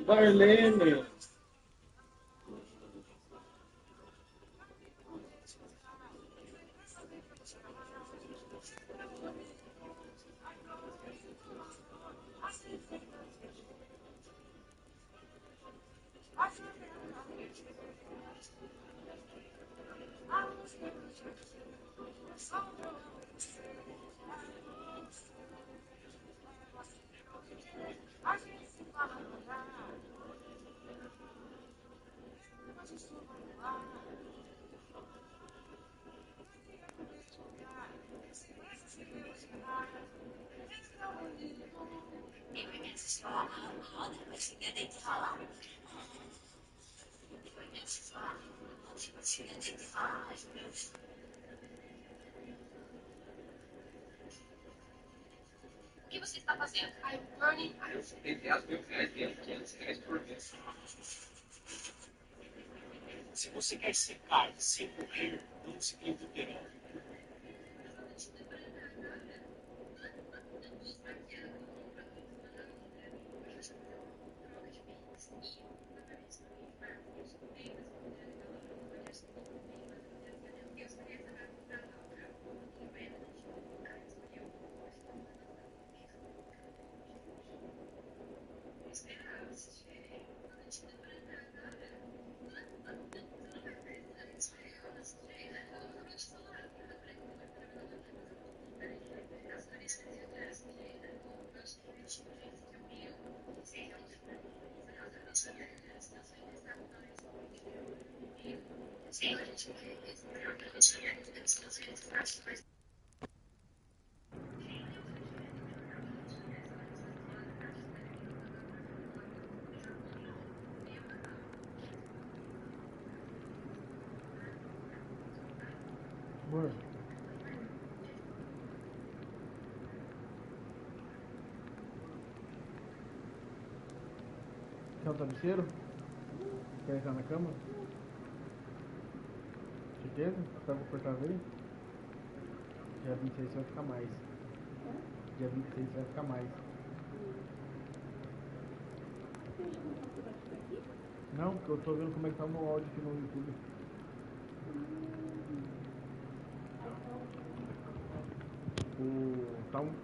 Darlene. O que você está fazendo? Eu tenho R$10.000 por mês. Se você quer secar sem morrer, não se preocupe. Bora. Quer um travesseiro? Quer entrar na cama? Certeza? Tá confortável aí? Dia 26 você vai ficar mais. Dia 26 você vai ficar mais. Não, porque eu tô vendo como é que tá o meu áudio aqui no YouTube.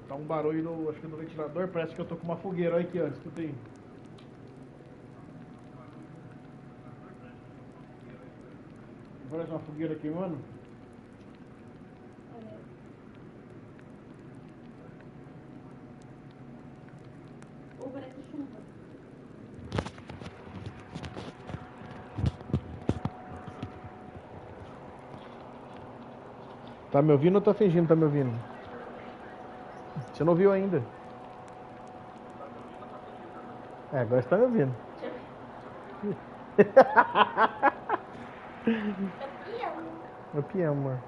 Tá um barulho no, acho que no ventilador, parece que eu tô com uma fogueira. Olha aqui, ó, escuta aí. Parece uma fogueira queimando. Ou parece chuva. Tá me ouvindo ou tá fingindo que tá me ouvindo? Você não ouviu ainda? É, agora você tá me ouvindo. É peão, amor.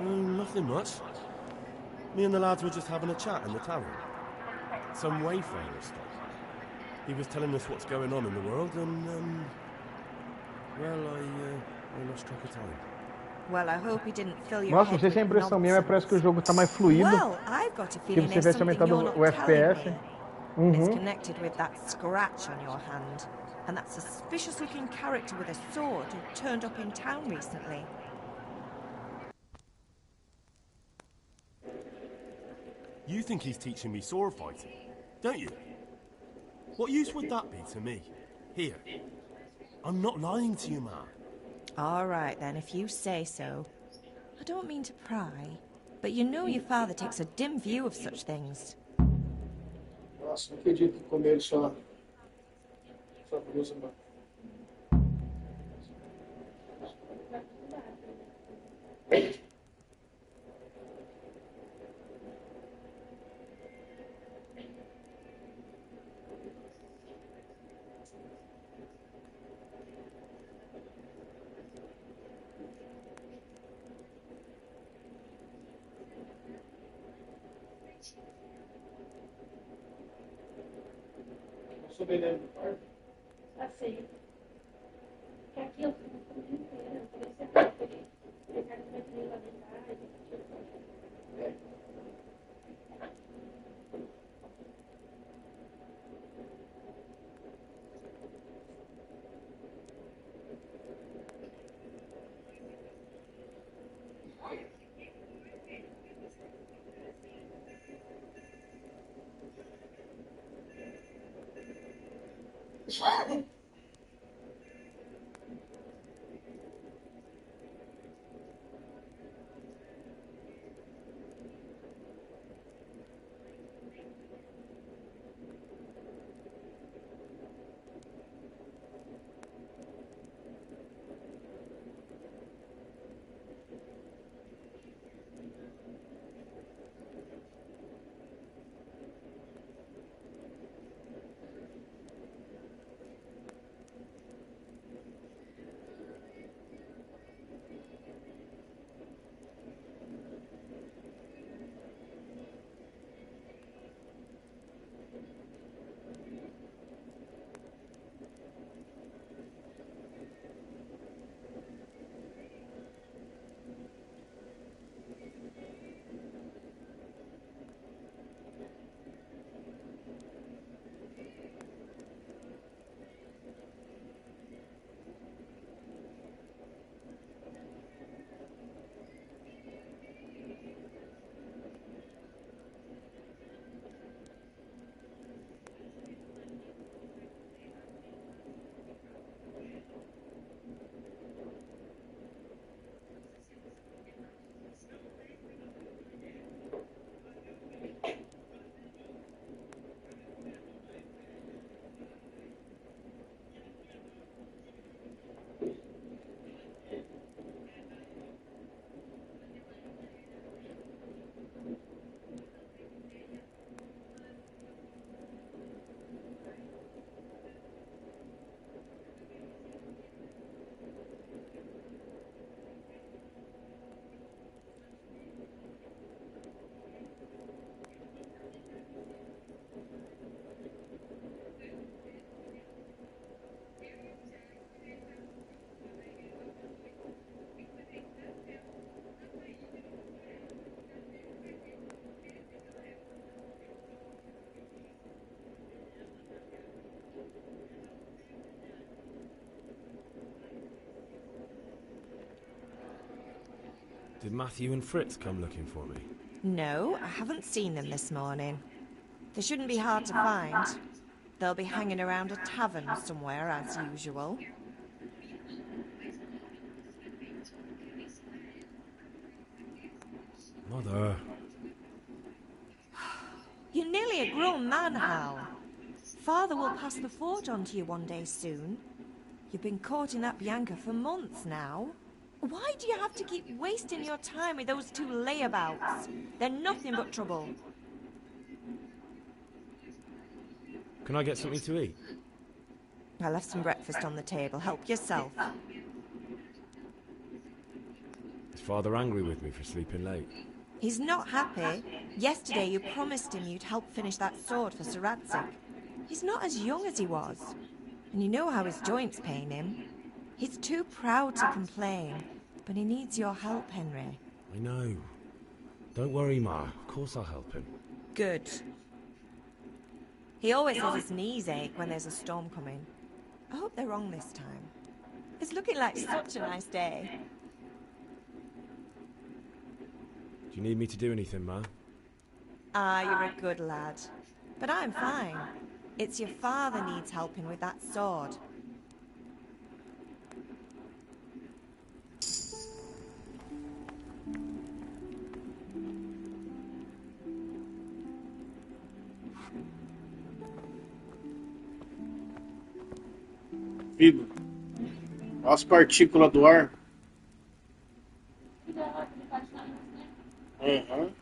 Nothing much. Me and the lads were just having a chat in the tavern. Some wayfarer stuff. He was telling us what's going on in the world, and well, I lost track of time. Well, I hope he didn't fill your Nossa, não head sei se é with impressão minha, mas parece que o jogo tá mais fluido. Well, I've got a Que feeling você there's tivesse something aumentado you're not o telling FPS. me. It's connected with that scratch on your hand, and that suspicious-looking character with a sword who turned up in town recently. You think he's teaching me sword fighting, don't you? What use would that be to me? Here. I'm not lying to you, ma. All right, then, if you say so. I don't mean to pry, but you know your father takes a dim view of such things. Nossa, não acredito que comeram só blusa, mano. Não sou bem dentro do quarto. Aceito. Que aqui eu fico o dia inteiro, eu queria ser mais feliz. Pegar no meio da metade. Did Matthew and Fritz come looking for me? No, I haven't seen them this morning. They shouldn't be hard to find. They'll be hanging around a tavern somewhere, as usual. Mother. You're nearly a grown man, Hal. Father will pass the fort on to you one day soon. You've been courting that Bianca for months now. Why do you have to keep wasting your time with those two layabouts? They're nothing but trouble. Can I get something to eat? I left some breakfast on the table. Help yourself. Is Father angry with me for sleeping late? He's not happy. Yesterday you promised him you'd help finish that sword for Sir Radzig. He's not as young as he was. And you know how his joints pain him. He's too proud to complain. But he needs your help, Henry. I know. Don't worry, Ma. Of course I'll help him. Good. He always says his knees ache when there's a storm coming. I hope they're wrong this time. It's looking like such a nice day. Do you need me to do anything, Ma? Ah, you're a good lad. But I'm fine. It's your father needs helping with that sword. Filho, olha as partículas do ar. Uhum.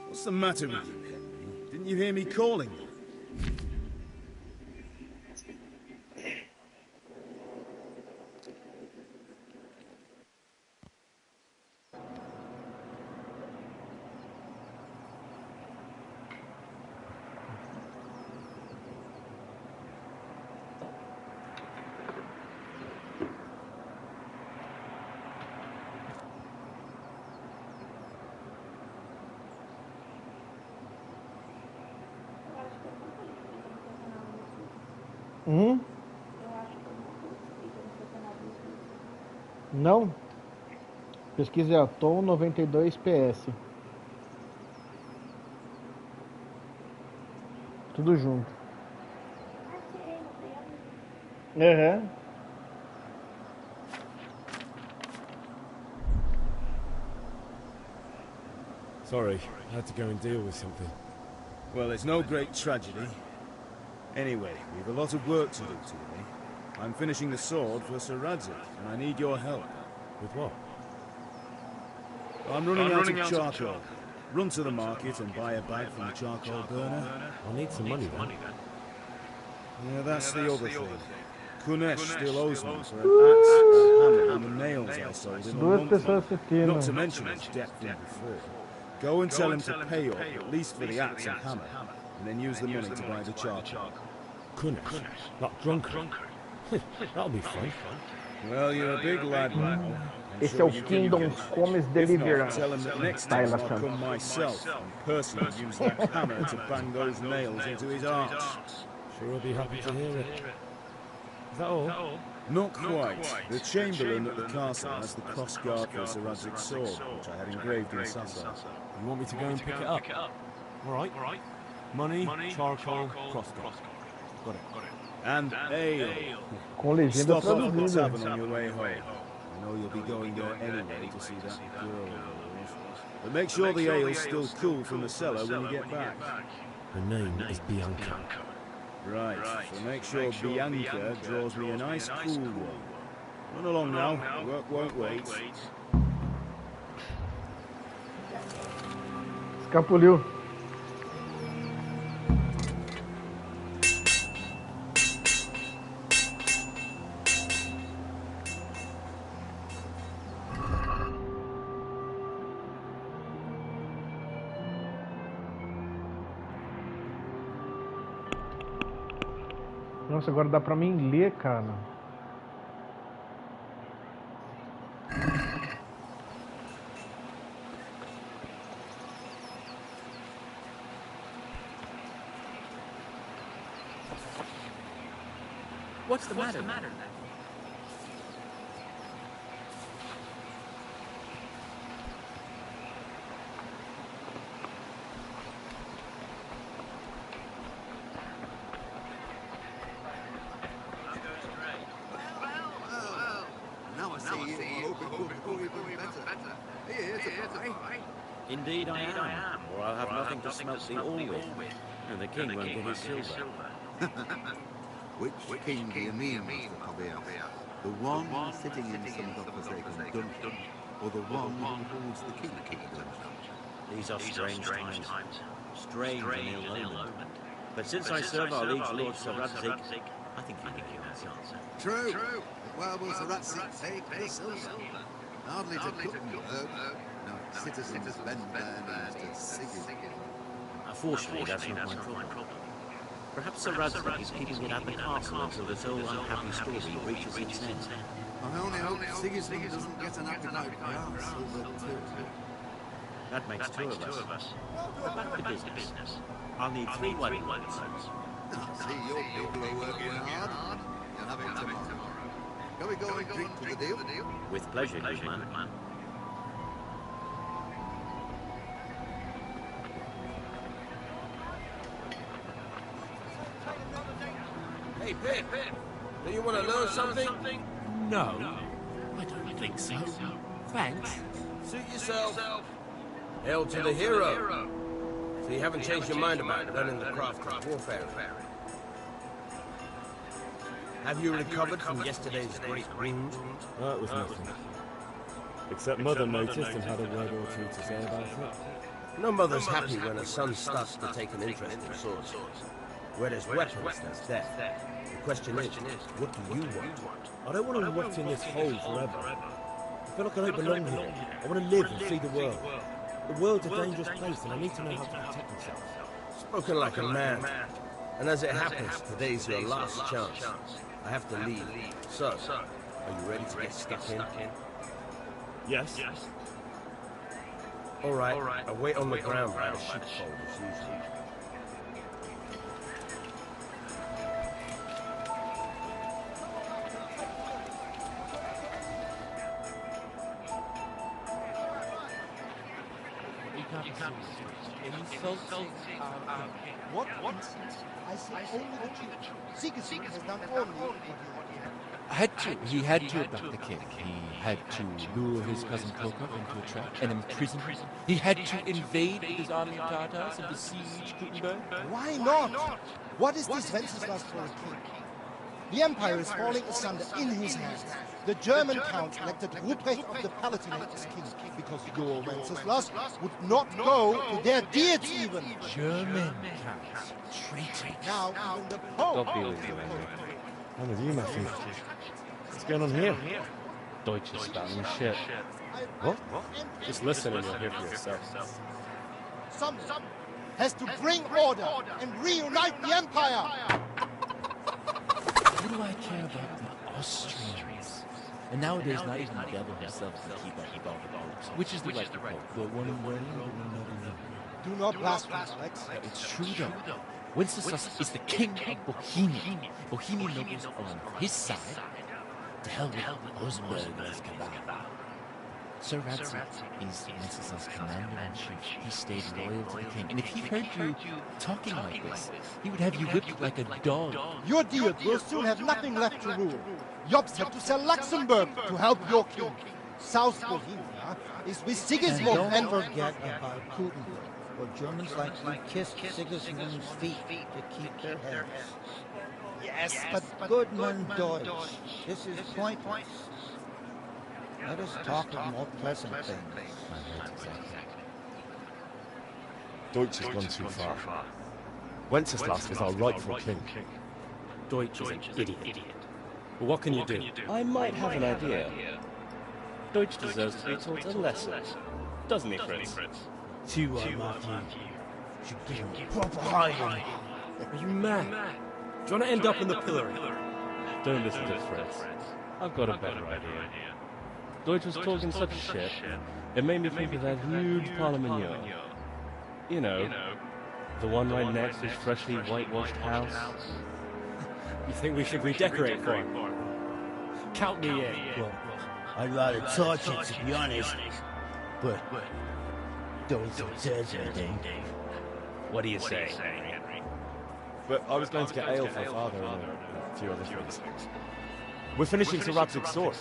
What's the matter with you, Henry? Didn't you hear me calling you? Hum? Eu acho que eu não consegui no seu canal do YouTube. Não? Pesquisa a Tom 92 PS. Tudo junto. Achei, não tem a ver. Aham. Sorry, I had to go and deal with something. Well, it's no great tragedy. Anyway, we've a lot of work to do today. I'm finishing the sword for Sir Radzig, and I need your help. With what? I'm running out of charcoal. Run to the market and buy a bag from the charcoal burner. I'll need some money then. Yeah, that's the other thing. Kunesh still owes me for an axe, a hammer, and the nails I sold him a Duas month pessoas ago. assistindo. Not to mention his debt from before. Go and tell him to pay up, at least for the axe and hammer, and then use the money to buy the charcoal. Kunesh? That drunkard? That'll be fun. Well, you're a big lad now. I'm Esse é sure o you can Kingdom get it. Comes If not, Deliverance. tell him that next Tá time I'll relaxando. come myself and personally use that hammer to bang those nails into his arch. Sure I'll be happy to hear it. Is that all? Not quite. The Chamberlain at the castle has the cross guard for Sir Radzig's sword, which I had engraved in Sasser. You want me to go and pick it up? Alright. Money, charcoal, crossguard. Got it. And ale. Com legenda Stop off at the traduzida. tavern on your way home. I know you'll be going there anyway to see that girl of yours. But make sure the ale's still cool from the cellar when you get back. Her name is Bianca. Right, so make sure Bianca draws me a nice cool one. Run along now, work won't wait. Escapuliu. Nossa, agora dá pra mim ler, cara. What's the matter? Now I see you. Hope even better. Here to buy. Indeed I am, or I'll have nothing to smelt the all with, and the king won't get his silver. Which king do you mean, Mr. Cobbia? The one sitting in some godforsaken dungeon, or the one who holds the key to the dungeon? These are strange times, strange and ill-omened. But since I serve our liege lord Sir Radzig, I think you know the answer. True. But where will Sir Radzig take the silver? Hardly to Kuttenberg. No, citizens bend their knees to Sigurd. Fortunately, that's not my problem. Perhaps Sir Radzig is keeping it at the castle until this old unhappy story reaches its end. I only hope Sigismund doesn't get an appetite for our silver too. That makes two of us. Back to business. I'll need 3 wedding loads. I see your people are working hard. You'll have it tomorrow. Can we go and drink to the deal? With pleasure, good man. Hey, Pip, do you want to learn something? No, I don't think so. Thanks. Suit yourself. Hail to the hero. So you haven't changed your mind about learning the craft of warfare? Have you recovered from yesterday's great wound? That was nothing. Except Mother noticed and had a word or two to say about it. No mother's happy when her son starts to take an interest in swords. Where there's weapons, there's death. The question is, what do you want? I don't want to rot in this hole forever. I feel like I don't belong here. I want to live and see the world. The world's a dangerous place and I need to know how to protect myself. Spoken like a man. And as it happens, today's your last chance. I have to leave. So, are you ready to get stuck in? Yes. All right. I'll wait on the ground by the sheepfold as usual. Insulting our king. What? I say only the truth. Sigismund has done only what He had to abduct the king. He had to lure his cousin Prokop into a trap and imprison him. He had to invade with his army of Tatars and besiege Gutenberg. Why not? What is this Wenceslas for a king? The empire is falling asunder in his hands. The German count elected Ruprecht of the Palatinate as king because your Wenceslas would not go to their diets even. German counts. Traitor. Now even the Pope. I'm with you, Matthew. What's going on here? Deutsch is spouting shit. What? Just listen and you'll hear for yourself. Someone has to bring order and reunite the empire. What do I care about the Austrians? And nowadays, not even the devil himself can keep up with all the popes. Which is the right pope? The one in Rome or the one over there? Do not blaspheme, Alex. It's true, though. Wenceslas is the king of Bohemia. Bohemian nobles are on his side. To hell with Rosenberg and his cabal. Sir Radzik is Wenceslas' commander-in-chief. He stayed loyal to the king. And if he heard you talking like this, he would have you whipped like a dog. Your Diet will soon have nothing left to rule. Jobst had to sell Luxembourg to help your king. South Bohemia is with Sigismund and don't forget about Gutenberg, where Germans like to kiss Sigismund's feet to keep their heads. Yes, But Goodman Deutsch, this is pointless. Let us talk of more pleasant things. Deutsch has gone too far. Wenceslas is our rightful king. Deutsch is an idiot. But what can you do? I might have an idea. Deutsch deserves to be taught a lesson. Doesn't he, Fritz? You, Matthew, should give him a proper hiding. Are you mad? Do you want to end up in the pillory? Don't listen to Fritz. I've got a better idea. Deutsch was talking such shit, it made me think of that huge Parlement. You know, the one right next to his freshly whitewashed house. You think we should redecorate for him? Count me in. Well, I'd rather torch it, to be honest. But don't says anything. What do you say? But I was going to get ale for father and a few other things. We're finishing Sir Radzig's sword.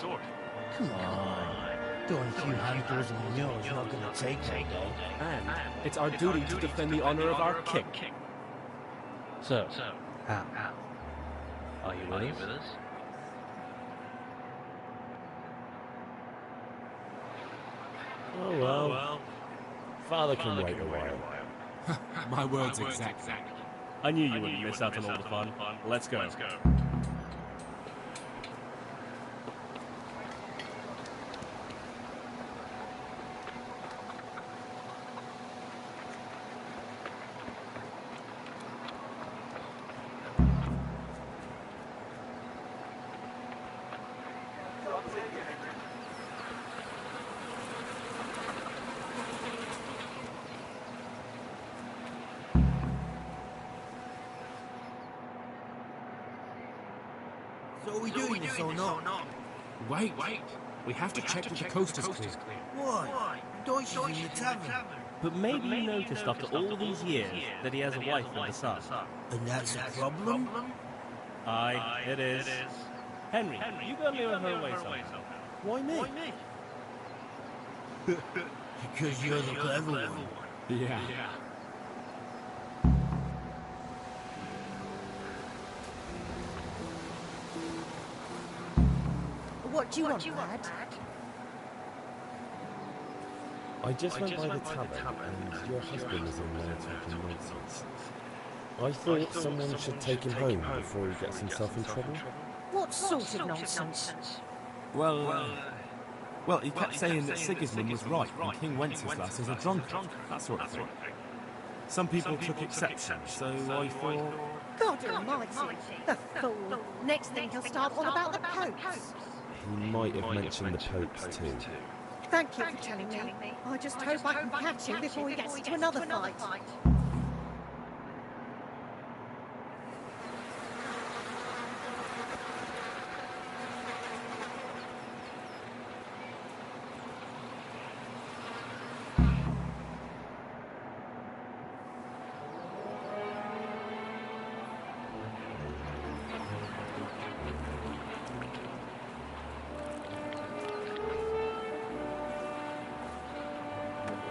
Come on. Doing a few handfuls of manure is not going to take all day. And it's our duty to defend the honor of our king. So, How? are you with us? Oh well. Father can wait a while. My word's exact. I knew you wouldn't miss out on all the fun. Let's go. So are we doing this or not? Wait. We have to check that the coast is clear. Why? Deutsch is in the tavern. But maybe you noticed after all these years that he has a wife and a son. And that's a problem? Aye, it is. Henry, you go lure her away somehow. Why me? Because you're the clever one. Yeah. What do you want, lad? I just went by the tavern and your husband was in there talking nonsense. I thought someone should take him home before he gets himself in trouble. What sort of nonsense? Well, he kept saying that Sigismund was right and King Wenceslas is a drunkard, that sort of thing. Some people took exception, so I thought... God almighty, the fool. Next thing he'll start all about the popes. He might have mentioned the popes too. Thank you for telling me. I just hope I can catch him before he gets into another fight.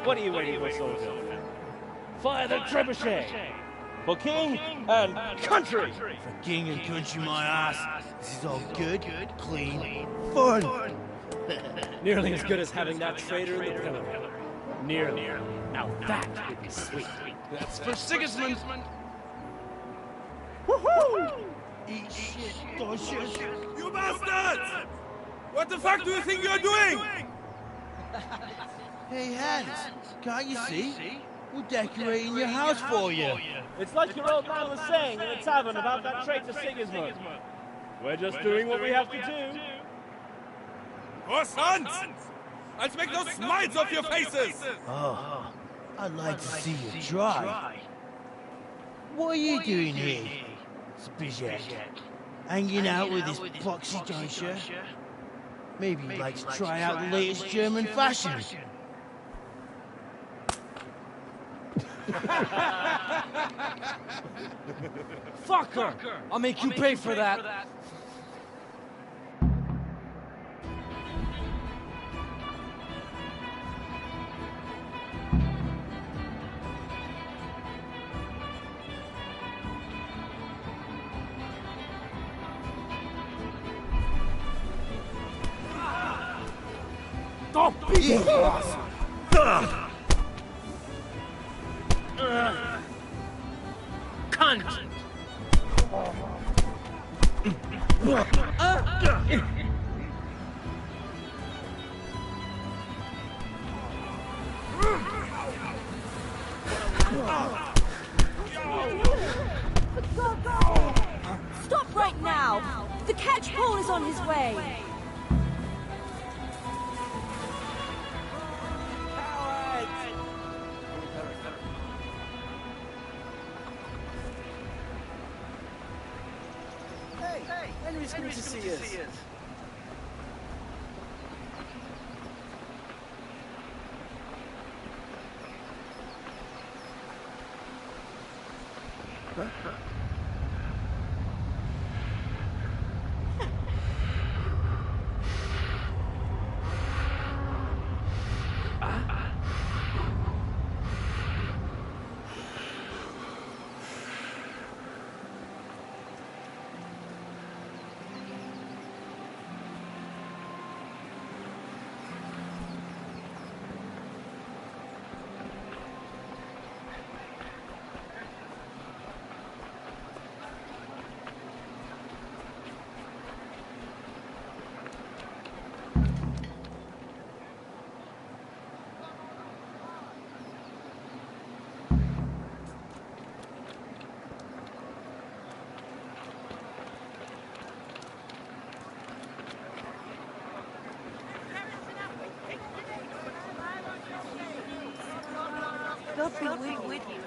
What are you waiting for, soldier? Fire the trebuchet! For king and country! For king and country, my ass. This is all good, clean, fun. Nearly as good as having that traitor in the pillar. Nearly. Now that would be sweet. That's for Sigismund. Woohoo! Eat shit, Deutsches. You bastards! What the fuck do you think you're doing? Hey, Hans, can't you see? We're decorating your house for you. It's like your old man was saying in the tavern about that traitor Sigismund. We're just doing what we have to do. Croissants! Let's make those smiles off your faces! Oh, I'd like to see you try. What are you doing here, Spizek? Hanging out with this poxy Deutscher? Maybe you'd like to try out the latest German fashion. Fucker! I'll make you pay for that. Stop beating us! Cunt! Stop right now! The catchpole is on his way! Henry's good to see us. God be with you.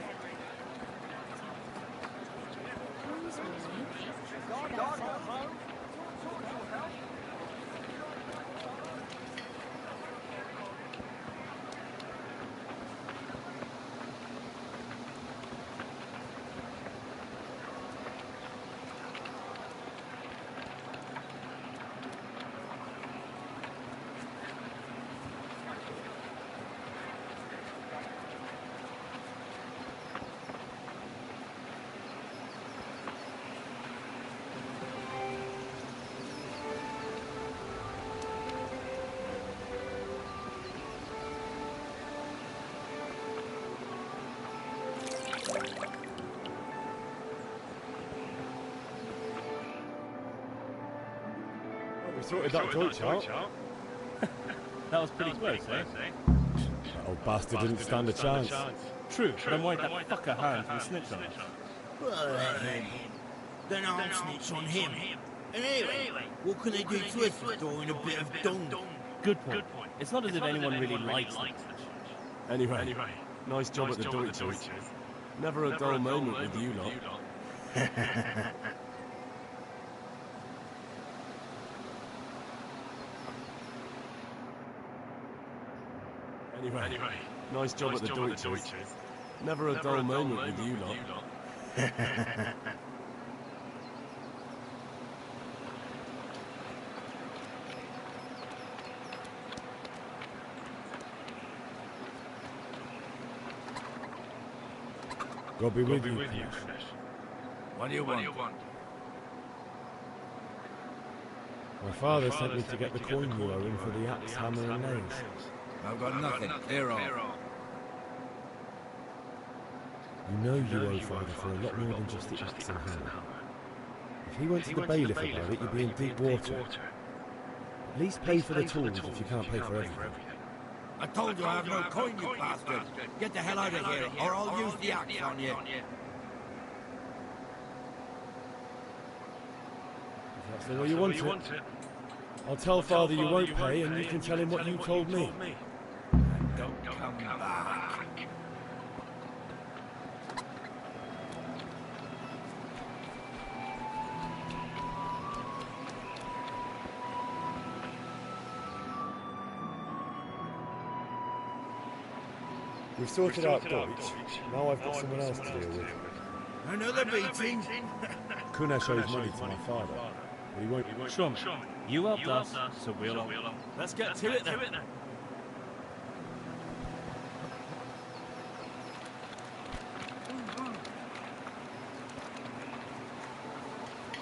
sorted that Deutsch out. That was pretty close, eh? That old bastard didn't stand a chance. True, but then why'd that fucker Hans and snitch on us? Well, let him. Then I'll snitch on him. And anyway, what can they do to us for throwing a bit of dung? Good point. It's not as if anyone really likes them. Anyway, nice job at the Deutsches. Never a dull moment with you lot. Anyway, nice job at the Deutsches. Never a dull moment with you lot. God be with you. What do you want? My father sent me to get the coin you owe him for the axe, hammer and nails. I've got nothing. Clear off. You know you owe father for a lot more than just the axe and hammer. If he went to the bailiff about it, you'd be in deep water. At least pay for the tools if you can't pay for everything. I told you I have no coin, you bastard. Get the hell out of here, or I'll use the axe on you. If that's the way you want it, I'll tell father you won't pay, and you can tell him what you told me. Don't come back. We've sorted out Deutsch. Now I've got someone else to deal with. Another beating? Kunesh owes money to my father, but he won't. Sure, you helped us, so we'll help. Let's get to it then.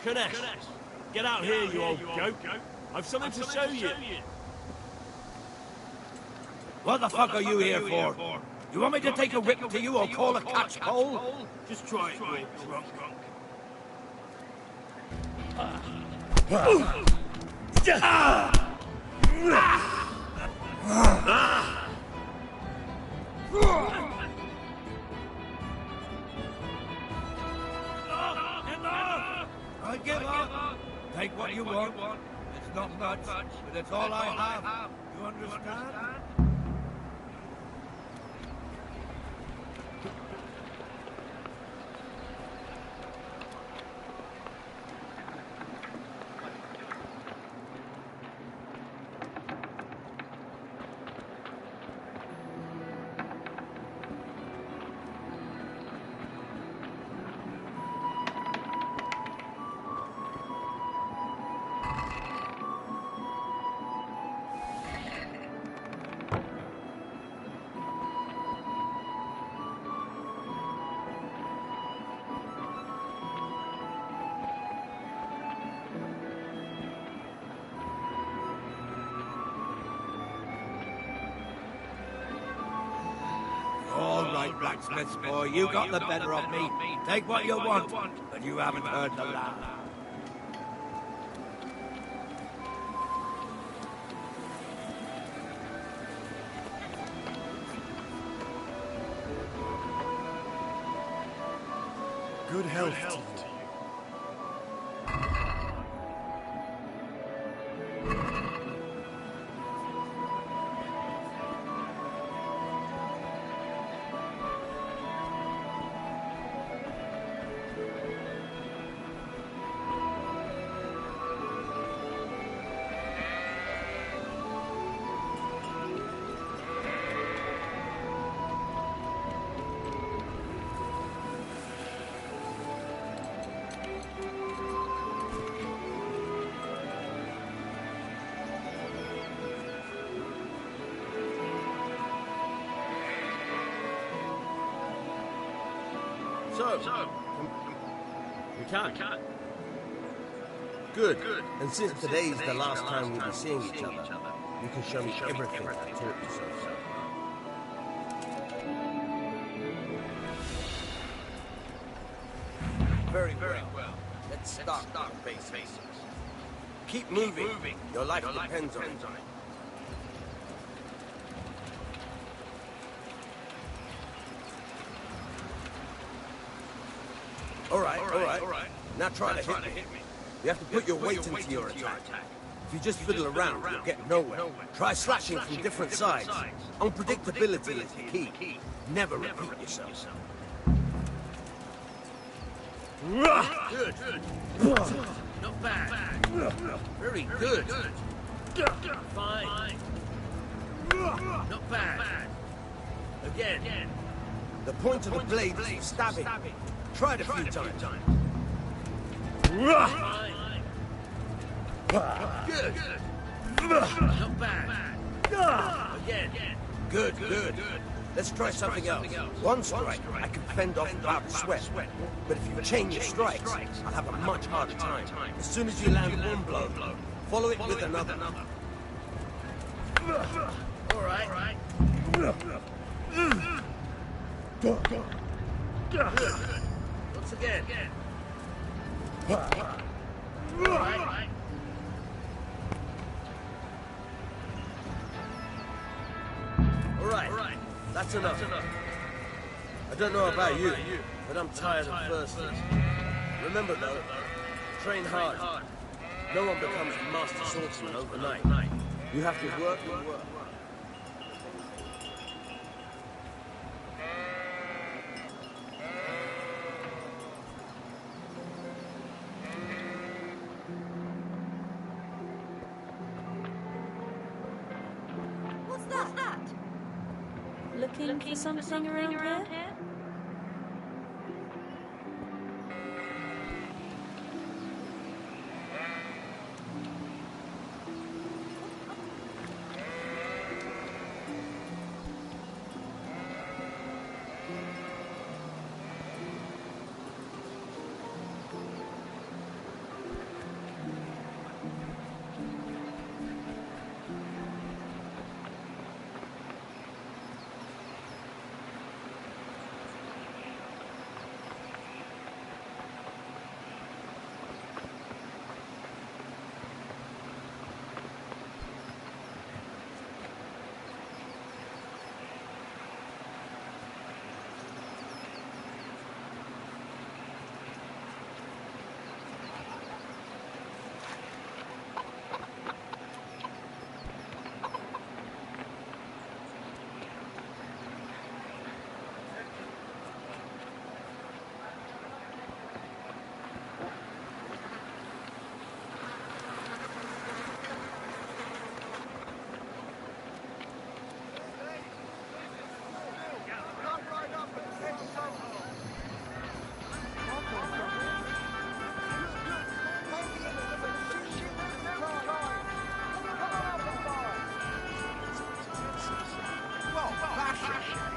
Kunesh, get out here, you old goat. I've something to show you. What the fuck are you here for? You want me to take a whip to you or call a catch pole? Just try it, you drunk. I give up. Take what you want. It's not much, but it's all I have. You understand? All right, blacksmith's boy, you got the better of me. Take what you want, but you haven't heard the last. Good health to you. So, we can. Good. And since today's the last time we'll be seeing each other, you can show me everything I taught you so. Very well. Let's start with basics. Keep moving. Your life depends on it. All right. Now try to hit me. You have to put your weight into your attack. If you just fiddle around, you'll get nowhere. Try slashing from different sides. Unpredictability is the key. Never repeat yourself. Good. Not bad. Very good. Fine. Not bad. Again. The point of the blade is for stabbing. Try it a few times. Fine. Good. Not bad. Again. Good. Let's try something else. One strike, I can fend off without sweat. But if you chain your strikes, I'll have a much harder time. As soon as you land one blow, follow it with another. All right. Good. Once again. All right. All right. That's enough. I don't know about you, but I'm tired and thirsty. Remember though, train hard. No one becomes a master swordsman overnight. You have to work and work. What's that? Looking for something around here?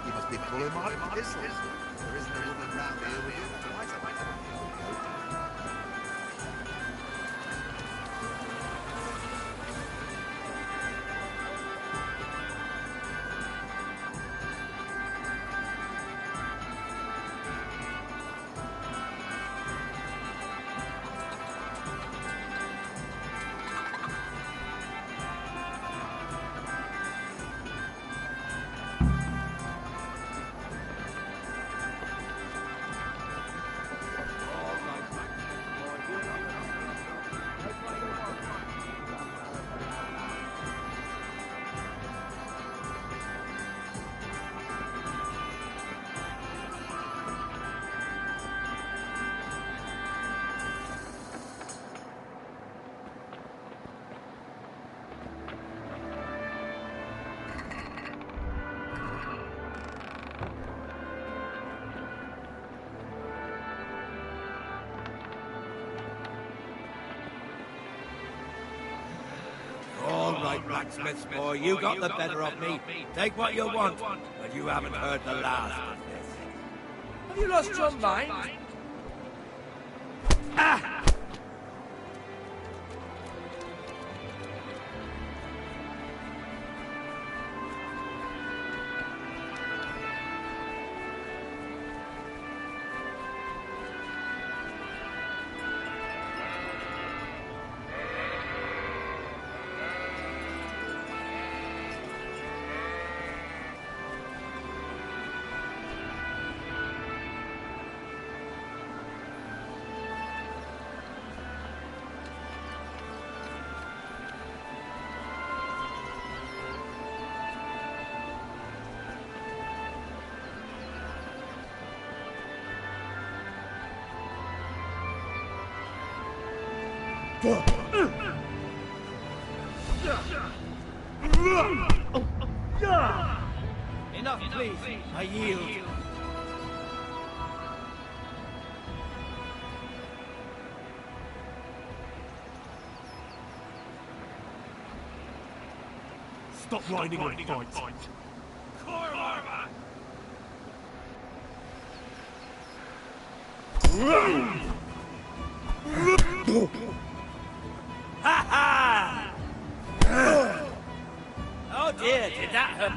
You must be pulling my pistol. There isn't a woman round here with you. Blacksmith's boy, you got the better of me. Take what you want, but you haven't heard the last of this. Have you lost your mind? Ah! Enough, please. I yield. Stop riding and fight. Ha ha! Oh dear, did that hurt?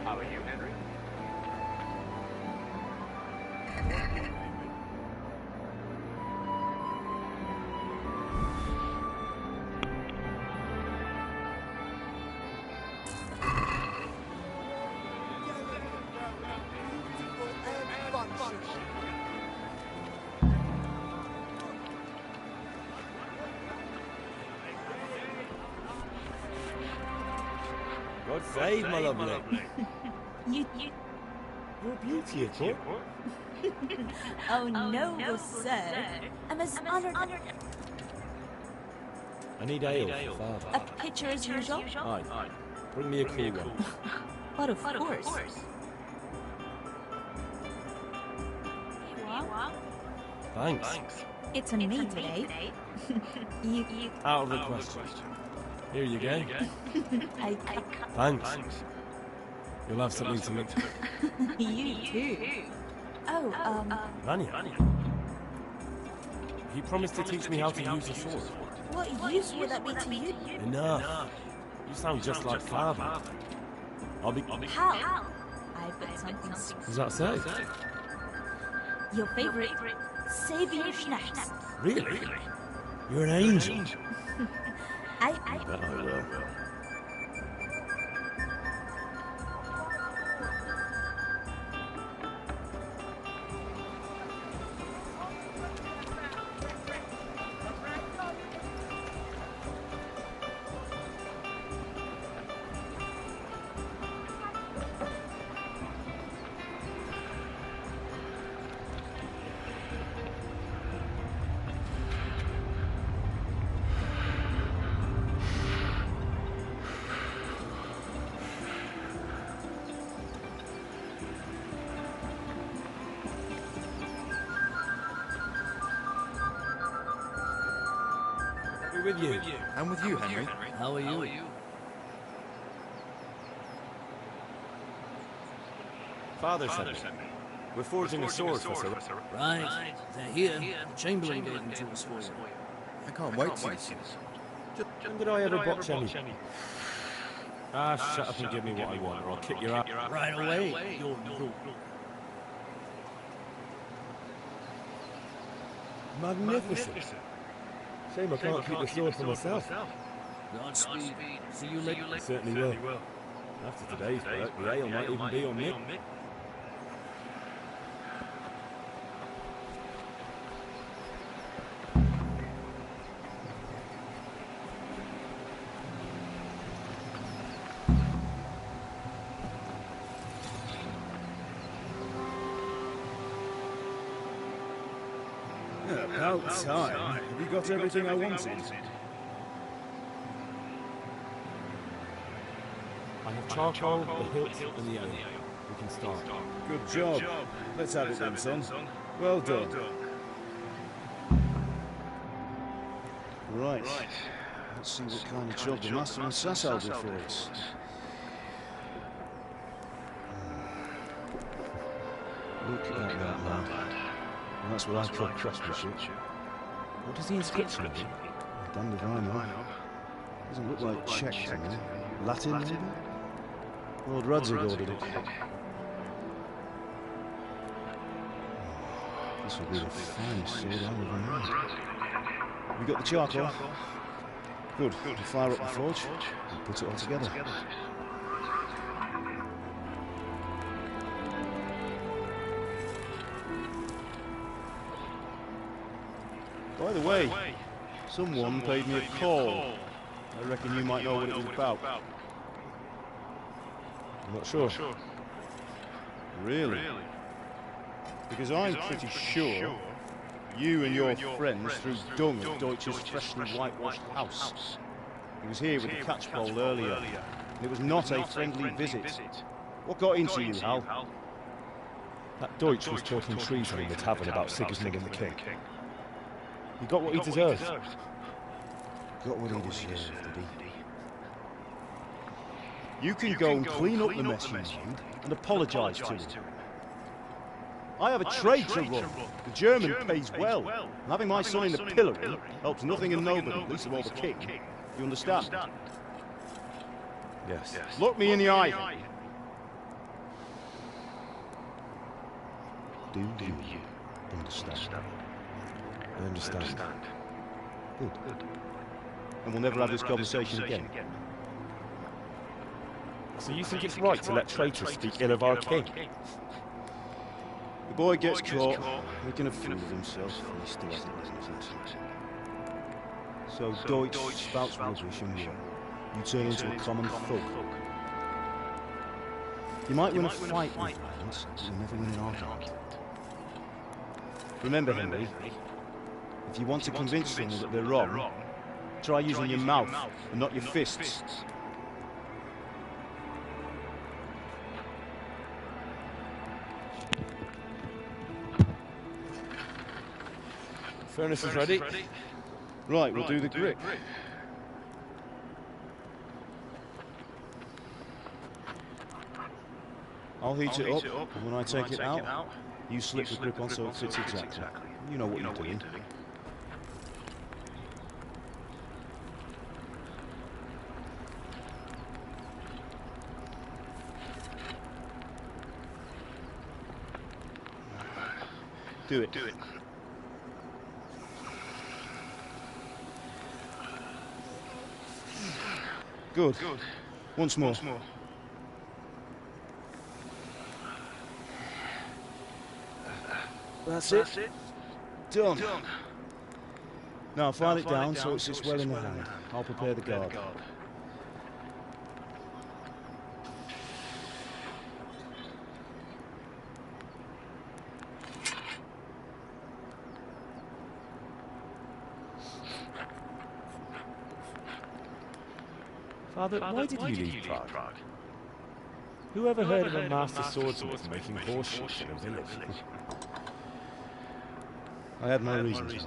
How are you, Henry? God save my lovely. You're a beauty, of course. Oh, noble sir. I'm as honored. I need ale for A father. pitcher as usual? Aye. Bring me a cool one. But of course. Thanks. It's a me today. you. Out of the question. Here you go. I Thanks. You'll have something to look. You too. Oh, Vanya. He promised to teach me how to use a sword. what use would that be to you? Enough. You sound just like father. I'll be. How? I've got something. Is that so? Your favorite saving schnapps. Really? You're an angel. I bet I will. with you. And with you, Henry. How are you? Father sent me. We're forging a sword for Sir... Right. They're here. The Chamberlain gave them to us for you. I can't wait to see you. When did I ever botch any? Ah, shut up and give me what I want, or I'll kick your ass. Right away. You're rude. Magnificent. Shame I can't keep the sword for myself. Godspeed. See you later. Certainly will. After today's work, the ale might even be on me. About time. Have you got everything I wanted? I have charcoal, the hilt, and the ale. We can start. Good job. Let's have it then, son. Well done. Right. Let's see what kind of job the Master and Sassal did for us. Look at that lad. Well, that's what I call craftsmanship. What does the inscription mean? Damned if I know. Doesn't look like Czech to me. Latin, maybe? Lord Radzig ordered it. This will be the finest sword I've ever made. You got the charcoal? Good. We'll fire up the forge and put it all together. By the way, someone paid me a call. I reckon you might know what it was about. I'm not sure. Really? Because I'm pretty sure you and your friends threw dung at Deutsch's freshly whitewashed house. He was here with the catchpole earlier, and it was not a friendly visit. What got into you, Hal? That Deutsch was talking treason in the tavern about Sigismund and the king. He got what he deserved. Got what he deserved, did he? You can go and clean up the mess you made and apologise to him. I have a trade to run. The German pays well. And having my son in the pillory helps nothing and nobody, least of all the king. You understand? Yes. Look me in the eye. Do you understand? I understand. Good. And we'll never have this conversation again. So you think it's right to let traitors speak ill of our king? The boy gets caught, making a fool of himself, and he still hasn't learned it. So Deutsch spouts rubbish and you turn into a common thug. You might win a fight with violence, but you'll never win an argument. Remember, Henry, if you want to convince someone that they're wrong, try using your mouth and not your fists. Furnace is ready. Right, we'll do the grip. I'll heat it up, and when I take it out, you slip the grip on so it fits exactly. You know what you're doing. Do it. Good. Once more. That's it. Done. Now file it down so it sits well in the hand. I'll prepare the guard. Father, why did you leave Prague? Who ever heard of a master swordsmith making horseshoes in a village? I had my reasons.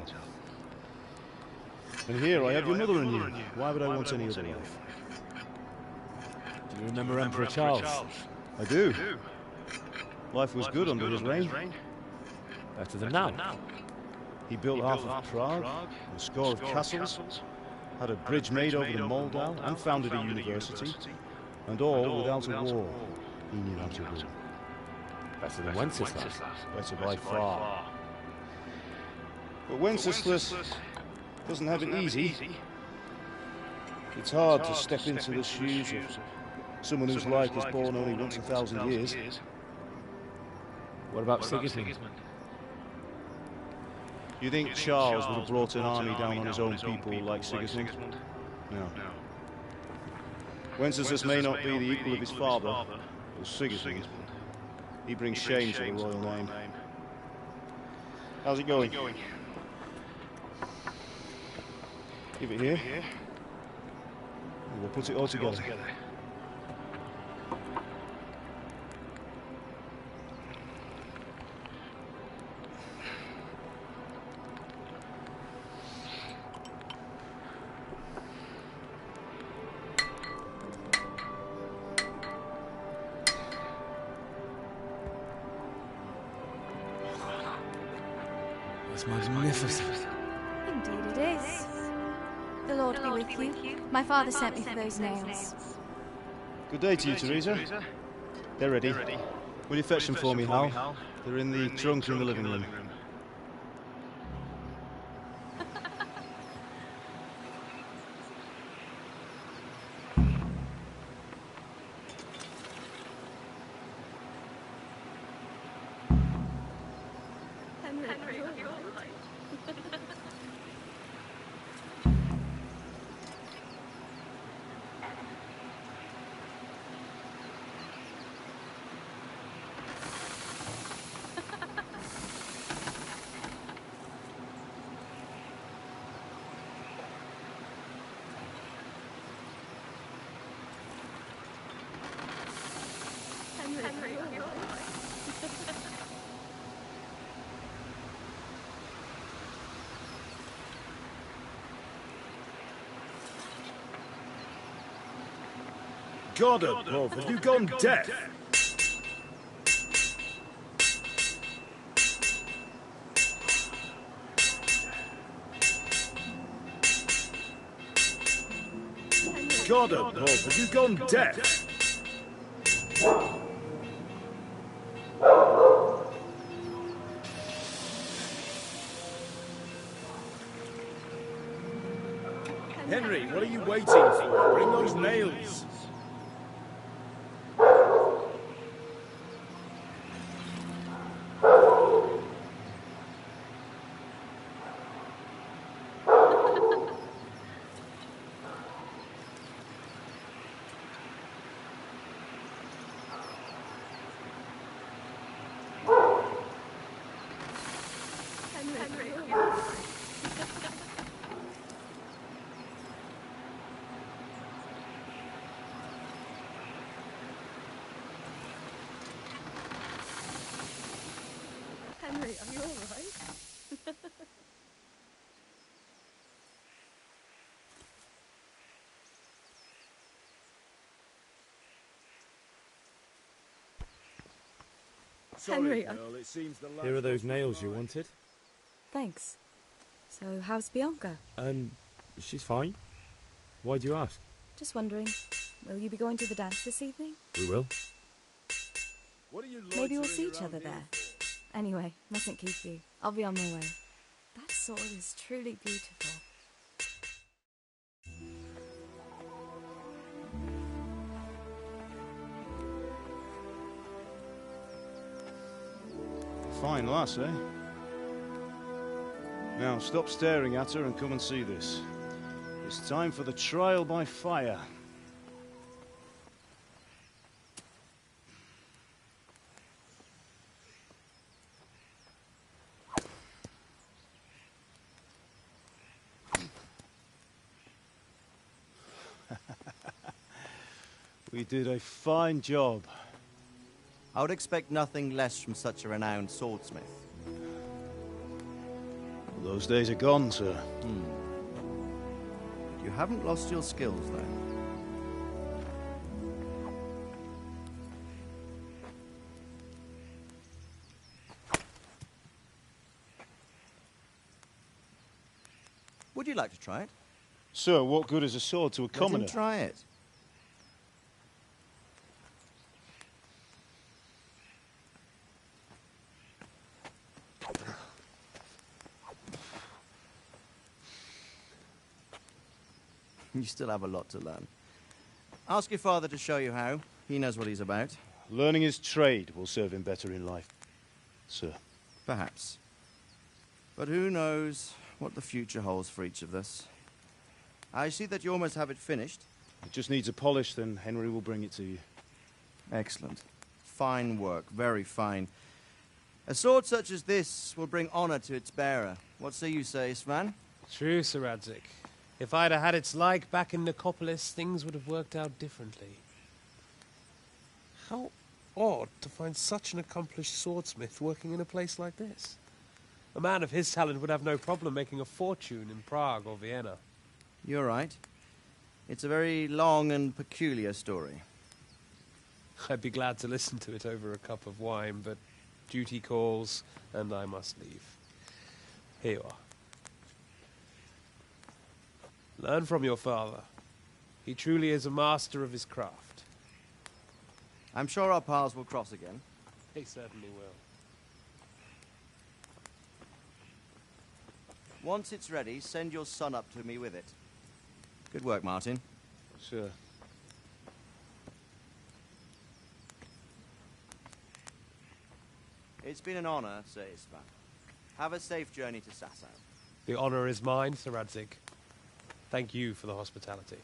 And here I have your mother and you. Why would I want any other life? Do you remember Emperor Charles? I do. Life was good under his reign. Better than now. He built half of Prague, a score of castles, had a bridge made over the Moldau, and founded a university, and all without a war. He knew how to rule. Better than Wenceslas. Better by far. But Wenceslas doesn't have it easy. It's hard to step into the shoes of someone whose life is born only once 1,000 years. What about Sigismund? You think Charles would have brought an army down on his own people like Sigismund? No. Wenceslas may not be the equal of his father, but Sigismund. He brings shame to the royal name. How's it going? Give it here. And we'll put it all together. It's magnificent. Indeed it is. The Lord be with you. My father sent me for those nails. Good day to you, Teresa. They're ready. Will you fetch them for me, Hal? They're in the trunk in the living room. God above, have you gone deaf? God above, have you gone deaf? Henry, what are you waiting for? Bring those nails. Henry, are you alright? Sorry, Henry, girl, it seems the Here are those nails you wanted. Thanks. So, how's Bianca? She's fine. Why do you ask? Just wondering, will you be going to the dance this evening? We will. What are you Maybe we'll loitering see each around other here there. for? Anyway, mustn't keep you. I'll be on my way. That sword is truly beautiful. Fine lass, eh? Now, stop staring at her and come and see this. It's time for the trial by fire. We did a fine job. I would expect nothing less from such a renowned swordsmith. Those days are gone, sir. You haven't lost your skills, though. Would you like to try it? Sir, what good is a sword to a commoner? Let him try it. You still have a lot to learn. Ask your father to show you how. He knows what he's about. Learning his trade will serve him better in life, sir. Perhaps. But who knows what the future holds for each of us. I see that you almost have it finished. It just needs a polish, then Henry will bring it to you. Excellent. Fine work, very fine. A sword such as this will bring honor to its bearer. What say you, Svan? True, Sir Radzig. If I'd have had its like back in Nicopolis, things would have worked out differently. How odd to find such an accomplished swordsmith working in a place like this. A man of his talent would have no problem making a fortune in Prague or Vienna. You're right. It's a very long and peculiar story. I'd be glad to listen to it over a cup of wine, but duty calls, and I must leave. Here you are. Learn from your father. He truly is a master of his craft. I'm sure our paths will cross again. They certainly will. Once it's ready, send your son up to me with it. Good work, Martin. Sure. It's been an honor, Sir Istvan. Have a safe journey to Sasau. The honor is mine, Sir Radzig. Thank you for the hospitality.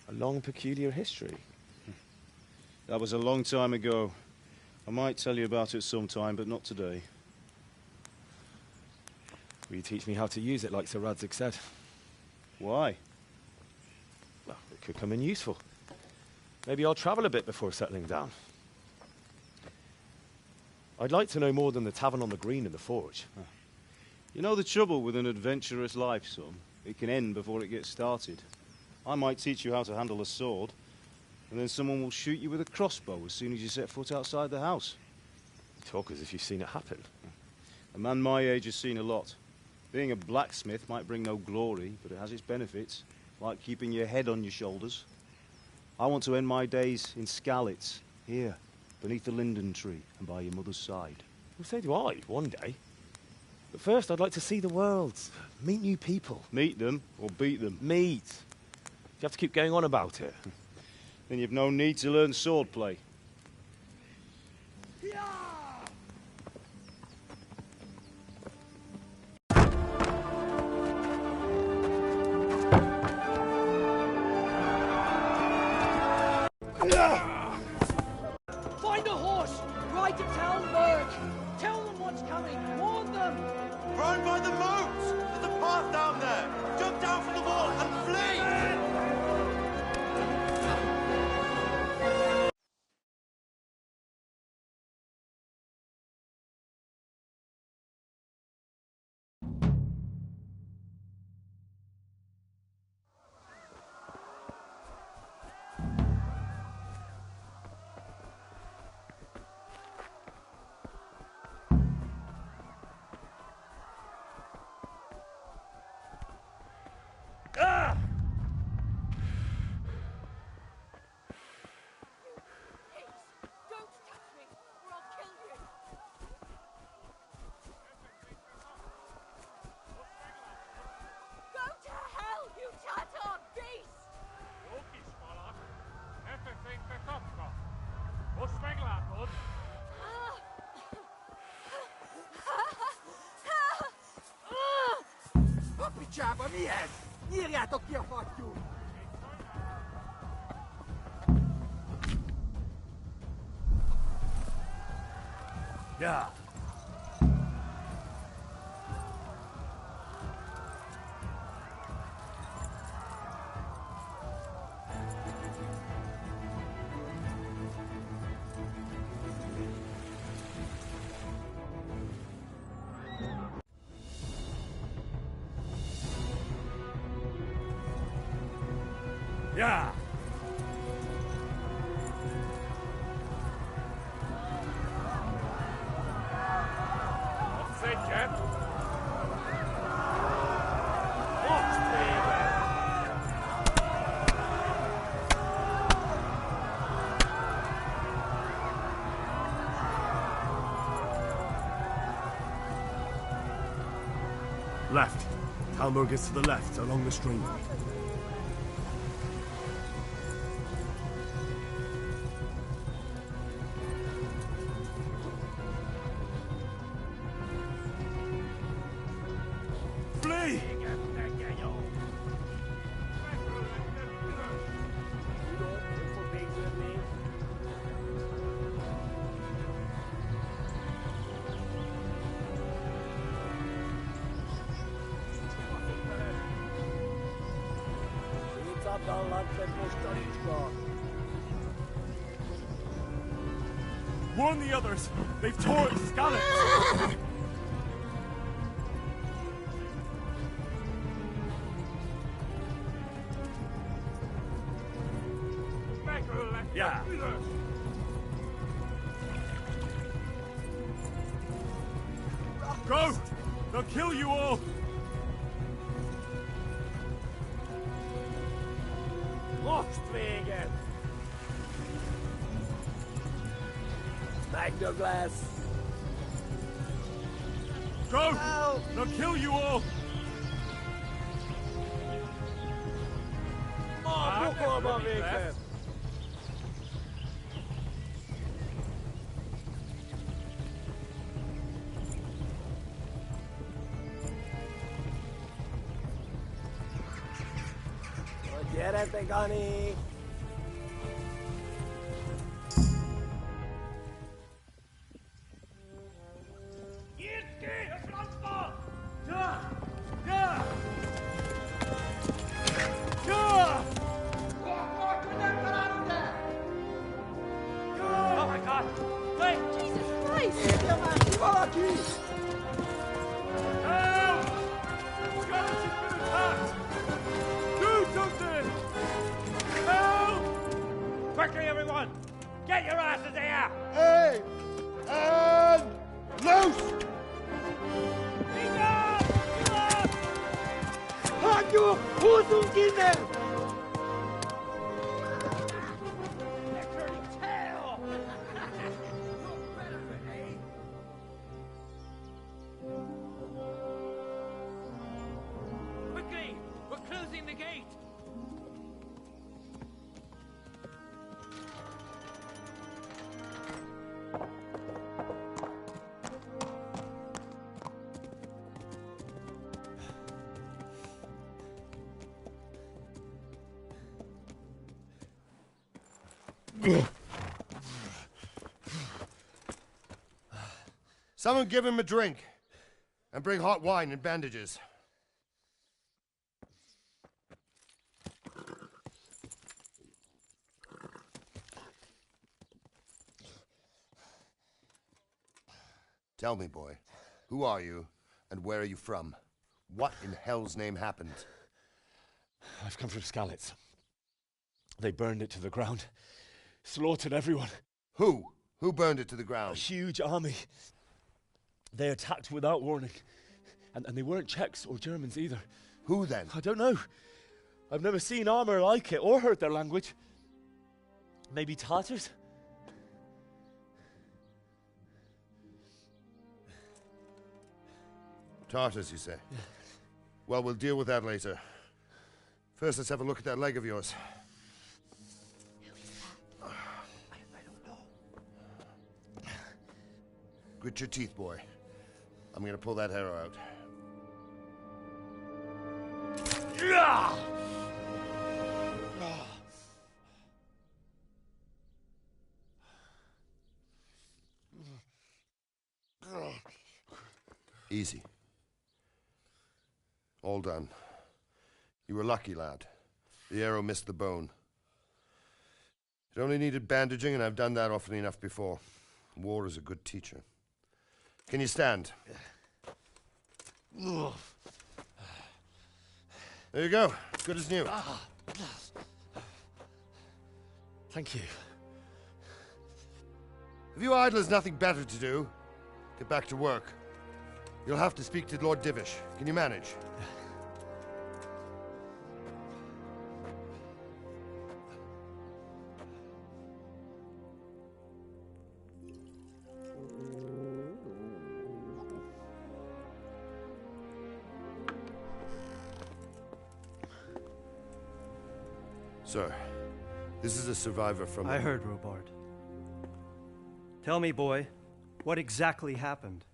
A long, peculiar history. That was a long time ago. I might tell you about it sometime, but not today. Will you teach me how to use it, like Sir Radzig said? Why? Well, it could come in useful. Maybe I'll travel a bit before settling down. I'd like to know more than the tavern on the green and the forge. You know the trouble with an adventurous life, son? It can end before it gets started. I might teach you how to handle a sword, and then someone will shoot you with a crossbow as soon as you set foot outside the house. You talk as if you've seen it happen. A man my age has seen a lot. Being a blacksmith might bring no glory, but it has its benefits, like keeping your head on your shoulders. I want to end my days in Skalitz, here, beneath the linden tree and by your mother's side. Well, so do I, one day. But first, I'd like to see the world, meet new people. Meet them or beat them? Meet. You have to keep going on about it. Then you've no need to learn swordplay. Find a horse! Ride to town, Berg! Tell them what's coming! Warn them! Run by the moat! There's a path down there! Jump down from the wall and flee! Picsába, mi ez? Nyírjátok ki a fattyút! Yeah. Yeah. Sicher. Left. Halmurg is to the left, along the stream. Flee! Warn the others! They've torn Skalitz! Yeah. Go! They'll kill you all! Mochtwegen! Magnoglass! Go! They'll kill you all! Gerete, Gani! Oh my God! Wait! Jesus Christ! Help! Skalitz has been attacked! Do something! Help! Quickly, everyone! Get your asses here! Hey! And loose! Halt you! Hosenkinder! Quickly! We're closing the gate! Someone give him a drink. And bring hot wine and bandages. Tell me, boy, who are you and where are you from? What in hell's name happened? I've come from Skalitz. They burned it to the ground. Slaughtered everyone. Who? Who burned it to the ground? A huge army. They attacked without warning. And they weren't Czechs or Germans either. Who then? I don't know. I've never seen armor like it or heard their language. Maybe Tatars? Tartars, you say? Yeah. Well, we'll deal with that later. First, let's have a look at that leg of yours. I don't know. Grit your teeth, boy. I'm gonna pull that arrow out. Easy. All done. You were lucky, lad. The arrow missed the bone. It only needed bandaging, and I've done that often enough before. War is a good teacher. Can you stand? There you go. Good as new. Thank you. If you idlers nothing better to do, get back to work. You'll have to speak to Lord Divish. Can you manage? Sir, this is a survivor from... I heard, Robard. Tell me, boy, what exactly happened?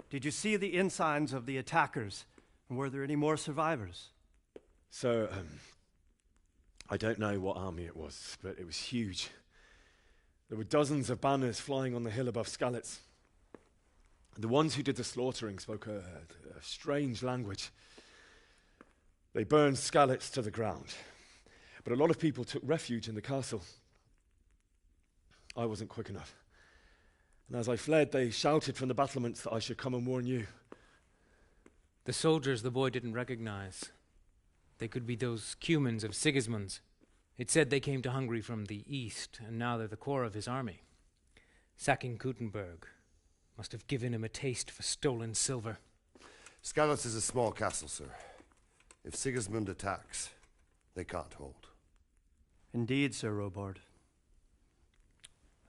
Did you see the ensigns of the attackers? And were there any more survivors? So, I don't know what army it was, but it was huge. There were dozens of banners flying on the hill above Skalitz. The ones who did the slaughtering spoke a strange language. They burned Skalitz to the ground. But a lot of people took refuge in the castle. I wasn't quick enough. And as I fled, they shouted from the battlements that I should come and warn you. The soldiers the boy didn't recognize. They could be those Cumans of Sigismund's. It said they came to Hungary from the east, and now they're the core of his army. Sacking Gutenberg must have given him a taste for stolen silver. Skalitz is a small castle, sir. If Sigismund attacks, they can't hold. Indeed, Sir Robard.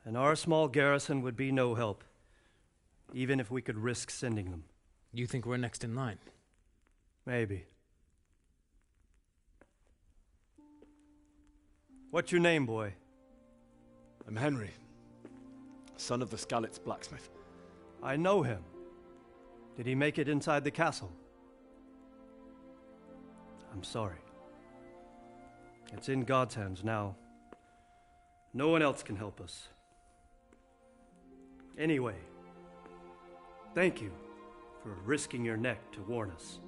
And our small garrison would be no help, even if we could risk sending them. You think we're next in line? Maybe. What's your name, boy? I'm Henry, son of the Skalitz blacksmith. I know him. Did he make it inside the castle? I'm sorry. It's in God's hands now. No one else can help us. Anyway, thank you for risking your neck to warn us.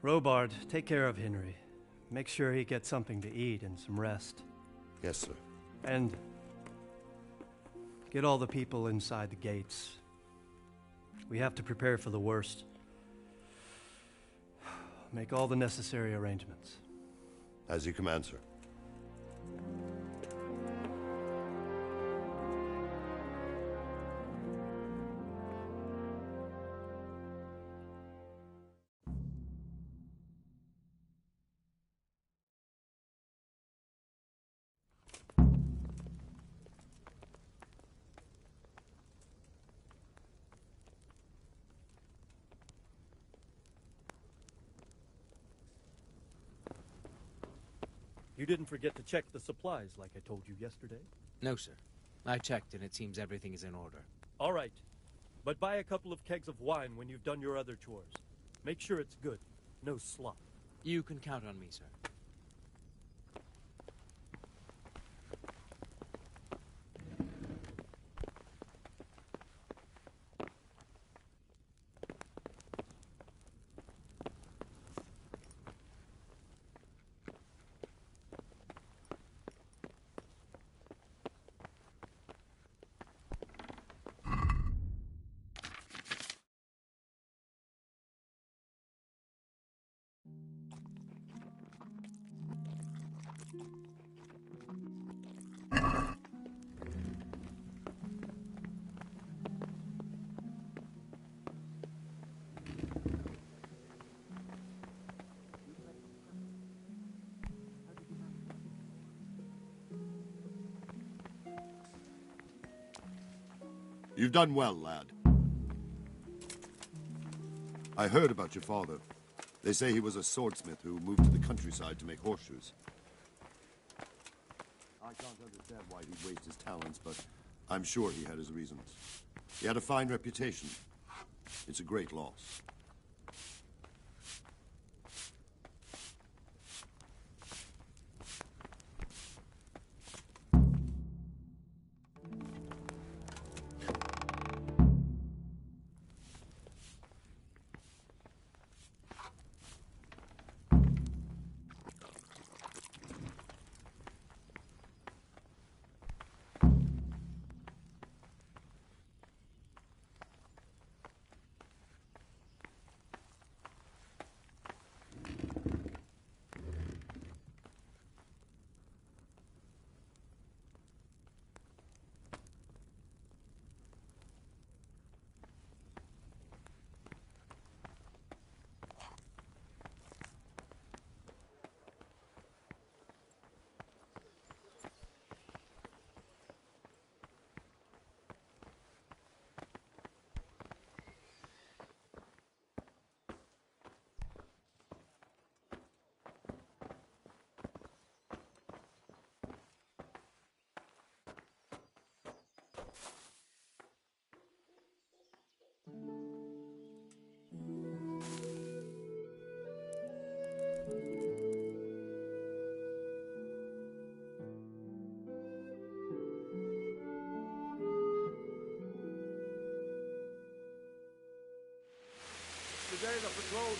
Robard, take care of Henry. Make sure he gets something to eat and some rest. Yes, sir. And get all the people inside the gates. We have to prepare for the worst. Make all the necessary arrangements. As you command, sir. You didn't forget to check the supplies like I told you yesterday? No, sir. I checked and it seems everything is in order. All right. But buy a couple of kegs of wine when you've done your other chores. Make sure it's good. No slop. You can count on me, sir. You've done well, lad. I heard about your father. They say he was a swordsmith who moved to the countryside to make horseshoes. I can't understand why he'd waste his talents, but I'm sure he had his reasons. He had a fine reputation. It's a great loss.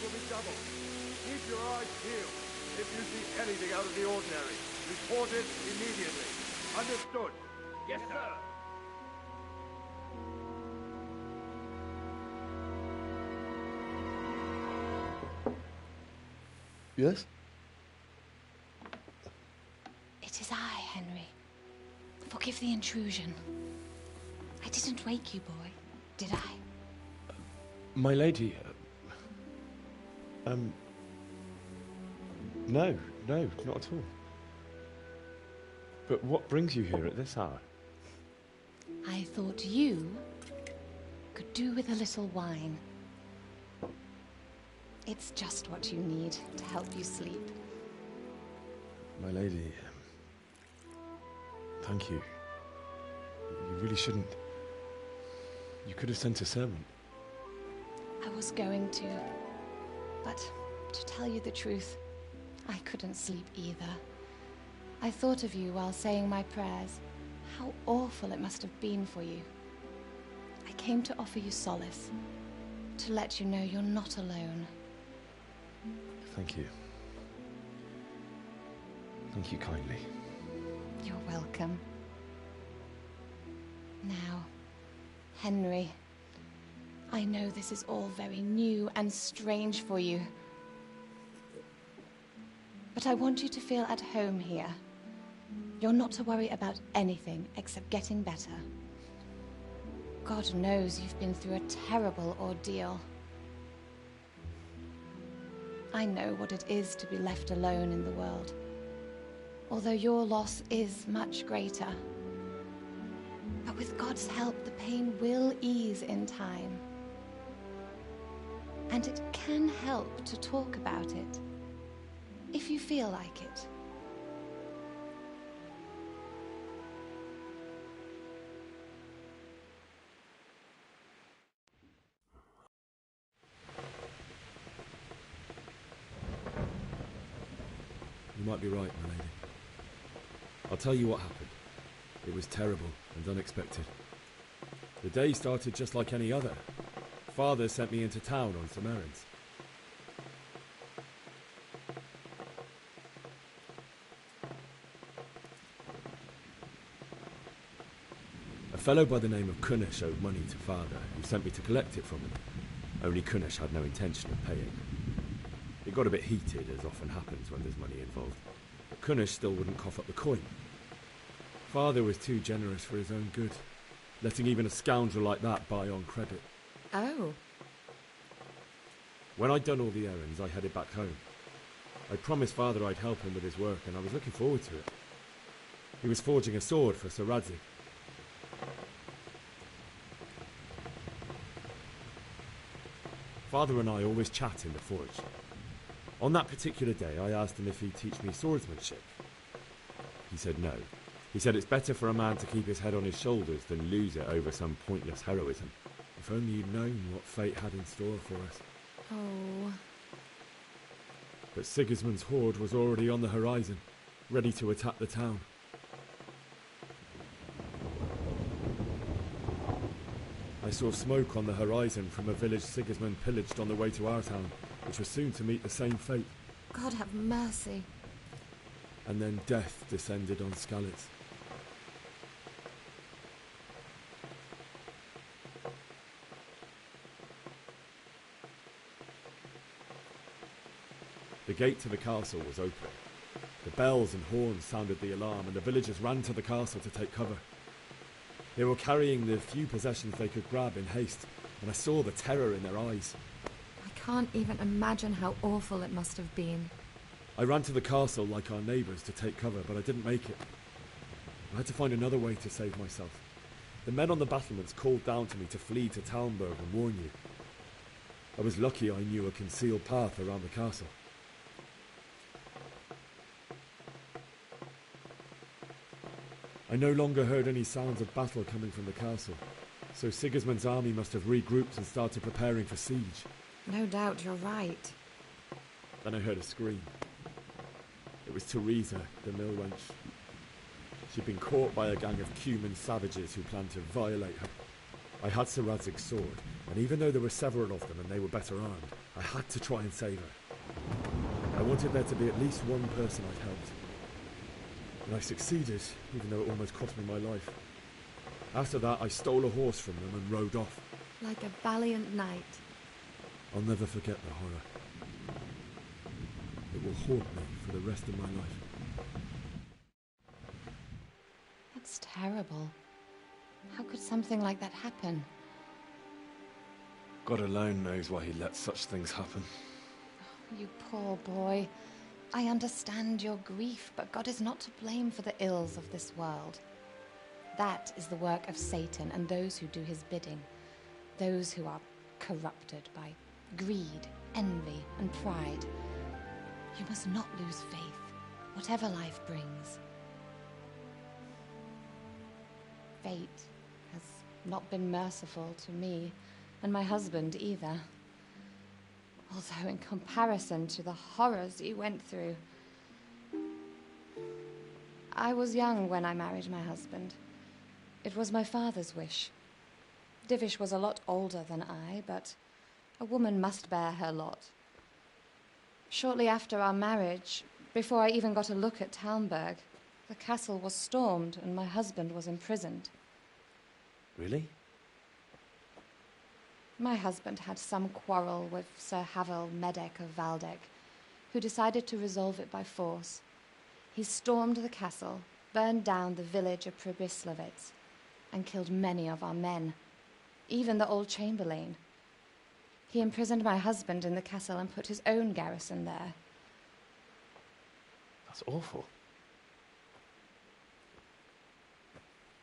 will be doubled. Keep your eyes peeled. If you see anything out of the ordinary, report it immediately. Understood? Yes, sir. Yes? It is I, Henry. Forgive the intrusion. I didn't wake you, boy, did I? My lady, no, not at all. But what brings you here at this hour? I thought you could do with a little wine. It's just what you need to help you sleep. My lady, thank you. You really shouldn't. You could have sent a servant. I was going to, but to tell you the truth, I couldn't sleep either. I thought of you while saying my prayers. How awful it must have been for you. I came to offer you solace, to let you know you're not alone. Thank you. Thank you kindly. You're welcome. Now, Henry, I know this is all very new and strange for you, but I want you to feel at home here. You're not to worry about anything except getting better. God knows you've been through a terrible ordeal. I know what it is to be left alone in the world, although your loss is much greater. But with God's help, the pain will ease in time. And it can help to talk about it, if you feel like it. You might be right, my lady. I'll tell you what happened. It was terrible and unexpected. The day started just like any other. Father sent me into town on some errands. A fellow by the name of Kunnish owed money to Father, who sent me to collect it from him. Only Kunnish had no intention of paying. It got a bit heated, as often happens when there's money involved, but Kunnish still wouldn't cough up the coin. Father was too generous for his own good, letting even a scoundrel like that buy on credit. Oh. When I'd done all the errands, I headed back home. I promised Father I'd help him with his work, and I was looking forward to it. He was forging a sword for Sir Radzig. Father and I always chat in the forge. On that particular day, I asked him if he'd teach me swordsmanship. He said no. He said it's better for a man to keep his head on his shoulders than lose it over some pointless heroism. If only you'd known what fate had in store for us. Oh. But Sigismund's horde was already on the horizon, ready to attack the town. I saw smoke on the horizon from a village Sigismund pillaged on the way to our town, which was soon to meet the same fate. God have mercy. And then death descended on Skalitz. The gate to the castle was open. The bells and horns sounded the alarm, and the villagers ran to the castle to take cover. They were carrying the few possessions they could grab in haste, and I saw the terror in their eyes. I can't even imagine how awful it must have been. I ran to the castle like our neighbours to take cover, but I didn't make it. I had to find another way to save myself. The men on the battlements called down to me to flee to Talmberg and warn you. I was lucky I knew a concealed path around the castle. I no longer heard any sounds of battle coming from the castle, so Sigismund's army must have regrouped and started preparing for siege. No doubt you're right. Then I heard a scream. It was Teresa, the mill wench. She'd been caught by a gang of Cuman savages who planned to violate her. I had Sir Radzig's sword, and even though there were several of them and they were better armed, I had to try and save her. I wanted there to be at least one person I'd helped. And I succeeded, even though it almost cost me my life. After that, I stole a horse from them and rode off. Like a valiant knight. I'll never forget the horror. It will haunt me for the rest of my life. That's terrible. How could something like that happen? God alone knows why he lets such things happen. You poor boy. I understand your grief, but God is not to blame for the ills of this world. That is the work of Satan and those who do his bidding. Those who are corrupted by greed, envy, and pride. You must not lose faith, whatever life brings. Fate has not been merciful to me, and my husband either. Although in comparison to the horrors he went through. I was young when I married my husband. It was my father's wish. Divish was a lot older than I, but a woman must bear her lot. Shortly after our marriage, before I even got a look at Talmberg, the castle was stormed and my husband was imprisoned. Really? My husband had some quarrel with Sir Havel Medek of Valdek, who decided to resolve it by force. He stormed the castle, burned down the village of Pribyslavitz, and killed many of our men, even the old chamberlain. He imprisoned my husband in the castle and put his own garrison there. That's awful.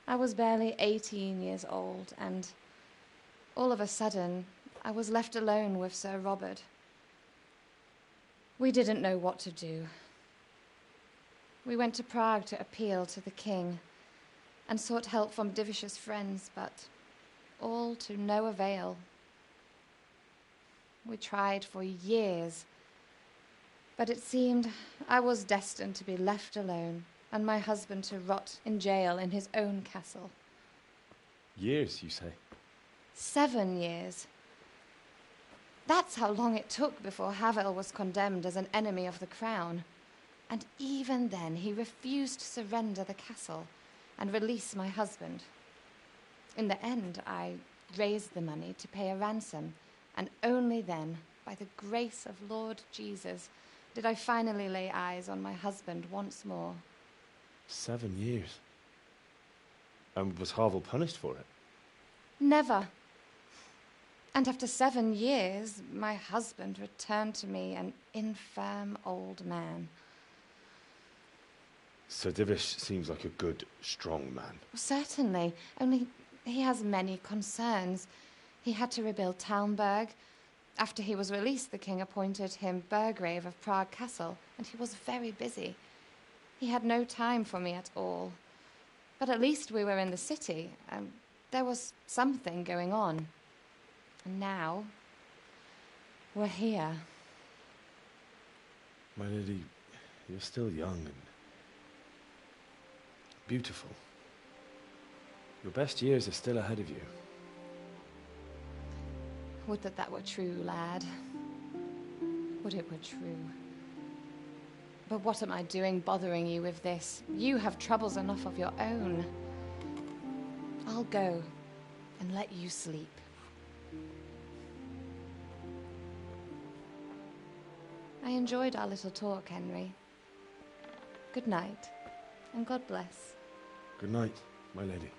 I was barely 18 years old, and all of a sudden, I was left alone with Sir Robert. We didn't know what to do. We went to Prague to appeal to the king and sought help from Divish's friends, but all to no avail. We tried for years, but it seemed I was destined to be left alone and my husband to rot in jail in his own castle. Years, you say? 7 years. That's how long it took before Havel was condemned as an enemy of the crown. And even then, he refused to surrender the castle and release my husband. In the end, I raised the money to pay a ransom, and only then, by the grace of Lord Jesus, did I finally lay eyes on my husband once more. 7 years? And was Havel punished for it? Never. And after 7 years, my husband returned to me an infirm old man. Sir Divish seems like a good, strong man. Certainly, only he has many concerns. He had to rebuild Talmberg. After he was released, the king appointed him Burgrave of Prague Castle, and he was very busy. He had no time for me at all. But at least we were in the city, and there was something going on. And now, we're here. My lady, you're still young and beautiful. Your best years are still ahead of you. Would that that were true, lad. Would it were true. But what am I doing bothering you with this? You have troubles enough of your own. I'll go and let you sleep. I enjoyed our little talk, Henry. Good night, and God bless. Good night, my lady.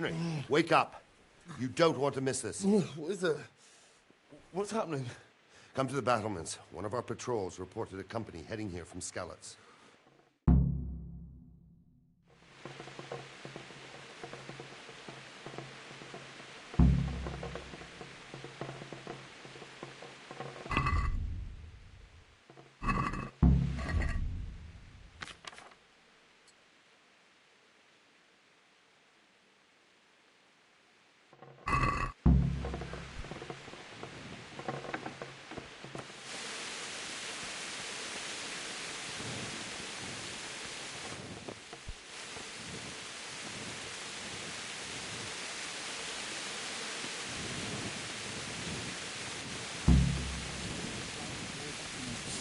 Henry, wake up. You don't want to miss this. What is it? What's happening? Come to the battlements. One of our patrols reported a company heading here from Skalitz.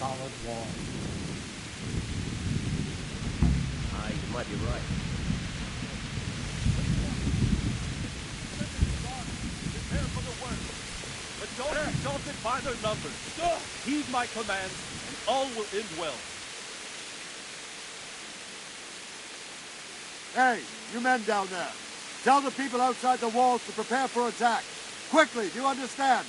Solid wall. You might be right. Prepare for the worst. But don't be daunted by their numbers. Heed my commands, and all will end well. Hey, you men down there. Tell the people outside the walls to prepare for attack. Quickly, do you understand?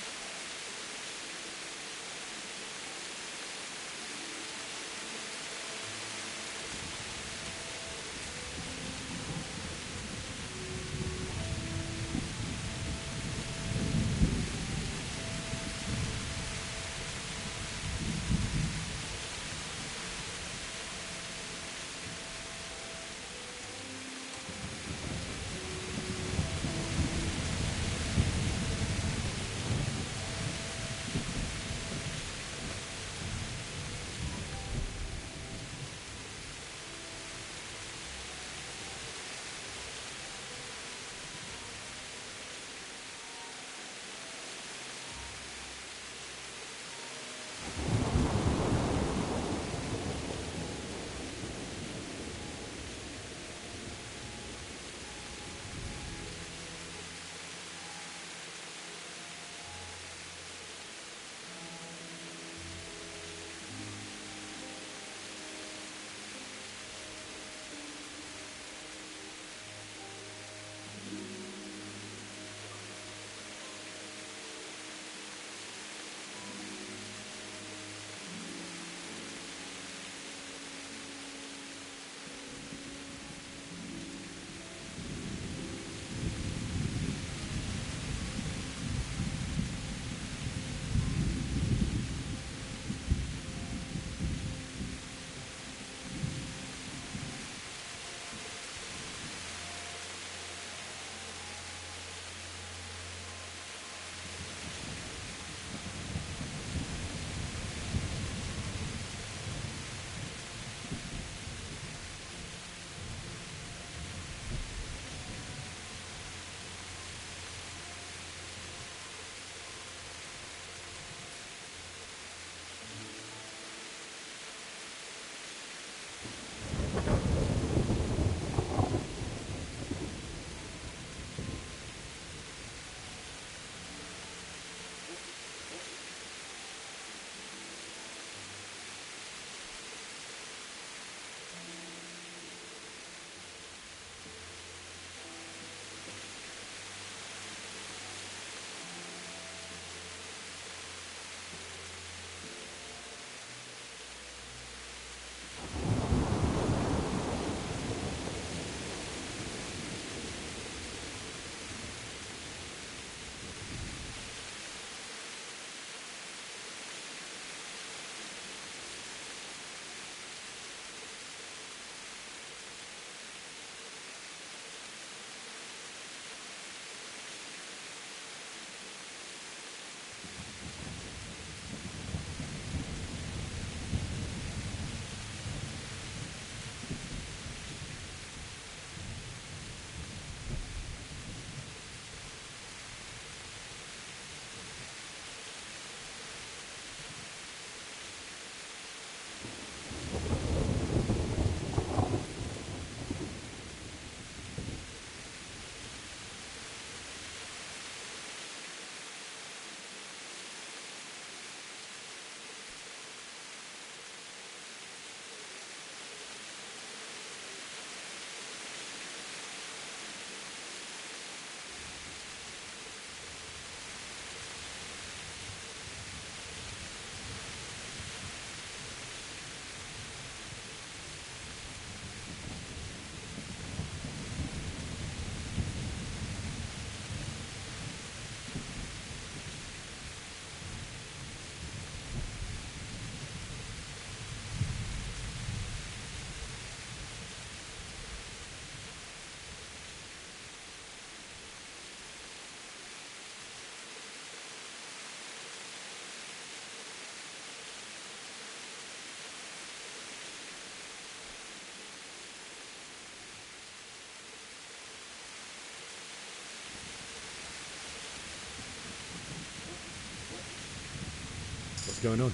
going on?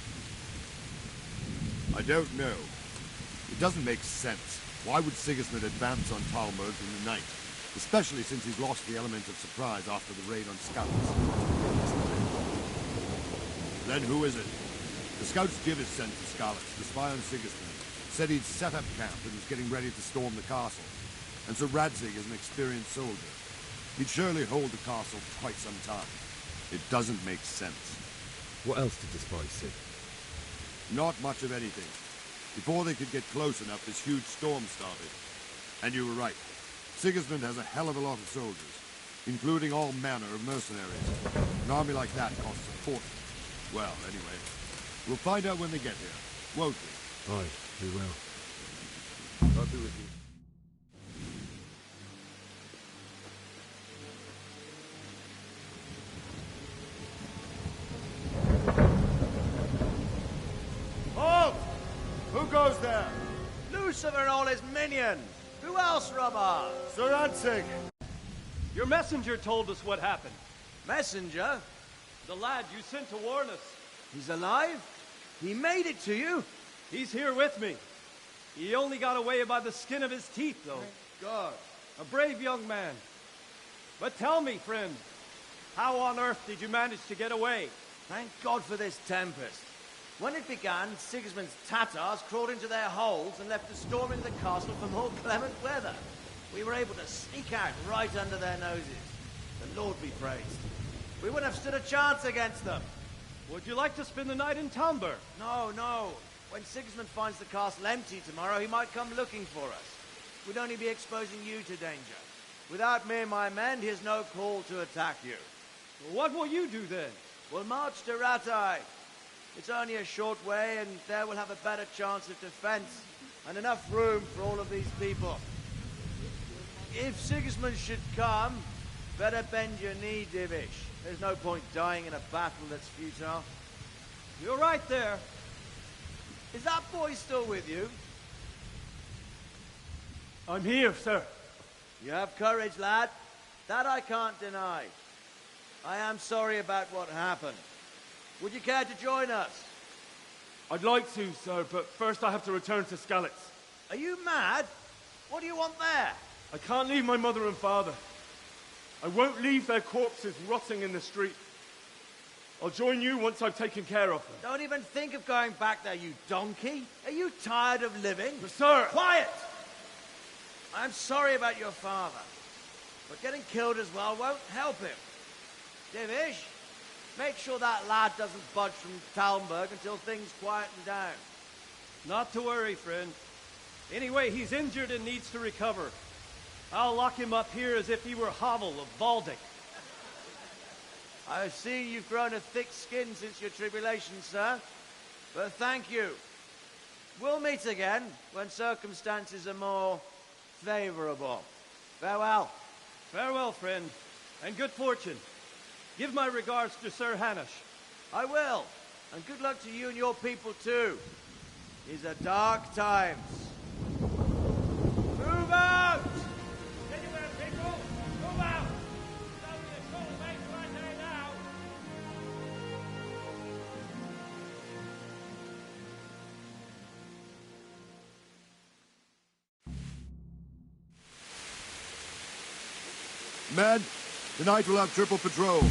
I don't know. It doesn't make sense. Why would Sigismund advance on Talmberg in the night? Especially since he's lost the element of surprise after the raid on Scouts. Then who is it? The Scouts Div is sent to Skalitz to spy on Sigismund. Said he'd set up camp and was getting ready to storm the castle. And Sir Radzig is an experienced soldier. He'd surely hold the castle for quite some time. It doesn't make sense. What else did the spies see? Not much of anything. Before they could get close enough, this huge storm started. And you were right. Sigismund has a hell of a lot of soldiers, including all manner of mercenaries. An army like that costs a fortune. Well, anyway, we'll find out when they get here, won't we? Aye, we will. I'll be with you. Halt! Who goes there? Lucifer and all his minions! Who else, Robber? Sir Radzig! Your messenger told us what happened. Messenger? The lad you sent to warn us. He's alive? He made it to you? He's here with me. He only got away by the skin of his teeth, though. Thank God. A brave young man. But tell me, friend, how on earth did you manage to get away? Thank God for this tempest. When it began, Sigismund's Tatars crawled into their holes and left us storming the castle for more clement weather. We were able to sneak out right under their noses. The Lord be praised. We wouldn't have stood a chance against them. Would you like to spend the night in Talmberg? No, no. When Sigismund finds the castle empty tomorrow, he might come looking for us. We'd only be exposing you to danger. Without me and my men, he has no call to attack you. What will you do then? We'll march to Ratai. It's only a short way, and there we'll have a better chance of defense and enough room for all of these people. If Sigismund should come, better bend your knee, Divish. There's no point dying in a battle that's futile. You're right there. Is that boy still with you? I'm here, sir. You have courage, lad. That I can't deny. I am sorry about what happened. Would you care to join us? I'd like to, sir, but first I have to return to Skalitz. Are you mad? What do you want there? I can't leave my mother and father. I won't leave their corpses rotting in the street. I'll join you once I've taken care of them. Don't even think of going back there, you donkey. Are you tired of living? But sir! Quiet! I'm sorry about your father, but getting killed as well won't help him. Divish, make sure that lad doesn't budge from Talmberg until things quieten down. Not to worry, friend. Anyway, he's injured and needs to recover. I'll lock him up here as if he were Havel of Baldic. I've seen you've grown a thick skin since your tribulation, sir. But thank you. We'll meet again when circumstances are more favorable. Farewell. Farewell, friend, and good fortune. Give my regards to Sir Hanush. I will. And good luck to you and your people, too. These are dark times. Move out! Anywhere, people! Move out! There's only a short way to right there now. Men, tonight we'll have triple patrol.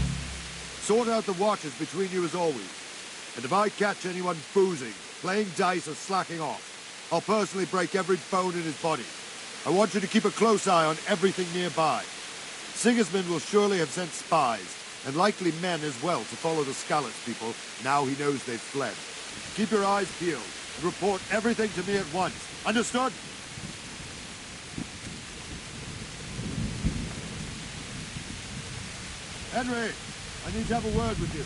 Sort out the watches between you as always. And if I catch anyone boozing, playing dice or slacking off, I'll personally break every bone in his body. I want you to keep a close eye on everything nearby. Sigismund will surely have sent spies, and likely men as well, to follow the Skalitz people now he knows they've fled. Keep your eyes peeled, and report everything to me at once. Understood? Henry, I need to have a word with you.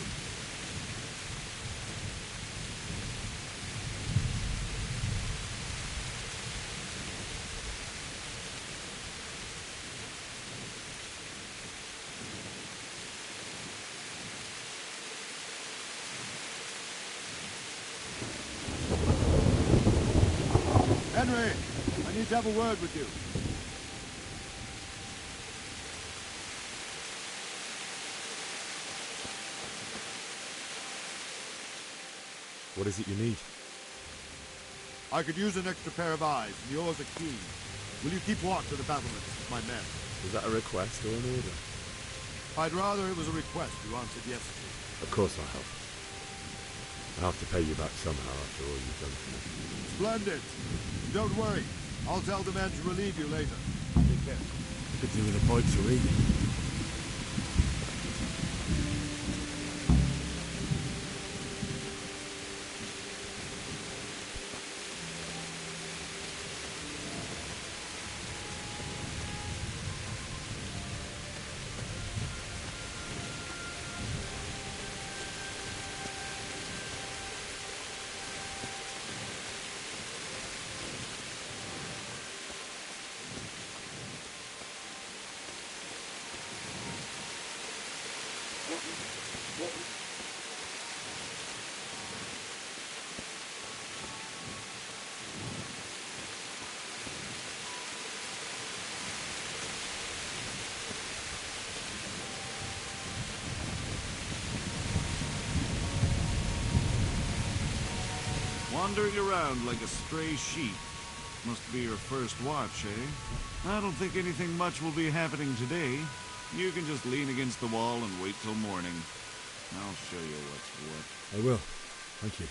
Henry, I need to have a word with you. What is it you need? I could use an extra pair of eyes, and yours are keen. Will you keep watch of the battlements with my men? Is that a request or an order? I'd rather it was a request you answered yes to. Of course I'll help. I have to pay you back somehow after all you've done for me. Splendid. Don't worry. I'll tell the men to relieve you later. Take care. Could do with a bite to eat. Wandering around like a stray sheep. Must be your first watch, eh? I don't think anything much will be happening today. You can just lean against the wall and wait till morning. I'll show you what's what. I will. Thank you.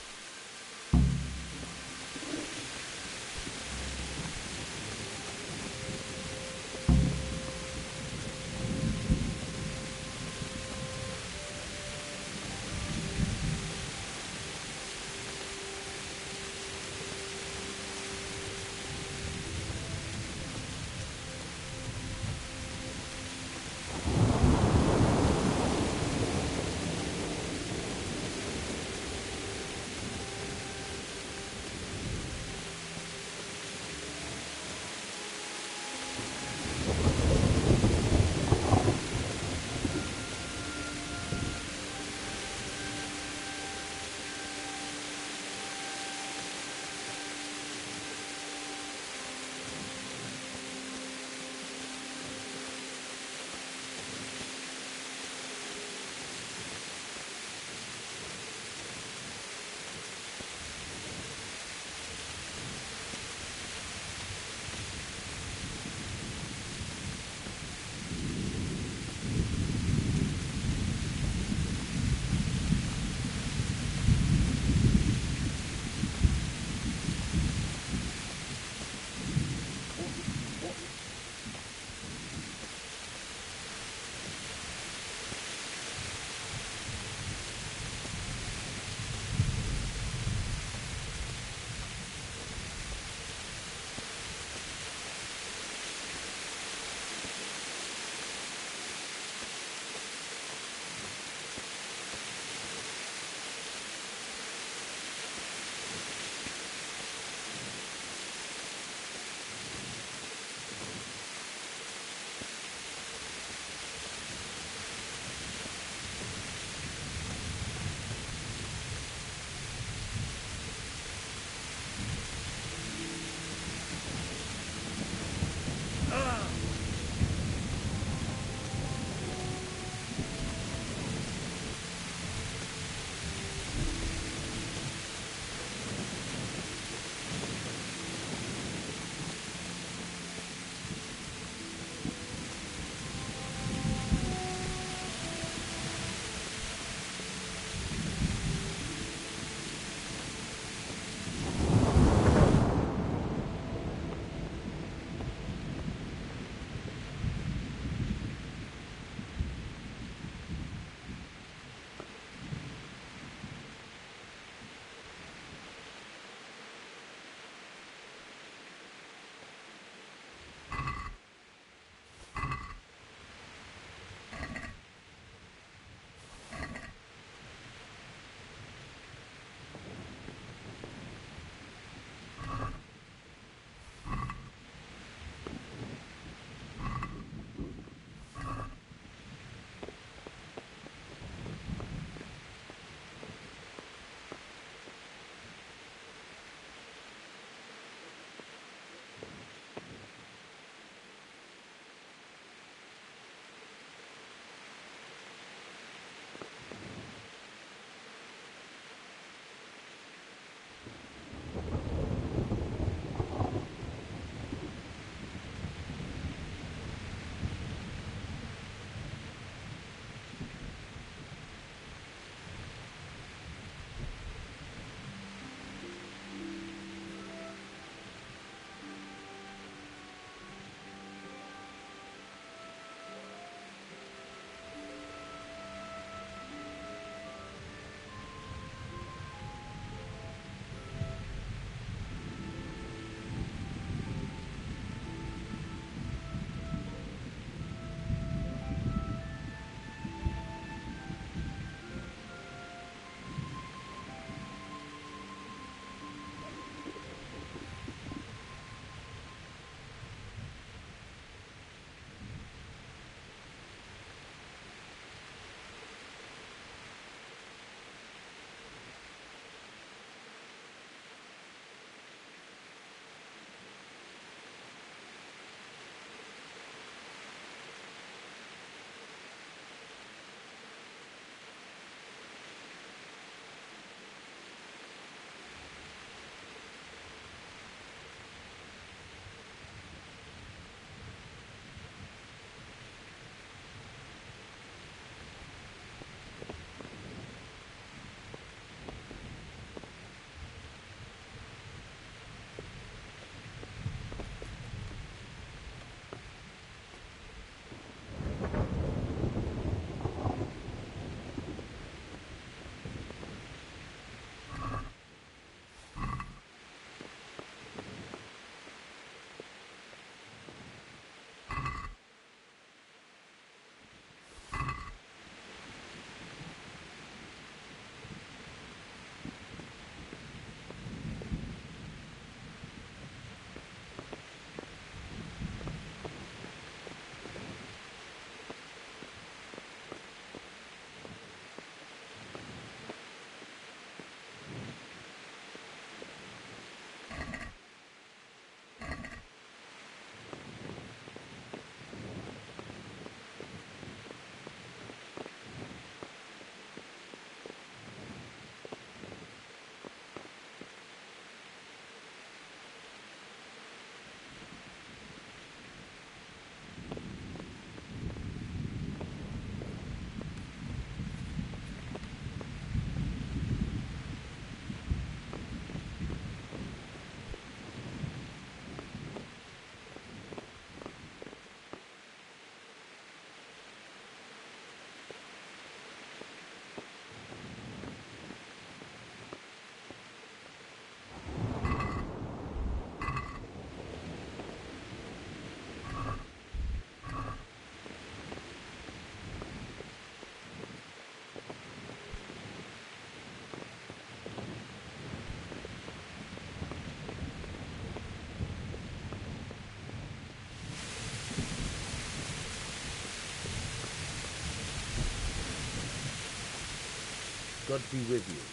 God be with you.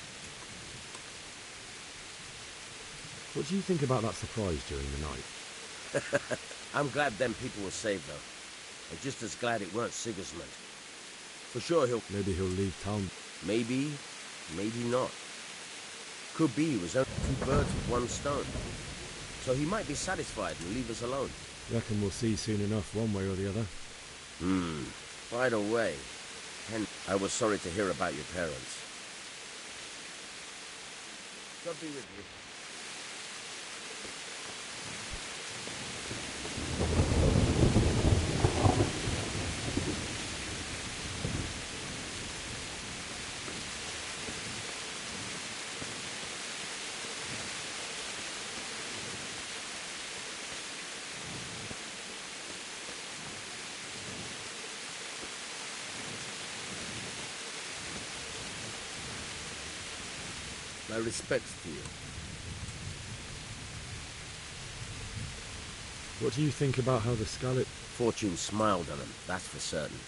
What do you think about that surprise during the night? I'm glad them people were saved, though. I'm just as glad it weren't Sigismund. For sure Maybe he'll leave town. Maybe, maybe not. Could be he was only 2 birds with 1 stone. So he might be satisfied and leave us alone. Reckon we'll see soon enough, one way or the other. By the way, I was sorry to hear about your parents. God be with you. My respects to you. What do you think about how the Scarlet... Fortune smiled on him, that's for certain.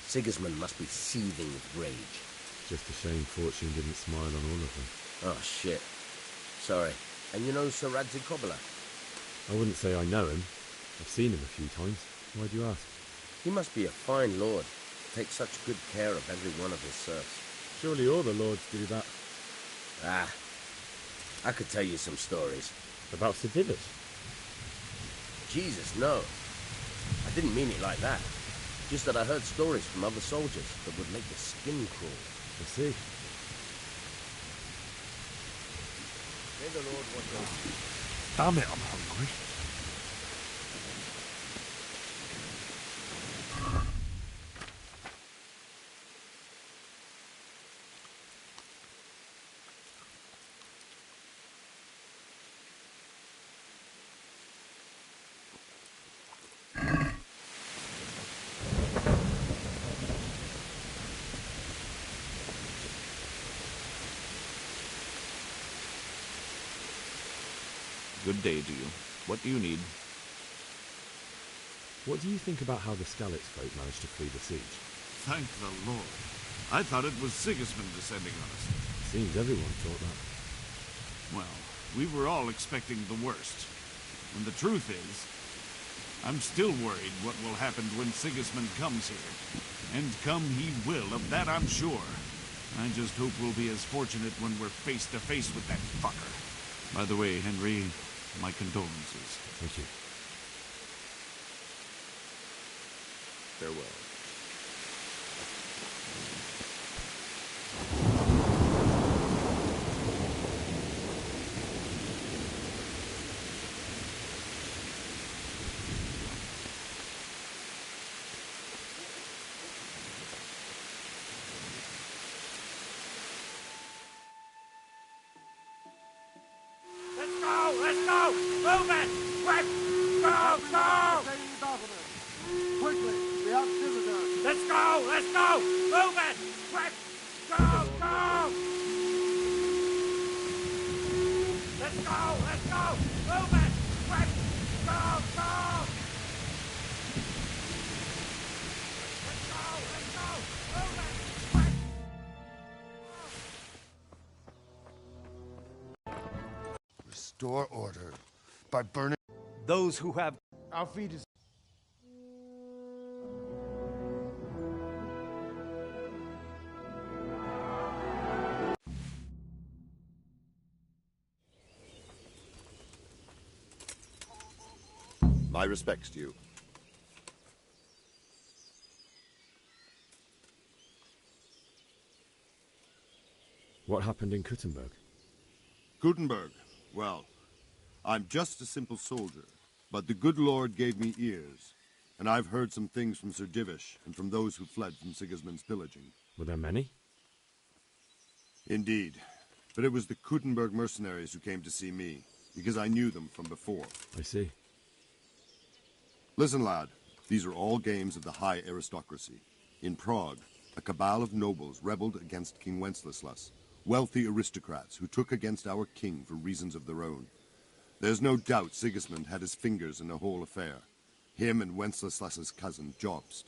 Sigismund must be seething with rage. Just a shame Fortune didn't smile on all of them. Oh, shit. Sorry. And you know Sir Radzig Kobyla? I wouldn't say I know him. I've seen him a few times. Why do you ask? He must be a fine lord. Takes such good care of every one of his serfs. Surely all the lords do that. Ah, I could tell you some stories. About Sir Divish? Jesus, no. I didn't mean it like that. Just that I heard stories from other soldiers that would make your skin crawl. I see. May the Lord watch over you. Damn it, I'm hungry. Good day to you. What do you need? What do you think about how the Skalitz folk managed to flee the siege? Thank the Lord. I thought it was Sigismund descending on us. Seems everyone thought that. Well, we were all expecting the worst. And the truth is, I'm still worried what will happen when Sigismund comes here. And come he will, of that I'm sure. I just hope we'll be as fortunate when we're face to face with that fucker. By the way, Henry, my condolences. Thank you. Farewell. Let's go! Move it! Quick! Go! Go! Quickly, we have visitors. Let's go! Let's go! Move it! Quick! Go! Go! Let's go! Let's go! Move it! Quick! Go! Go! Let's go! Let's go! Move it! Quick! Restore order by burning those who have... Our feet is... My respects to you. What happened in Kuttenberg? Gutenberg. Well, I'm just a simple soldier, but the good Lord gave me ears, and I've heard some things from Sir Divish and from those who fled from Sigismund's pillaging. Were there many? Indeed, but it was the Kuttenberg mercenaries who came to see me, because I knew them from before. I see. Listen, lad, these are all games of the high aristocracy. In Prague, a cabal of nobles rebelled against King Wenceslas, wealthy aristocrats who took against our king for reasons of their own. There's no doubt Sigismund had his fingers in the whole affair. Him and Wenceslas's cousin, Jobst.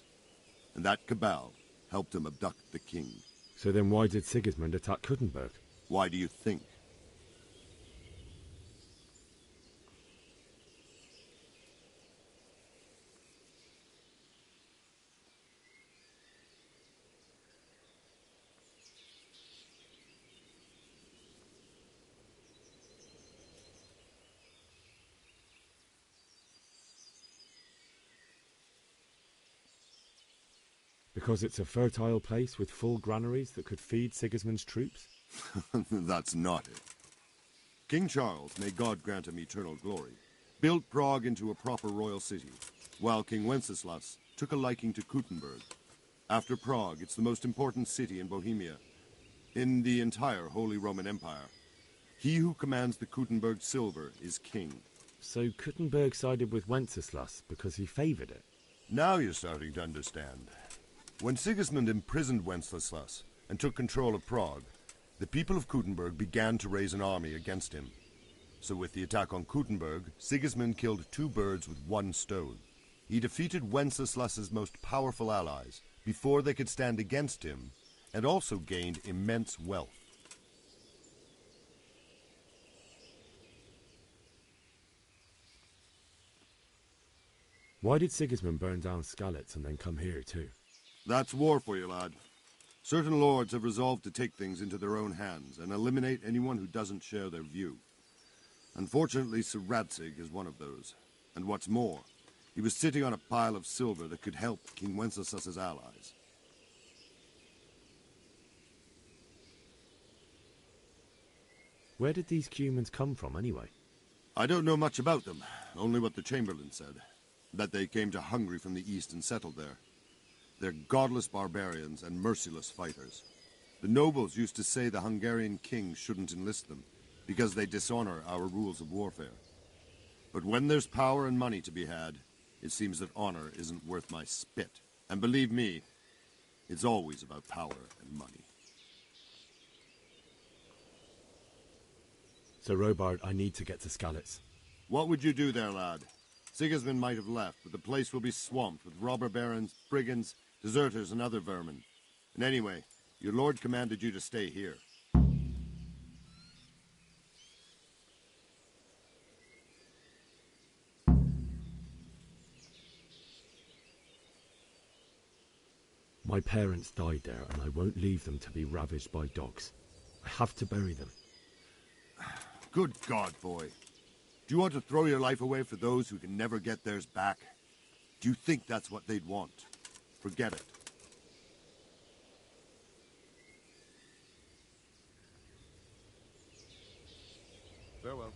And that cabal helped him abduct the king. So then why did Sigismund attack Kuttenberg? Why do you think? Because it's a fertile place with full granaries that could feed Sigismund's troops? That's not it. King Charles, may God grant him eternal glory, built Prague into a proper royal city, while King Wenceslas took a liking to Kuttenberg. After Prague, it's the most important city in Bohemia, in the entire Holy Roman Empire. He who commands the Kuttenberg silver is king. So Kuttenberg sided with Wenceslas because he favoured it? Now you're starting to understand. When Sigismund imprisoned Wenceslas and took control of Prague, the people of Kuttenberg began to raise an army against him. So with the attack on Kuttenberg, Sigismund killed two birds with one stone. He defeated Wenceslas's most powerful allies before they could stand against him, and also gained immense wealth. Why did Sigismund burn down Skalitz and then come here too? That's war for you, lad. Certain lords have resolved to take things into their own hands and eliminate anyone who doesn't share their view. Unfortunately, Sir Radzig is one of those. And what's more, he was sitting on a pile of silver that could help King Wenceslas's allies. Where did these Cumans come from anyway? I don't know much about them, only what the Chamberlain said. That they came to Hungary from the east and settled there. They're godless barbarians and merciless fighters. The nobles used to say the Hungarian king shouldn't enlist them, because they dishonor our rules of warfare. But when there's power and money to be had, it seems that honor isn't worth my spit. And believe me, it's always about power and money. So Robard, I need to get to Skalitz. What would you do there, lad? Sigismund might have left, but the place will be swamped with robber barons, brigands, deserters, and other vermin. And anyway, your lord commanded you to stay here. My parents died there, and I won't leave them to be ravaged by dogs. I have to bury them. Good God, boy. Do you want to throw your life away for those who can never get theirs back? Do you think that's what they'd want? Forget it. Farewell.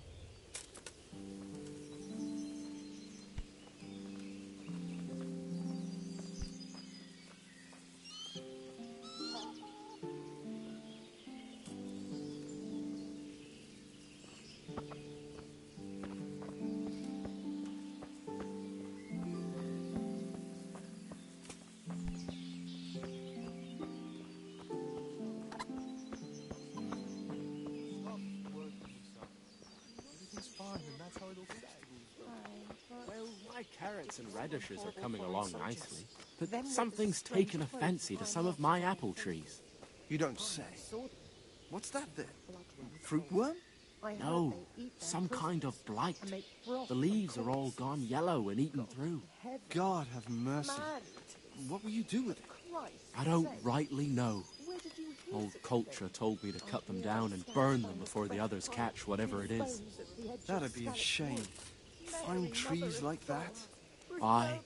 Well, my carrots and radishes are coming along nicely, but something's taken a fancy to some of my apple trees. You don't say. What's that then? Fruit worm? No, some kind of blight. The leaves are all gone yellow and eaten through. God have mercy. What will you do with it? I don't rightly know. Old culture told me to cut them down and burn them before the others catch whatever it is. That'd be a shame. Find trees like that? Aye,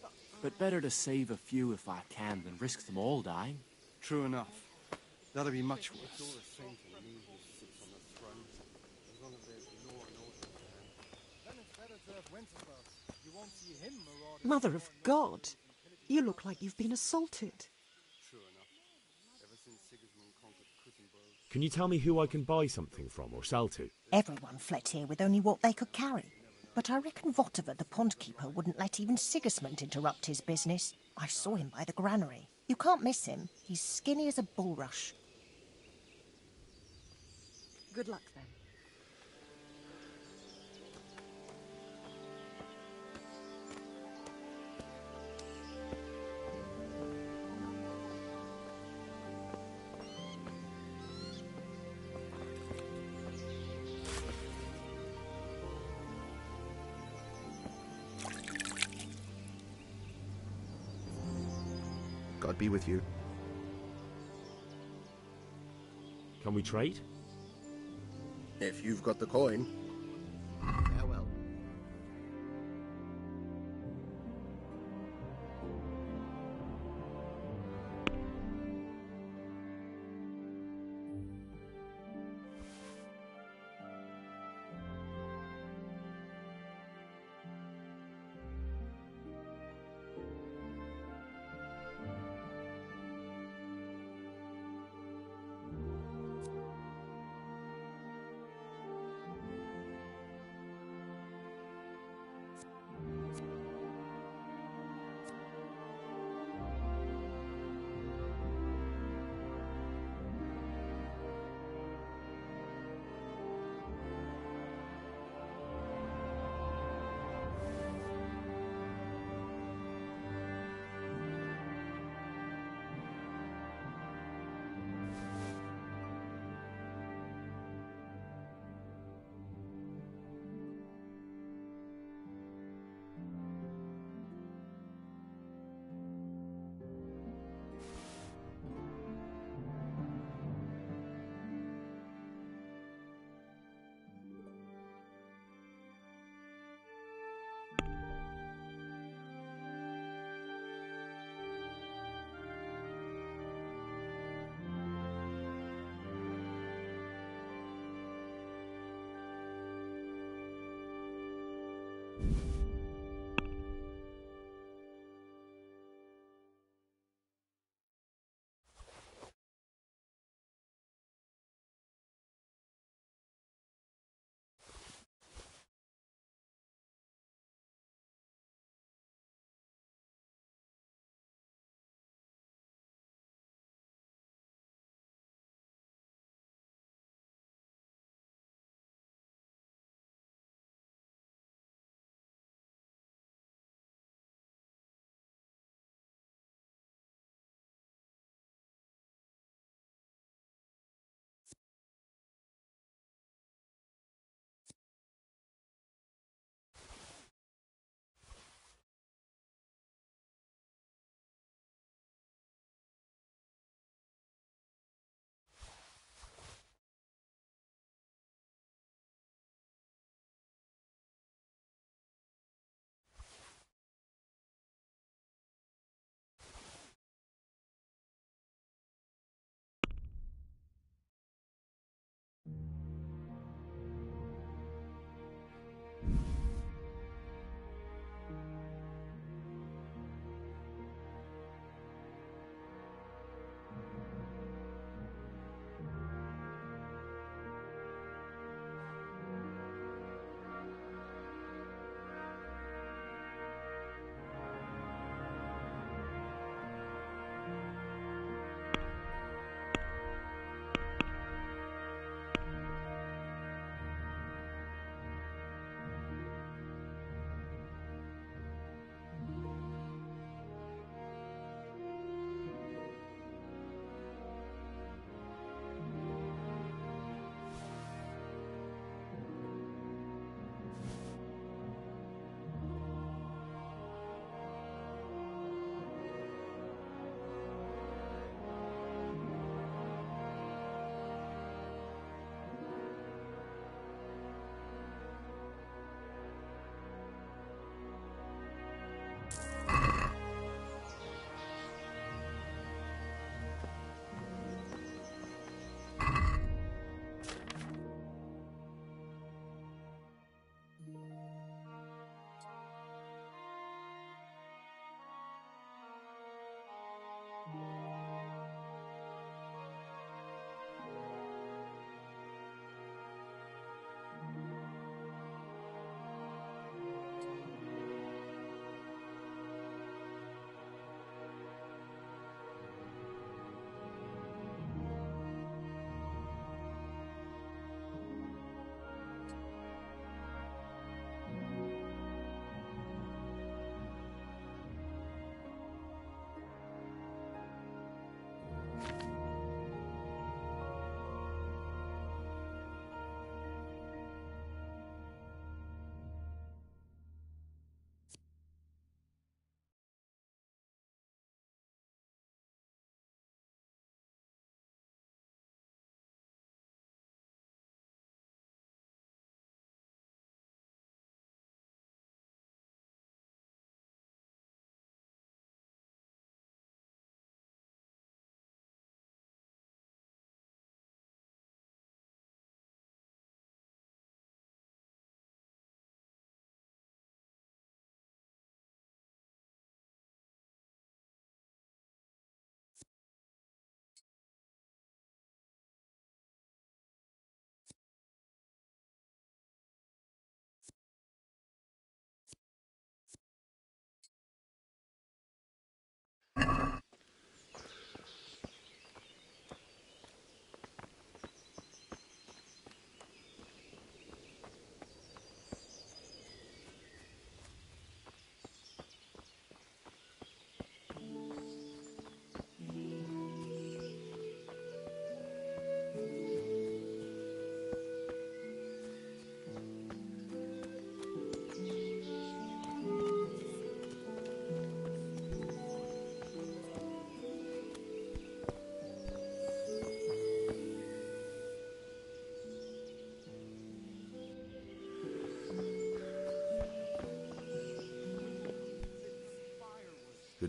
but better to save a few if I can than risk them all dying. True enough. That'd be much worse. Mother of God, you look like you've been assaulted. Can you tell me who I can buy something from or sell to? Everyone fled here with only what they could carry. But I reckon Votiver, the pond-keeper, wouldn't let even Sigismund interrupt his business. I saw him by the granary. You can't miss him. He's skinny as a bulrush. Good luck, then. I'd be with you. Can we trade? If you've got the coin. Farewell.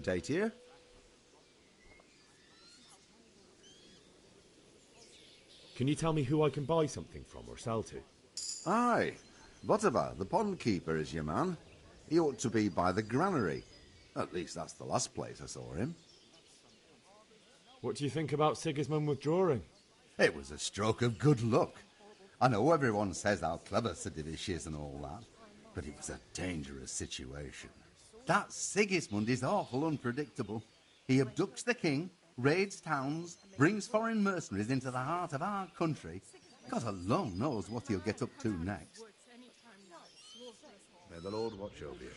a date here. Can you tell me who I can buy something from or sell to? Aye. Whatever, the pond keeper is your man. He ought to be by the granary. At least that's the last place I saw him. What do you think about Sigismund withdrawing? It was a stroke of good luck. I know everyone says how clever Sir Divish is and all that, but it was a dangerous situation. That Sigismund is awful unpredictable. He abducts the king, raids towns, brings foreign mercenaries into the heart of our country. God alone knows what he'll get up to next. May the Lord watch over you.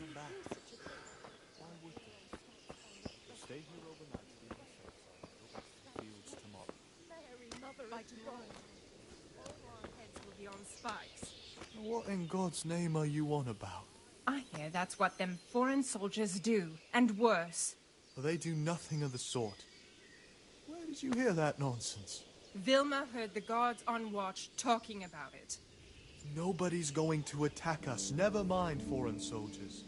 What in God's name are you on about? I hear that's what them foreign soldiers do, and worse. They do nothing of the sort. Where did you hear that nonsense? Vilma heard the guards on watch talking about it. Nobody's going to attack us, never mind foreign soldiers.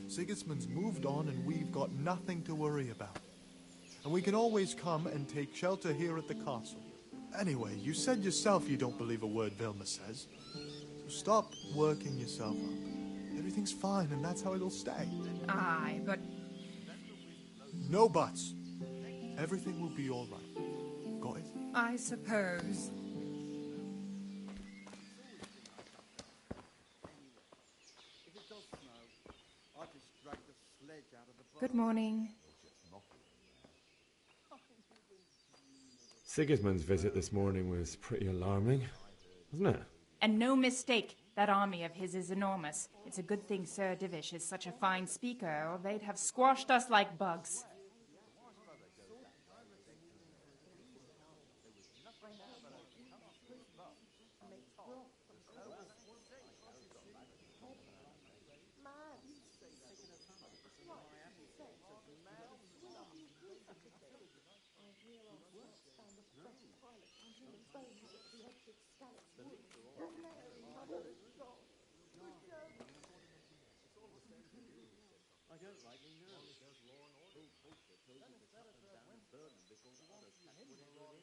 Sigismund's moved on and we've got nothing to worry about. And we can always come and take shelter here at the castle. Anyway, you said yourself you don't believe a word Vilma says. So stop working yourself up. Everything's fine and that's how it'll stay. Aye, but... No buts. Everything will be all right. Got it? I suppose. Good morning. Sigismund's visit this morning was pretty alarming, wasn't it? And no mistake, that army of his is enormous. It's a good thing Sir Divish is such a fine speaker, or they'd have squashed us like bugs.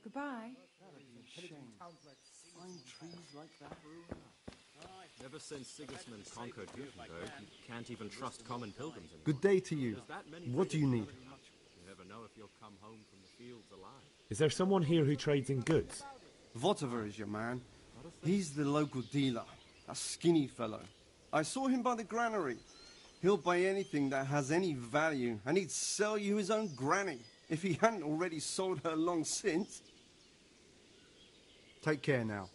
Goodbye. Fine trees like that. Ever since Sigismund conquered Gutenberg, you can't even trust common pilgrims anymore. Good day to you. What do you need? You never know if you'll come home from the fields alive. Is there someone here who trades in goods? Whatever is your man. He's the local dealer, a skinny fellow. I saw him by the granary. He'll buy anything that has any value, and he'd sell you his own granny, if he hadn't already sold her long since. Take care now.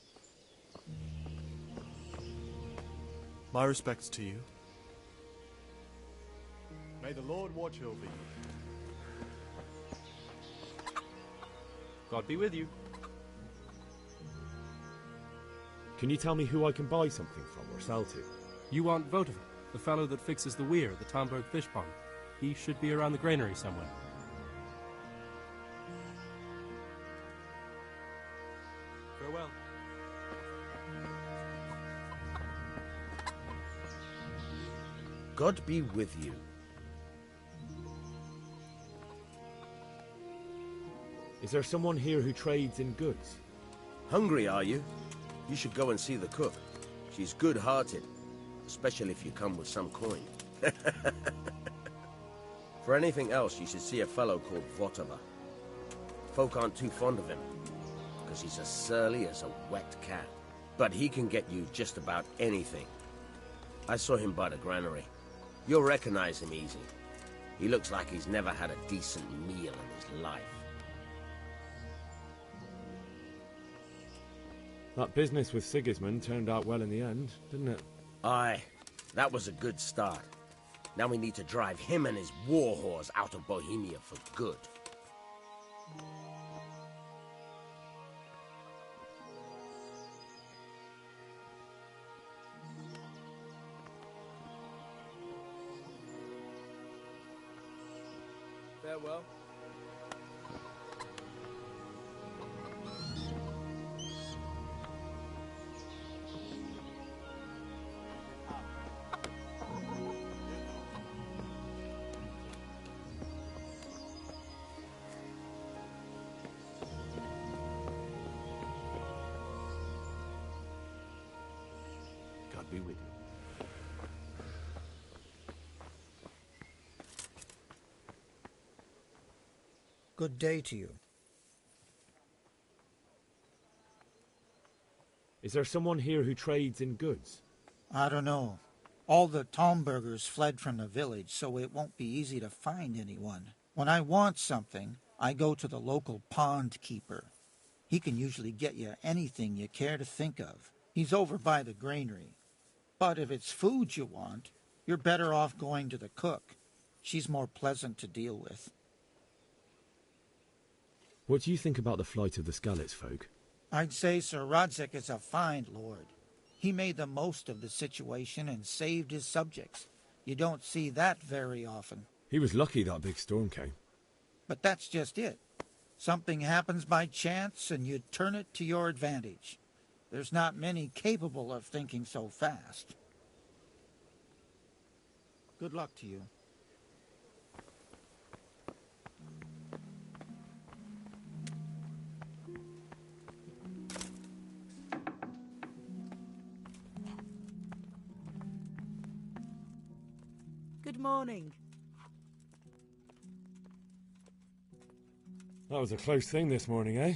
My respects to you. May the Lord watch over you. God be with you. Can you tell me who I can buy something from or sell to? You want Votover, the fellow that fixes the weir at the Tomberg fish pond. He should be around the granary somewhere. Farewell. God be with you. Is there someone here who trades in goods? Hungry, are you? You should go and see the cook. She's good-hearted, especially if you come with some coin. For anything else, you should see a fellow called Votova. Folk aren't too fond of him, because he's as surly as a wet cat. But he can get you just about anything. I saw him by the granary. You'll recognize him easy. He looks like he's never had a decent meal in his life. That business with Sigismund turned out well in the end, didn't it? Aye, that was a good start. Now we need to drive him and his war whores out of Bohemia for good. Farewell. Good day to you. Is there someone here who trades in goods? I don't know. All the Tomburgers fled from the village, so it won't be easy to find anyone. When I want something, I go to the local pond keeper. He can usually get you anything you care to think of. He's over by the granary. But if it's food you want, you're better off going to the cook. She's more pleasant to deal with. What do you think about the flight of the Skalitz folk? I'd say Sir Rodzik is a fine lord. He made the most of the situation and saved his subjects. You don't see that very often. He was lucky that big storm came. But that's just it. Something happens by chance and you turn it to your advantage. There's not many capable of thinking so fast. Good luck to you. Good morning. That was a close thing this morning, eh?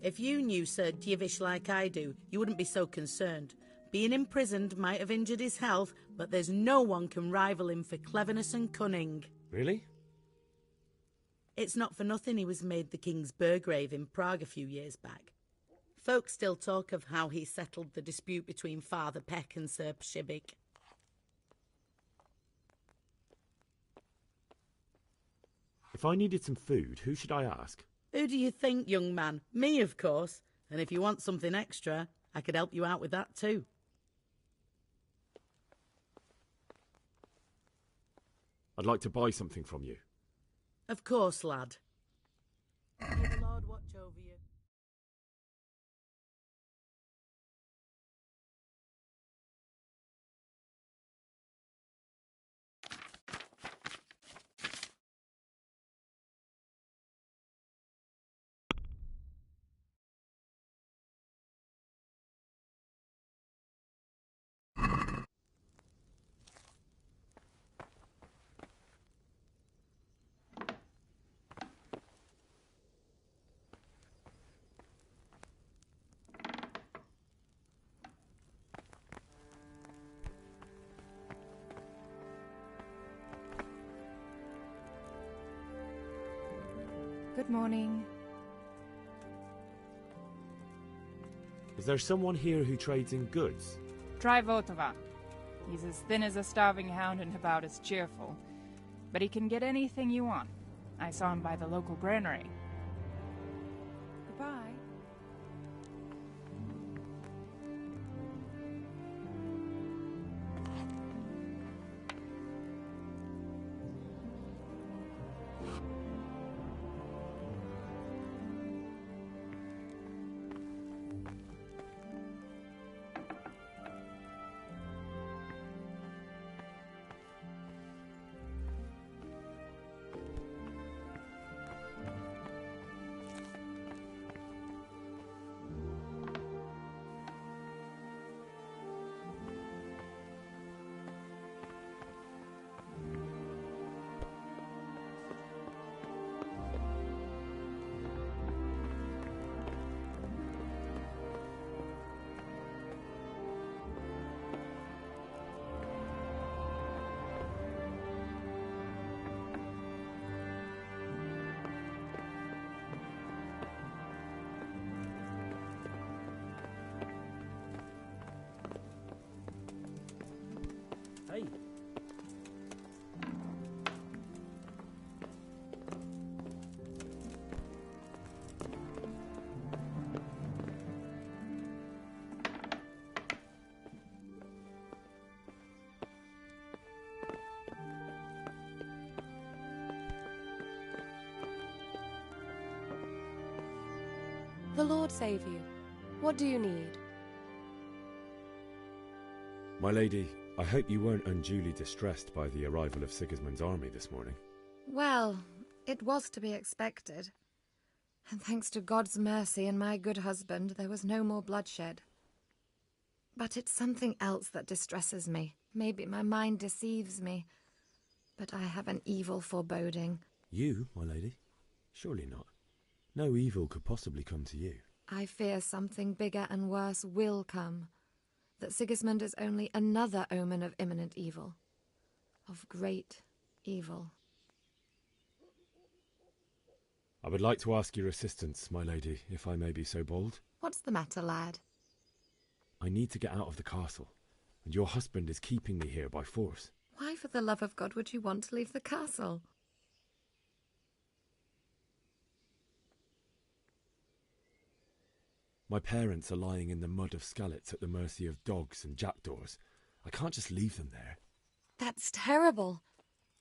If you knew Sir Divish like I do, you wouldn't be so concerned. Being imprisoned might have injured his health, but there's no one can rival him for cleverness and cunning. Really? It's not for nothing he was made the King's Burgrave in Prague a few years back. Folk still talk of how he settled the dispute between Father Peck and Sir Pshibik. If I needed some food, who should I ask? Who do you think, young man? Me, of course. And if you want something extra, I could help you out with that too. I'd like to buy something from you. Of course, lad. May the Lord watch over you. Good morning. Is there someone here who trades in goods? Try Votova. He's as thin as a starving hound and about as cheerful. But he can get anything you want. I saw him by the local granary. Goodbye. Hey. The Lord save you. What do you need? My lady, I hope you weren't unduly distressed by the arrival of Sigismund's army this morning. Well, it was to be expected. And thanks to God's mercy and my good husband, there was no more bloodshed. But it's something else that distresses me. Maybe my mind deceives me. But I have an evil foreboding. You, my lady? Surely not. No evil could possibly come to you. I fear something bigger and worse will come. That Sigismund is only another omen of imminent evil. Of great evil. I would like to ask your assistance, my lady, if I may be so bold. What's the matter, lad? I need to get out of the castle, and your husband is keeping me here by force. Why, for the love of God, would you want to leave the castle? My parents are lying in the mud of Skalitz at the mercy of dogs and jackdaws. I can't just leave them there. That's terrible.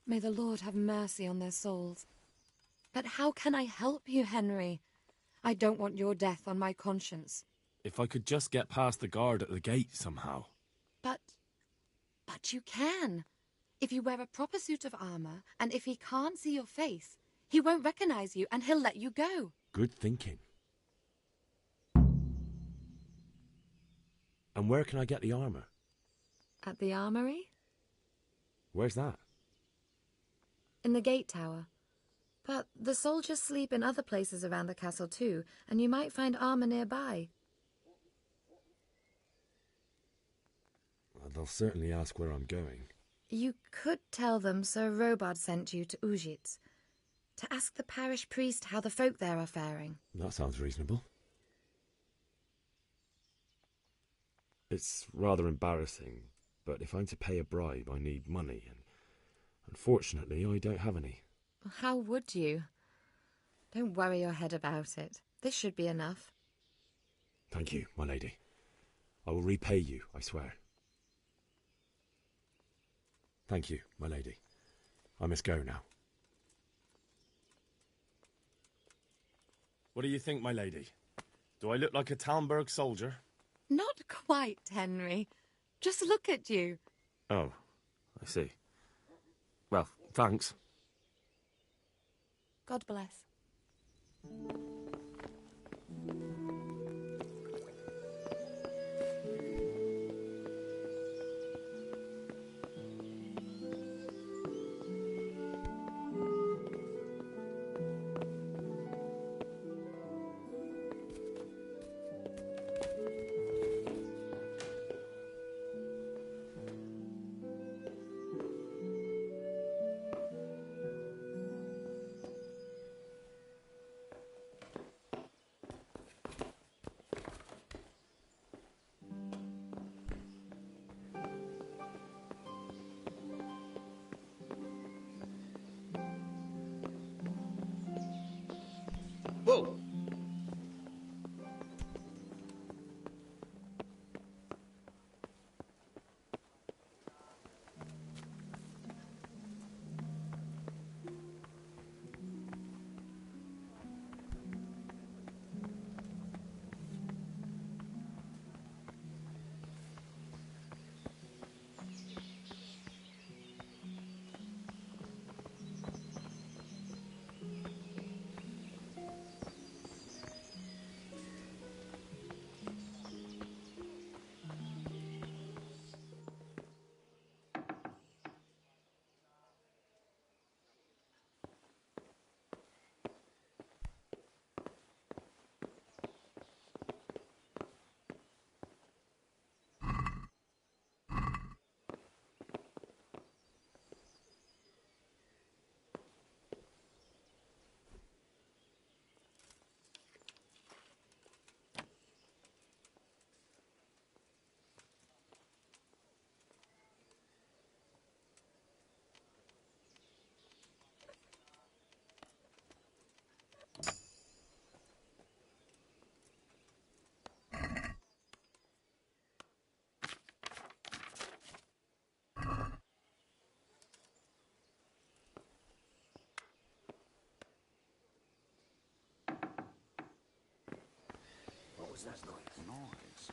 May the Lord have mercy on their souls. But how can I help you, Henry? I don't want your death on my conscience. If I could just get past the guard at the gate somehow. But you can. If you wear a proper suit of armour, and if he can't see your face, he won't recognise you and he'll let you go. Good thinking. And where can I get the armour? At the armoury? Where's that? In the gate tower. But the soldiers sleep in other places around the castle too, and you might find armour nearby. Well, they'll certainly ask where I'm going. You could tell them Sir Robard sent you to Ujitz, to ask the parish priest how the folk there are faring. That sounds reasonable. It's rather embarrassing, but if I'm to pay a bribe, I need money, and unfortunately, I don't have any. How would you? Don't worry your head about it. This should be enough. Thank you, my lady. I will repay you, I swear. Thank you, my lady. I must go now. What do you think, my lady? Do I look like a Talmberg soldier? Not quite, Henry. Just look at you. Oh, I see. Well, thanks. God bless. Whoa! What was that noise?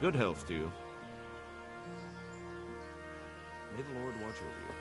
Good health to you. May the Lord watch over you.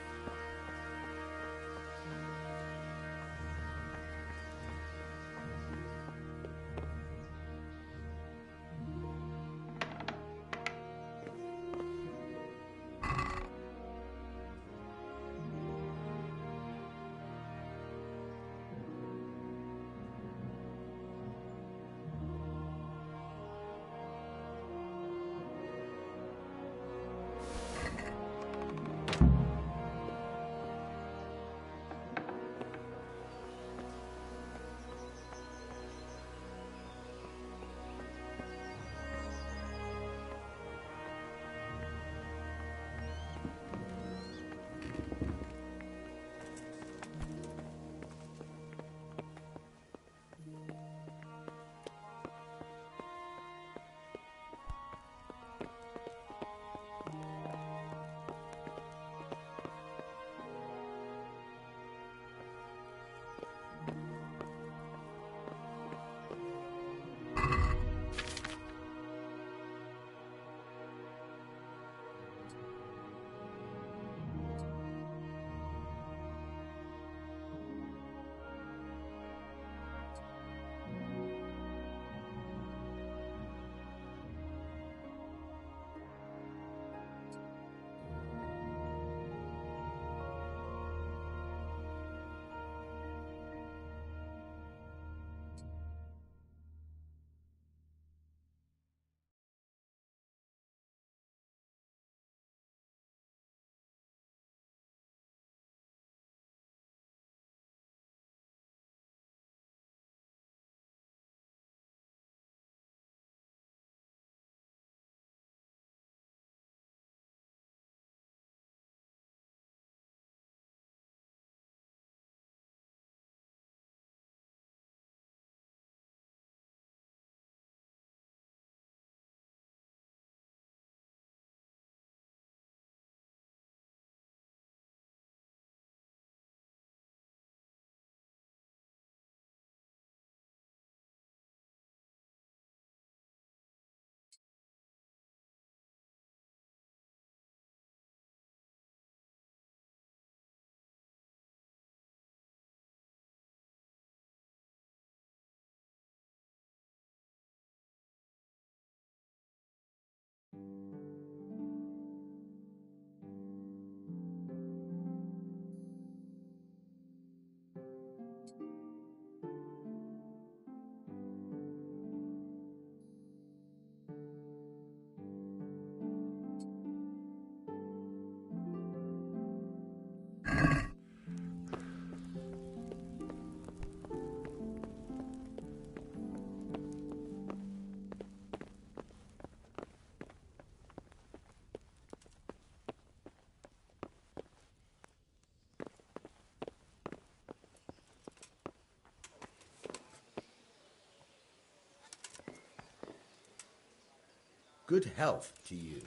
Good health to you.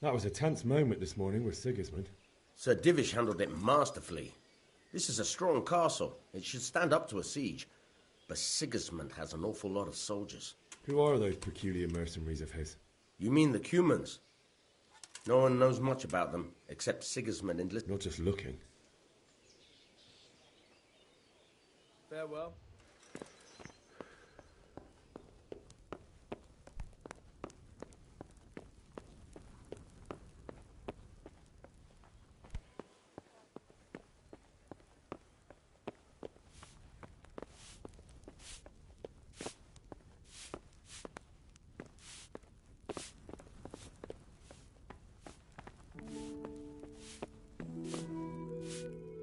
That was a tense moment this morning with Sigismund. Sir Divish handled it masterfully. This is a strong castle. It should stand up to a siege. But Sigismund has an awful lot of soldiers. Who are those peculiar mercenaries of his? You mean the Cumans? No one knows much about them, except Sigismund and... Not just looking. Farewell.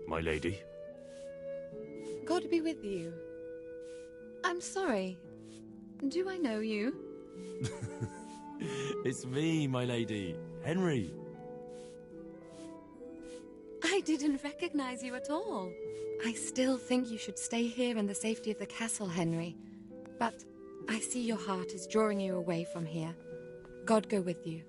My lady. God be with you. I'm sorry. Do I know you? It's me, my lady. Henry. I didn't recognize you at all. I still think you should stay here in the safety of the castle, Henry. But I see your heart is drawing you away from here. God go with you.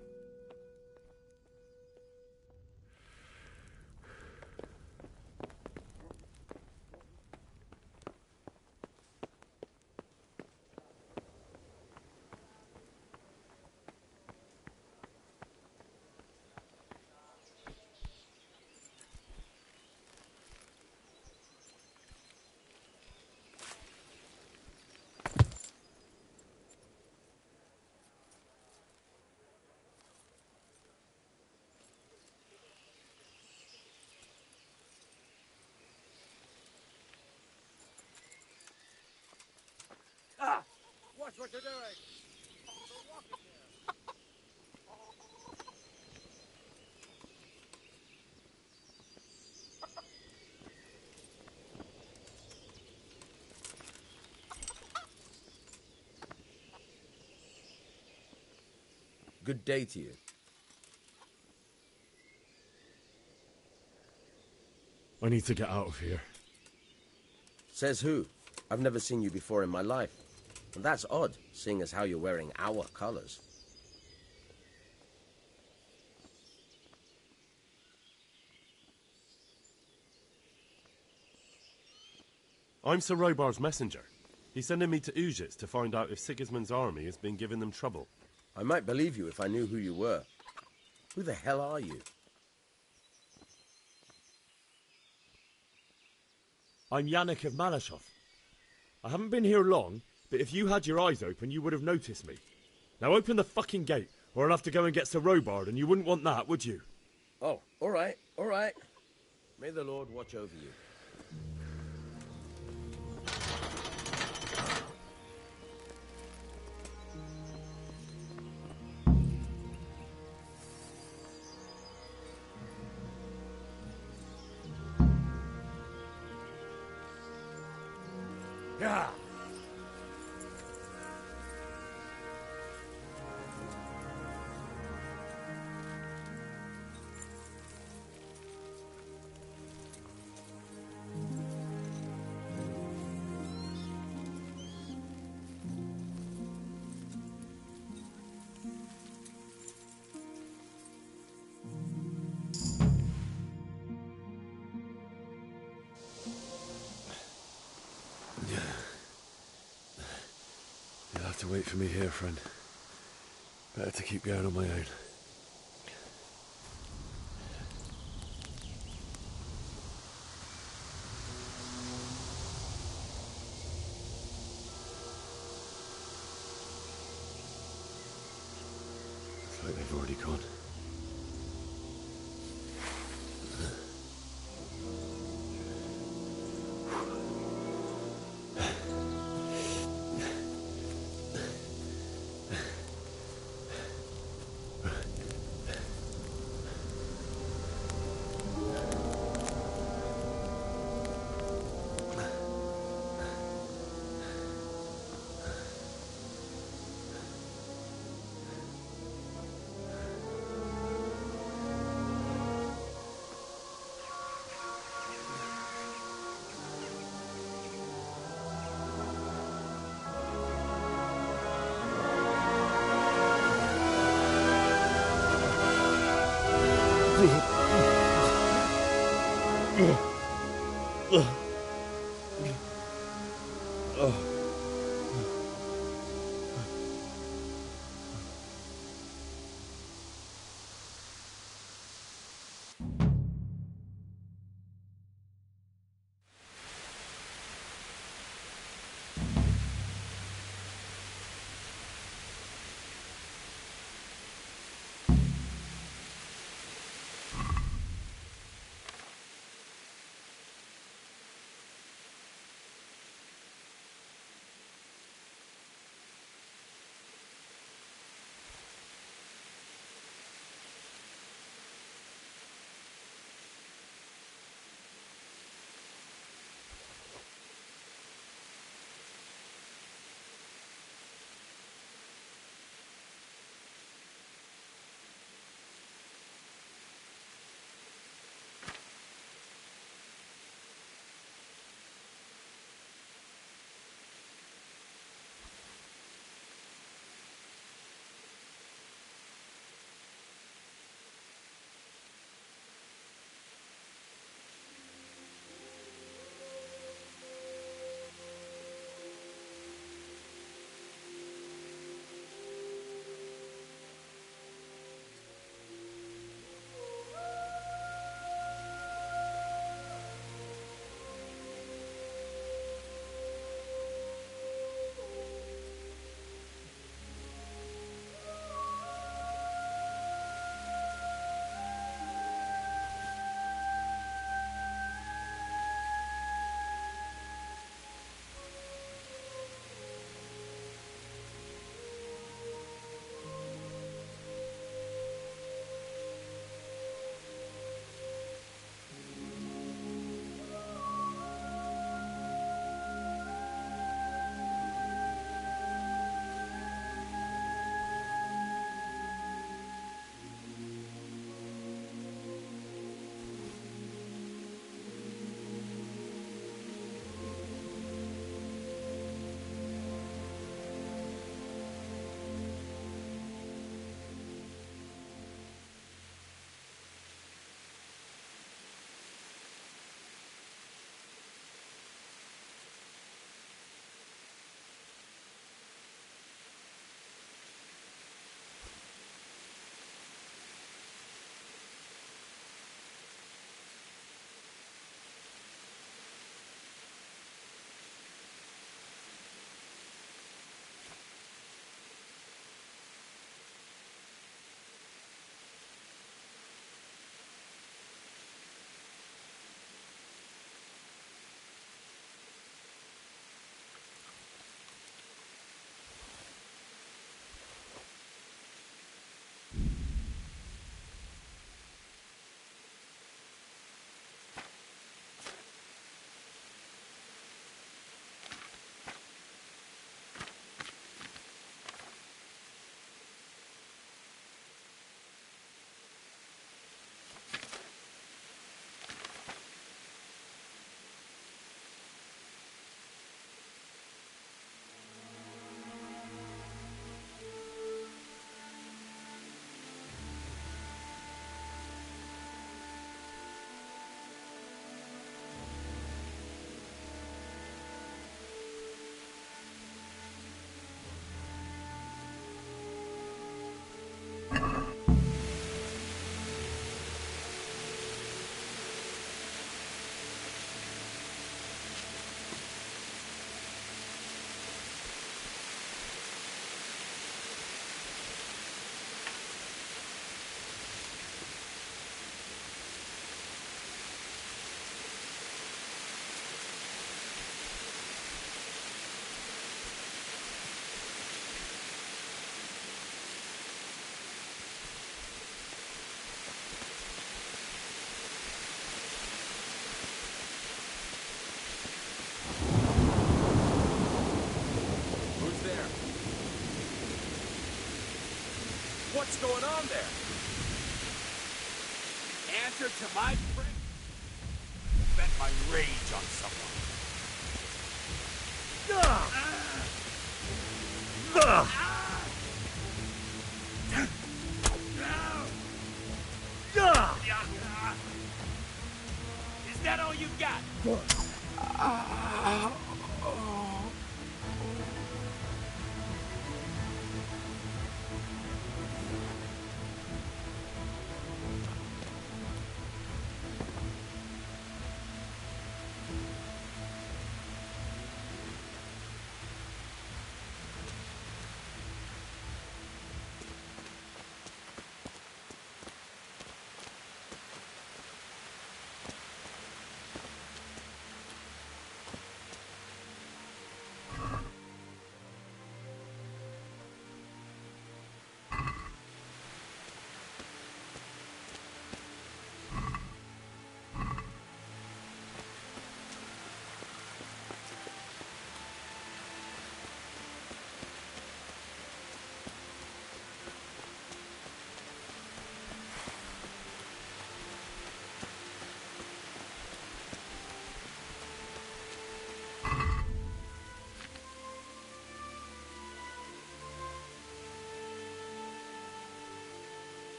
Watch what you're doing. Good day to you. I need to get out of here. Says who? I've never seen you before in my life. And that's odd, seeing as how you're wearing our colours. I'm Sir Robar's messenger. He's sending me to Ujits to find out if Sigismund's army has been giving them trouble. I might believe you if I knew who you were. Who the hell are you? I'm Yannick of Malashov. I haven't been here long, but if you had your eyes open, you would have noticed me. Now open the fucking gate, or I'll have to go and get Sir Robard, and you wouldn't want that, would you? Oh, all right, all right. May the Lord watch over you. Yeah. You'll have to wait for me here, friend. Better to keep going on my own. Looks like they've already gone. What's going on there? Answer to my friend. Vent my rage on someone. Is that all you got?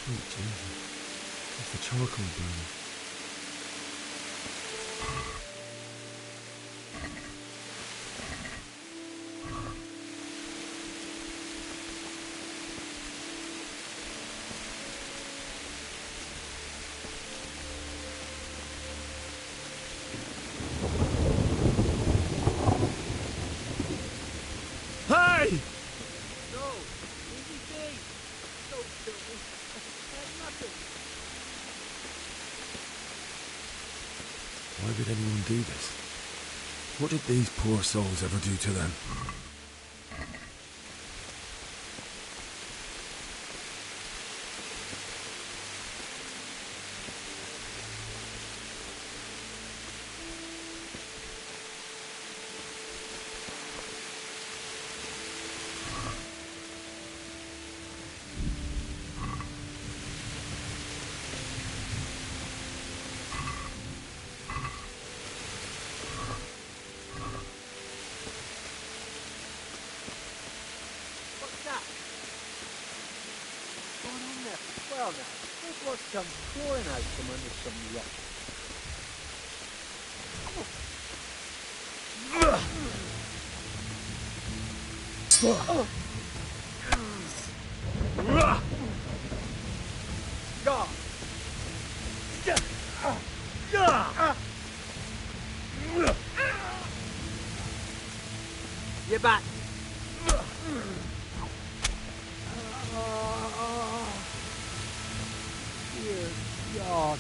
Sweet Jesus. It's the charcoal burner. Hey! No, easy thing. Don't kill me. I had nothing. Why would anyone do this? What did these poor souls ever do to them? What's that? What's going on there? Well now, there's what comes pouring out from under some rock. God. You're back. Dear God.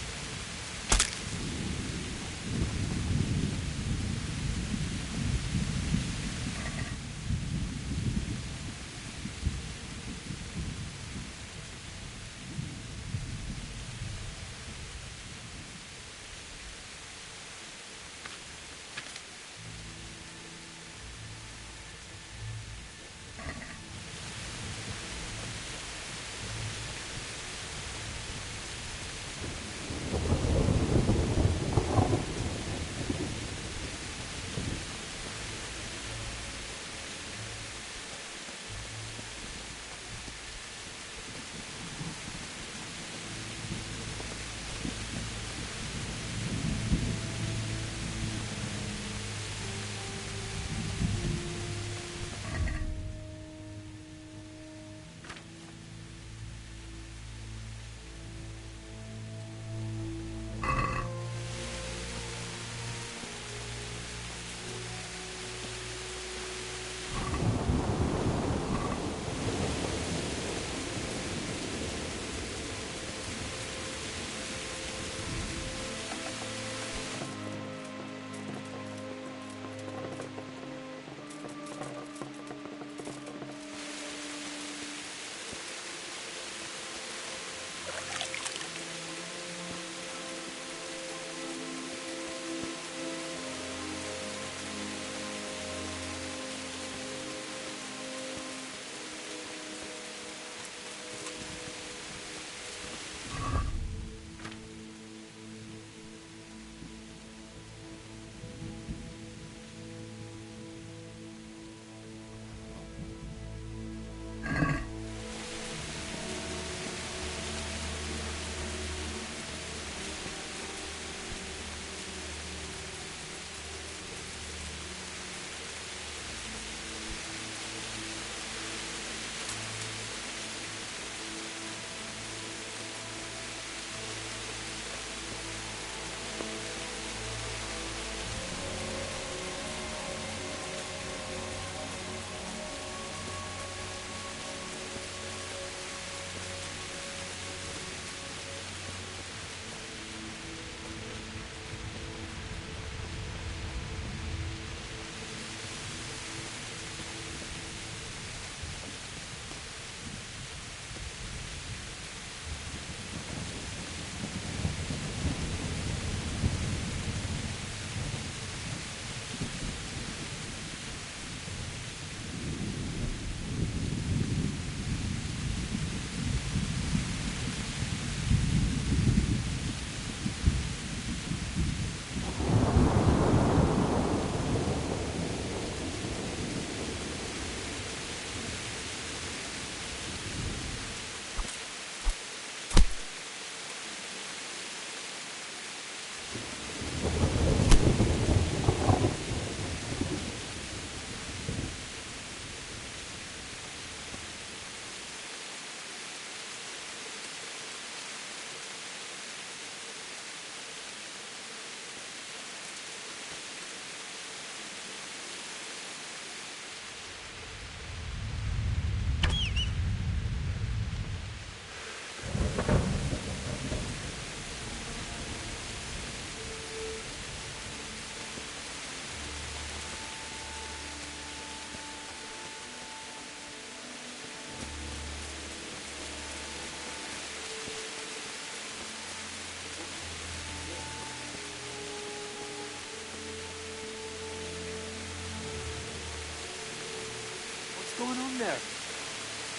going on there?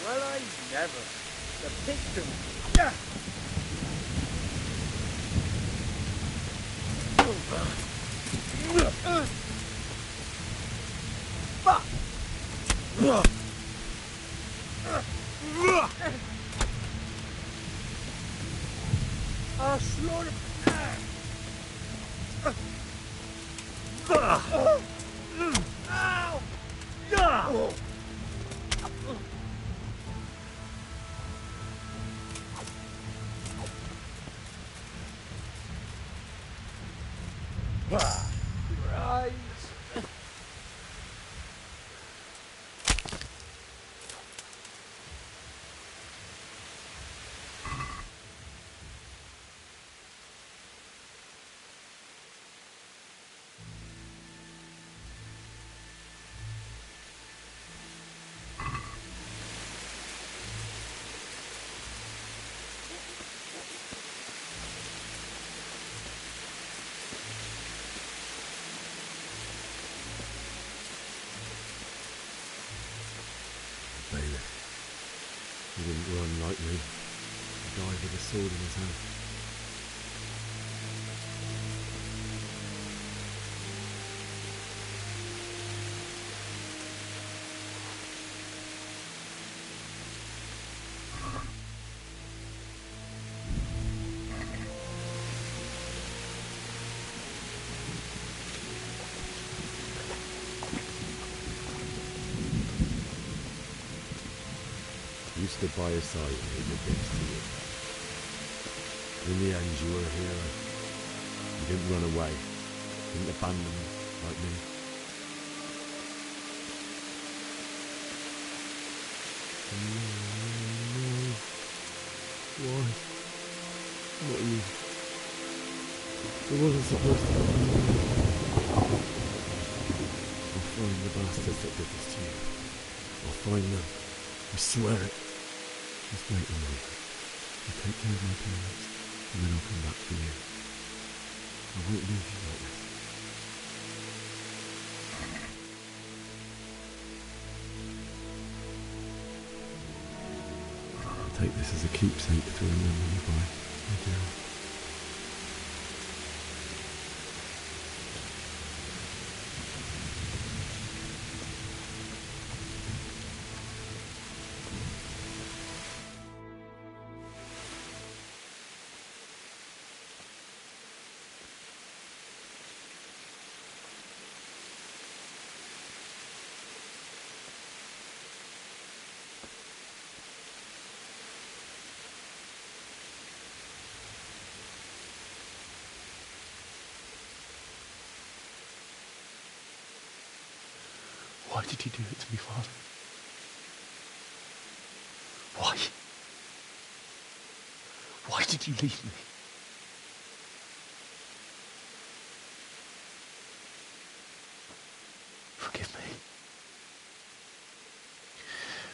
Well, I never. The picture. Fuck! I'll slaughter. Ow! Right. He didn't run like me. He died with a sword in his hand. You stood by his side and he did this to you. In the end, you were a hero. You didn't run away. You didn't abandon him like me. No. Why? Not you. It wasn't supposed to happen. I'll find the bastards that did this to you. I'll find them. I swear it. Just wait a minute. I'll take care of my parents, and then I'll come back for you. I won't leave you like this. I'll take this as a keepsake to remember you by, my dear. Why did you do it to me, Father? Why? Why did you leave me? Forgive me.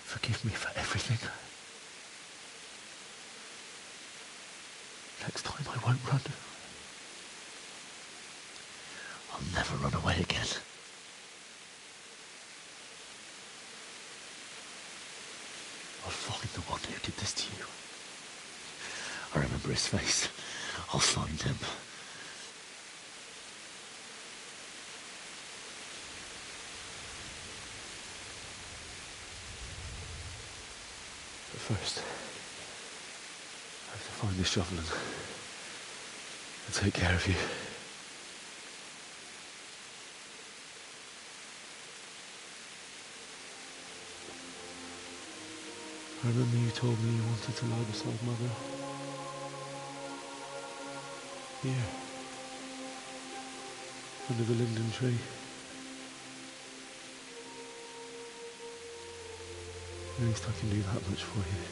Forgive me for everything. Next time I won't run. I'll never run away again. I'll find the one who did this to you. I remember his face. I'll find him. But first, I have to find this shovel and take care of you. I remember you told me you wanted to lie beside Mother. Here. Under the linden tree. At least I can do that much for you.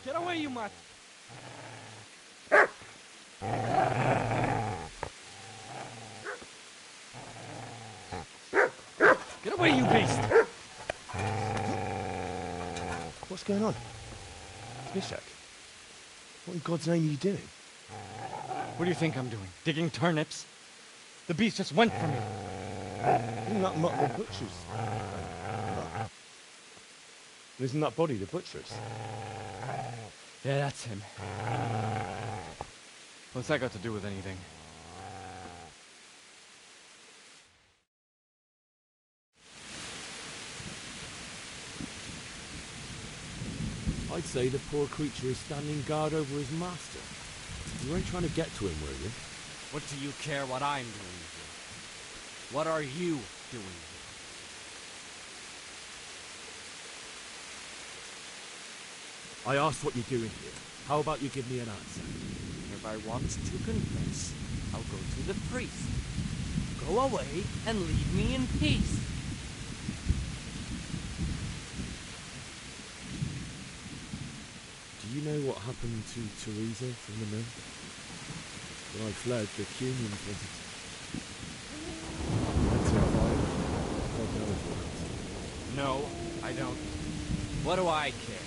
Get away, you mutt! Get away, you beast! What's going on? Mishak, what in God's name are you doing? What do you think I'm doing? Digging turnips? The beast just went for me. Isn't that mutt the butcher's? Isn't that body the butcher's? Yeah, that's him. What's that got to do with anything? I'd say the poor creature is standing guard over his master. You ain't trying to get to him, were you? What do you care what I'm doing here? What are you doing here? I asked what you're doing here. How about you give me an answer? If I want to confess, I'll go to the priest. Go away and leave me in peace. Do you know what happened to Teresa from the mill? When I fled, the Cunions wanted to... God knows what happened. No, I don't. What do I care?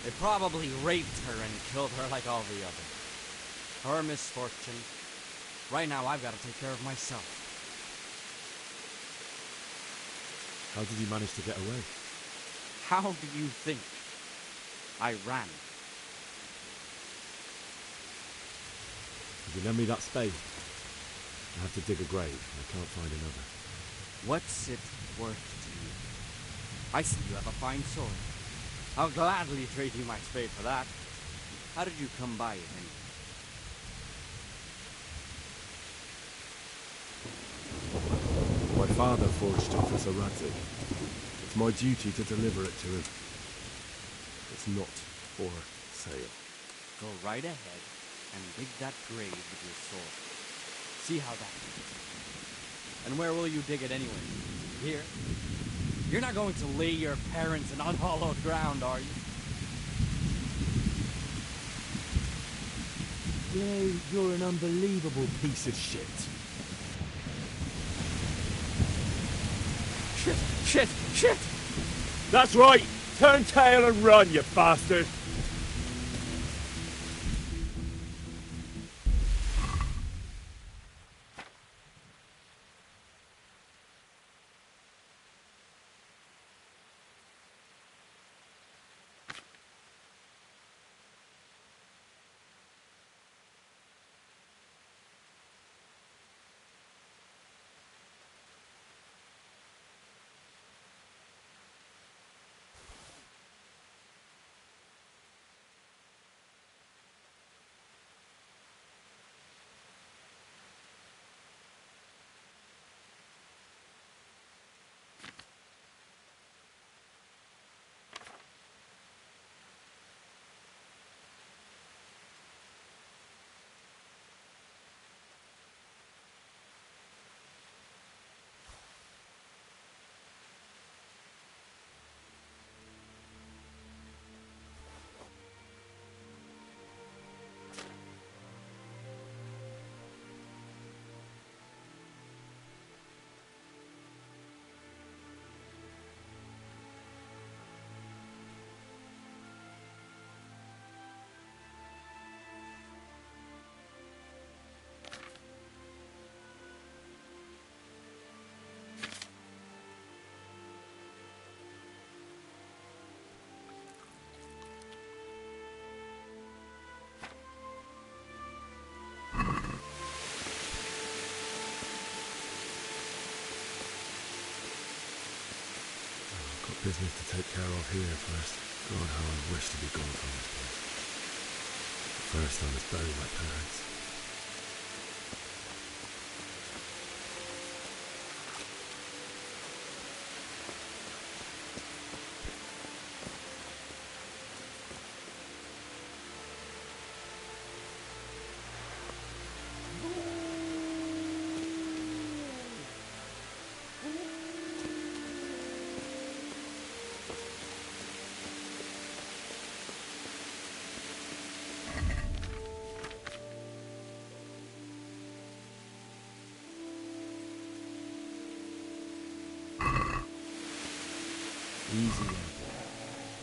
They probably raped her and killed her like all the others. Her misfortune. Right now, I've got to take care of myself. How did you manage to get away? How do you think? I ran. If you lend me that spade, I have to dig a grave. I can't find another. What's it worth to you? I see you have a fine sword. I'll gladly trade you my spade for that. How did you come by it, anyway? My father forged it for Sir Radzig. It's my duty to deliver it to him. It's not for sale. Go right ahead and dig that grave with your sword. See how that goes. And where will you dig it anyway? Here? You're not going to lay your parents in unhallowed ground, are you? You're an unbelievable piece of shit. Shit! That's right! Turn tail and run, you bastard! Business to take care of here first. God, how I wish to be gone from this place. First, I must bury my parents. easy then.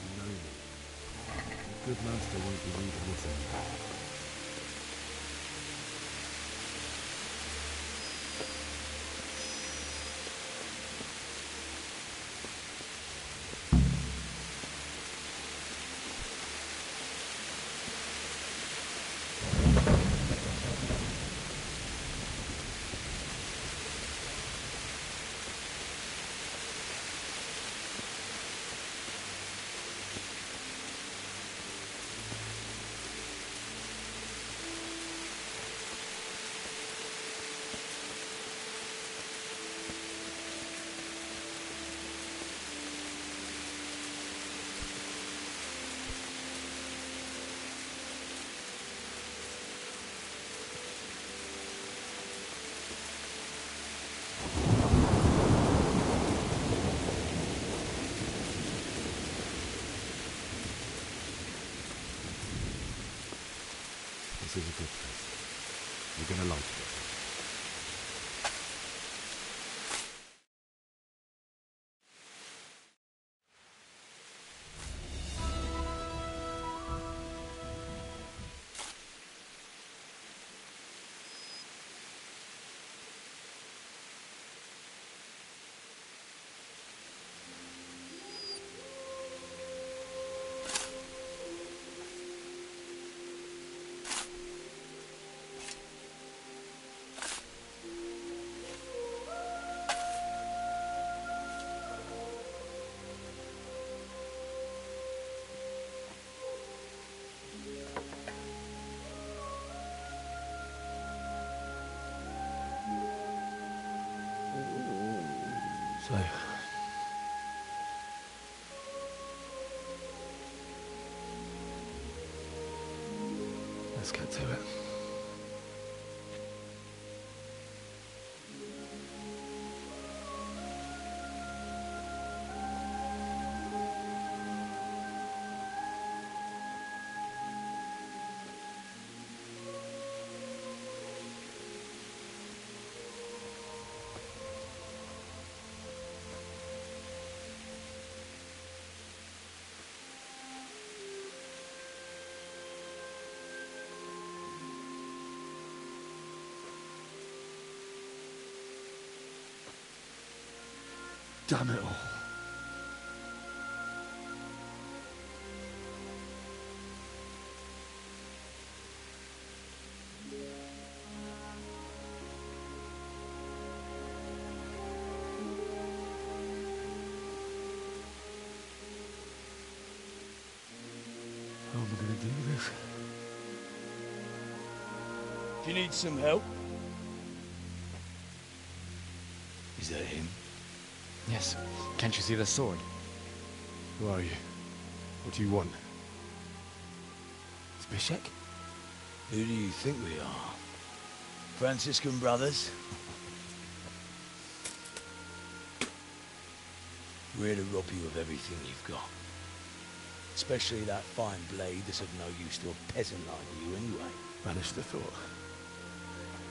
You know me. A good master won't be leaving this anymore. This is a good place. You're gonna like it. So, let's get to it. Damn it all. How am I going to do this? Do you need some help? Is that him? Yes. Can't you see the sword? Who are you? What do you want? Zbyszek? Who do you think we are? Franciscan brothers? We're here to rob you of everything you've got. Especially that fine blade that's of no use to a peasant like you anyway. Banish the thought.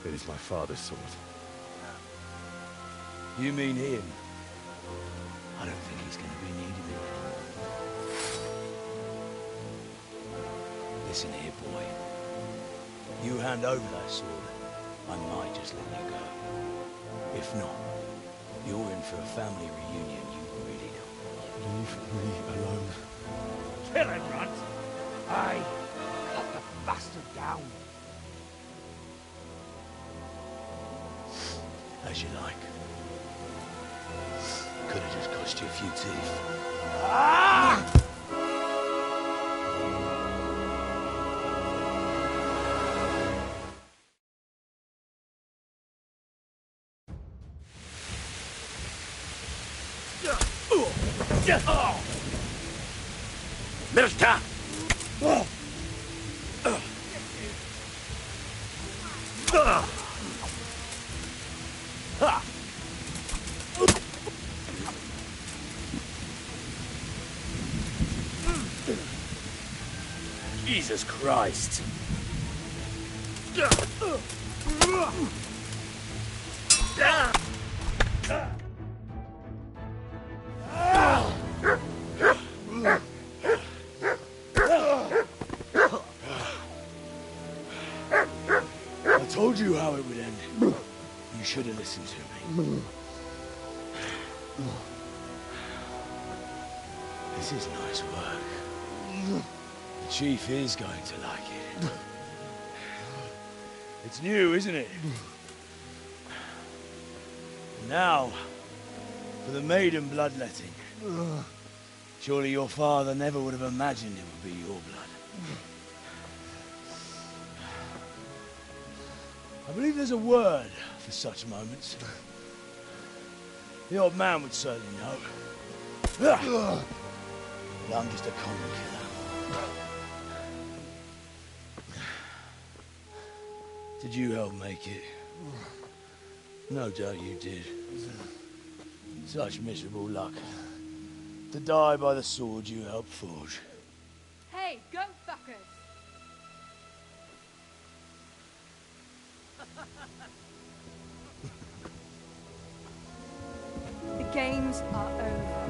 It is my father's sword. You mean him? I don't think he's going to be needing it. Listen here, boy. You hand over that sword, I might just let you go. If not, you're in for a family reunion you really don't. Leave me alone. Kill him, Runt! Aye, cut the bastard down. As you like. Could have just cost you a few teeth. Ah! Mirka! Jesus Christ! told you how it would end. You should have listened to me. This is nice work. The Chief is going to like it. It's new, isn't it? Now, for the maiden bloodletting. Surely your father never would have imagined it would be your blood. I believe there's a word for such moments. The old man would certainly know. But I'm just a common killer. Did you help make it? No doubt you did. Such miserable luck. To die by the sword you helped forge. Hey, go fuckers! The games are over.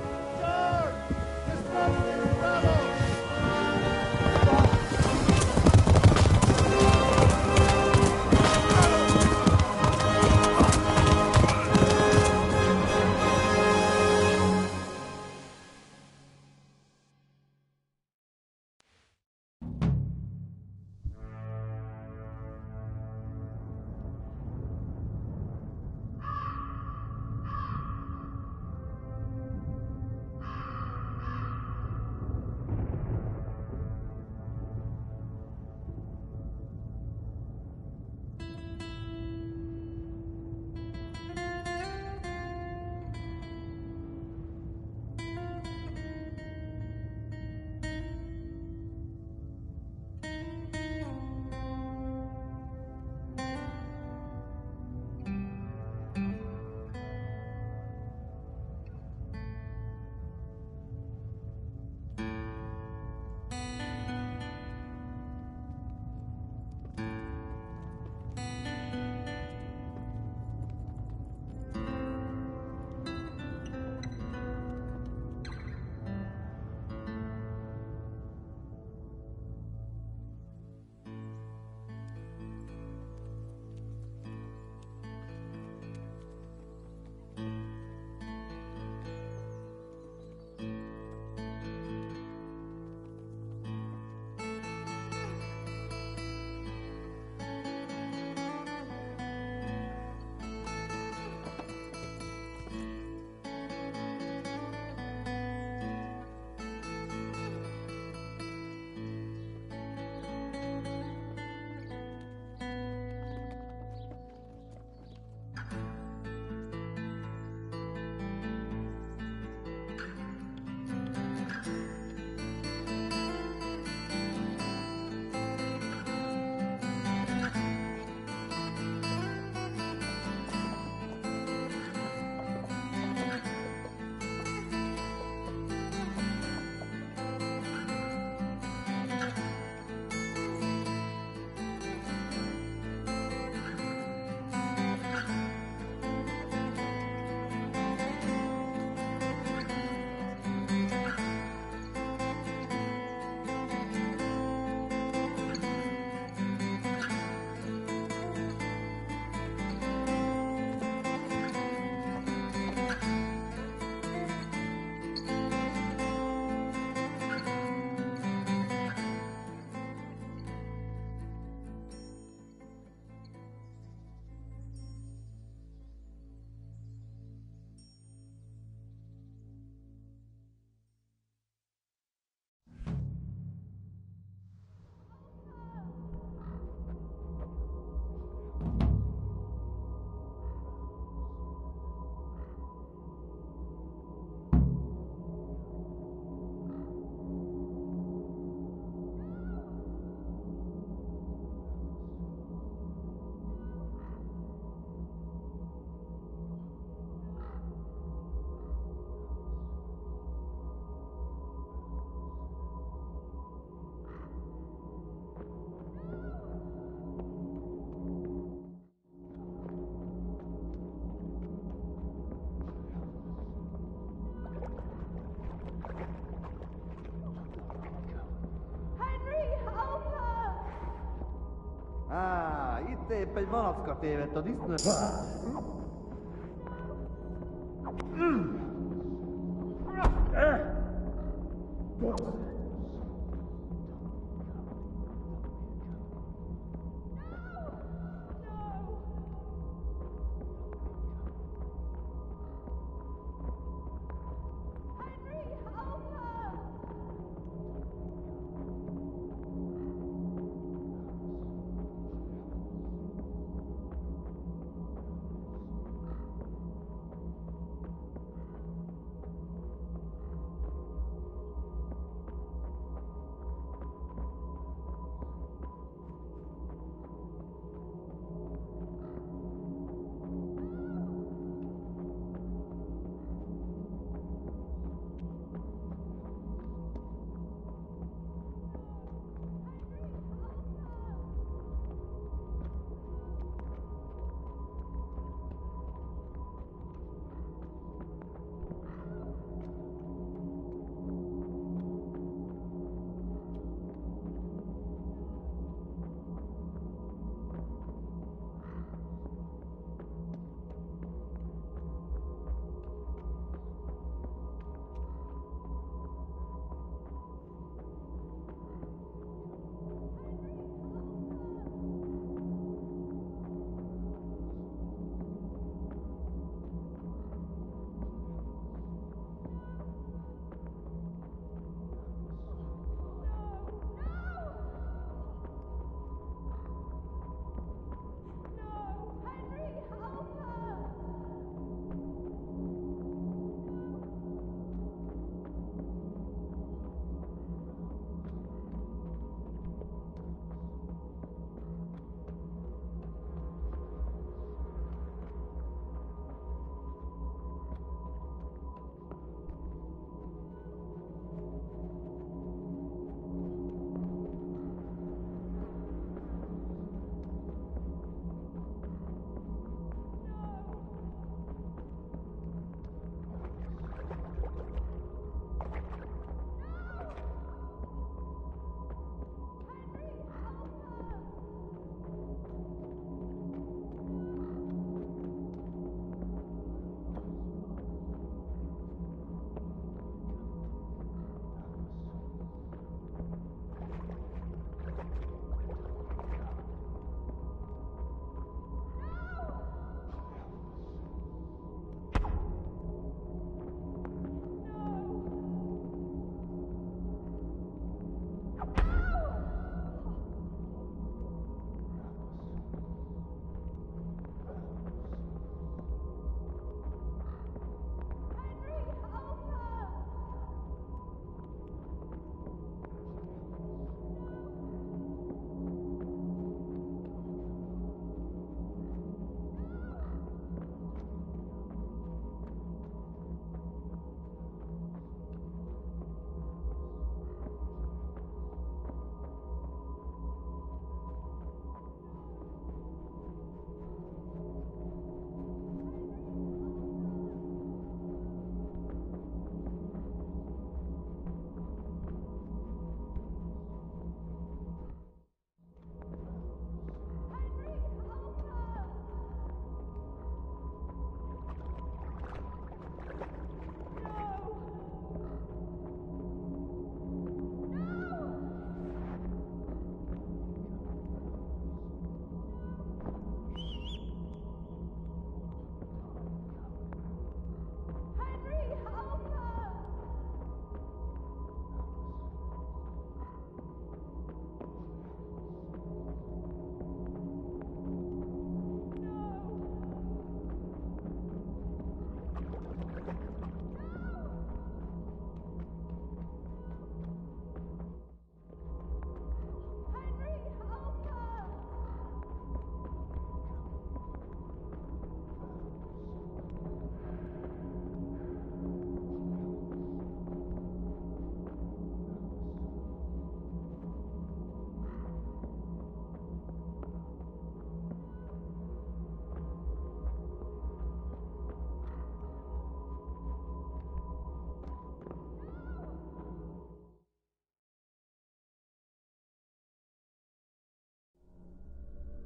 épp egy malacka tévedt a disznő.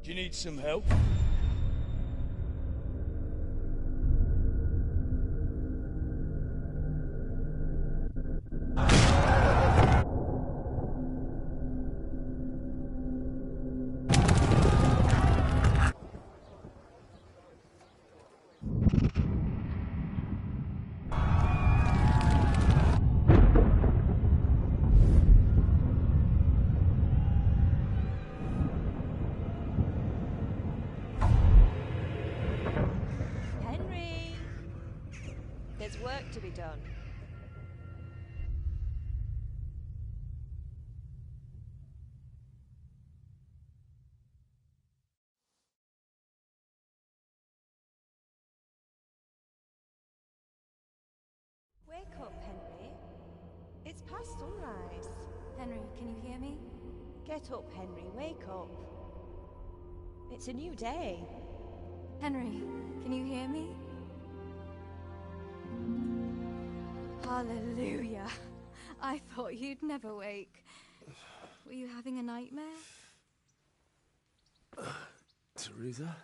Do you need some help? Henry! There's work to be done. Wake up, Henry. It's past sunrise. Henry, can you hear me? Get up, Henry. Wake up. It's a new day. Henry, can you hear me? Hallelujah. I thought you'd never wake. Were you having a nightmare? Teresa?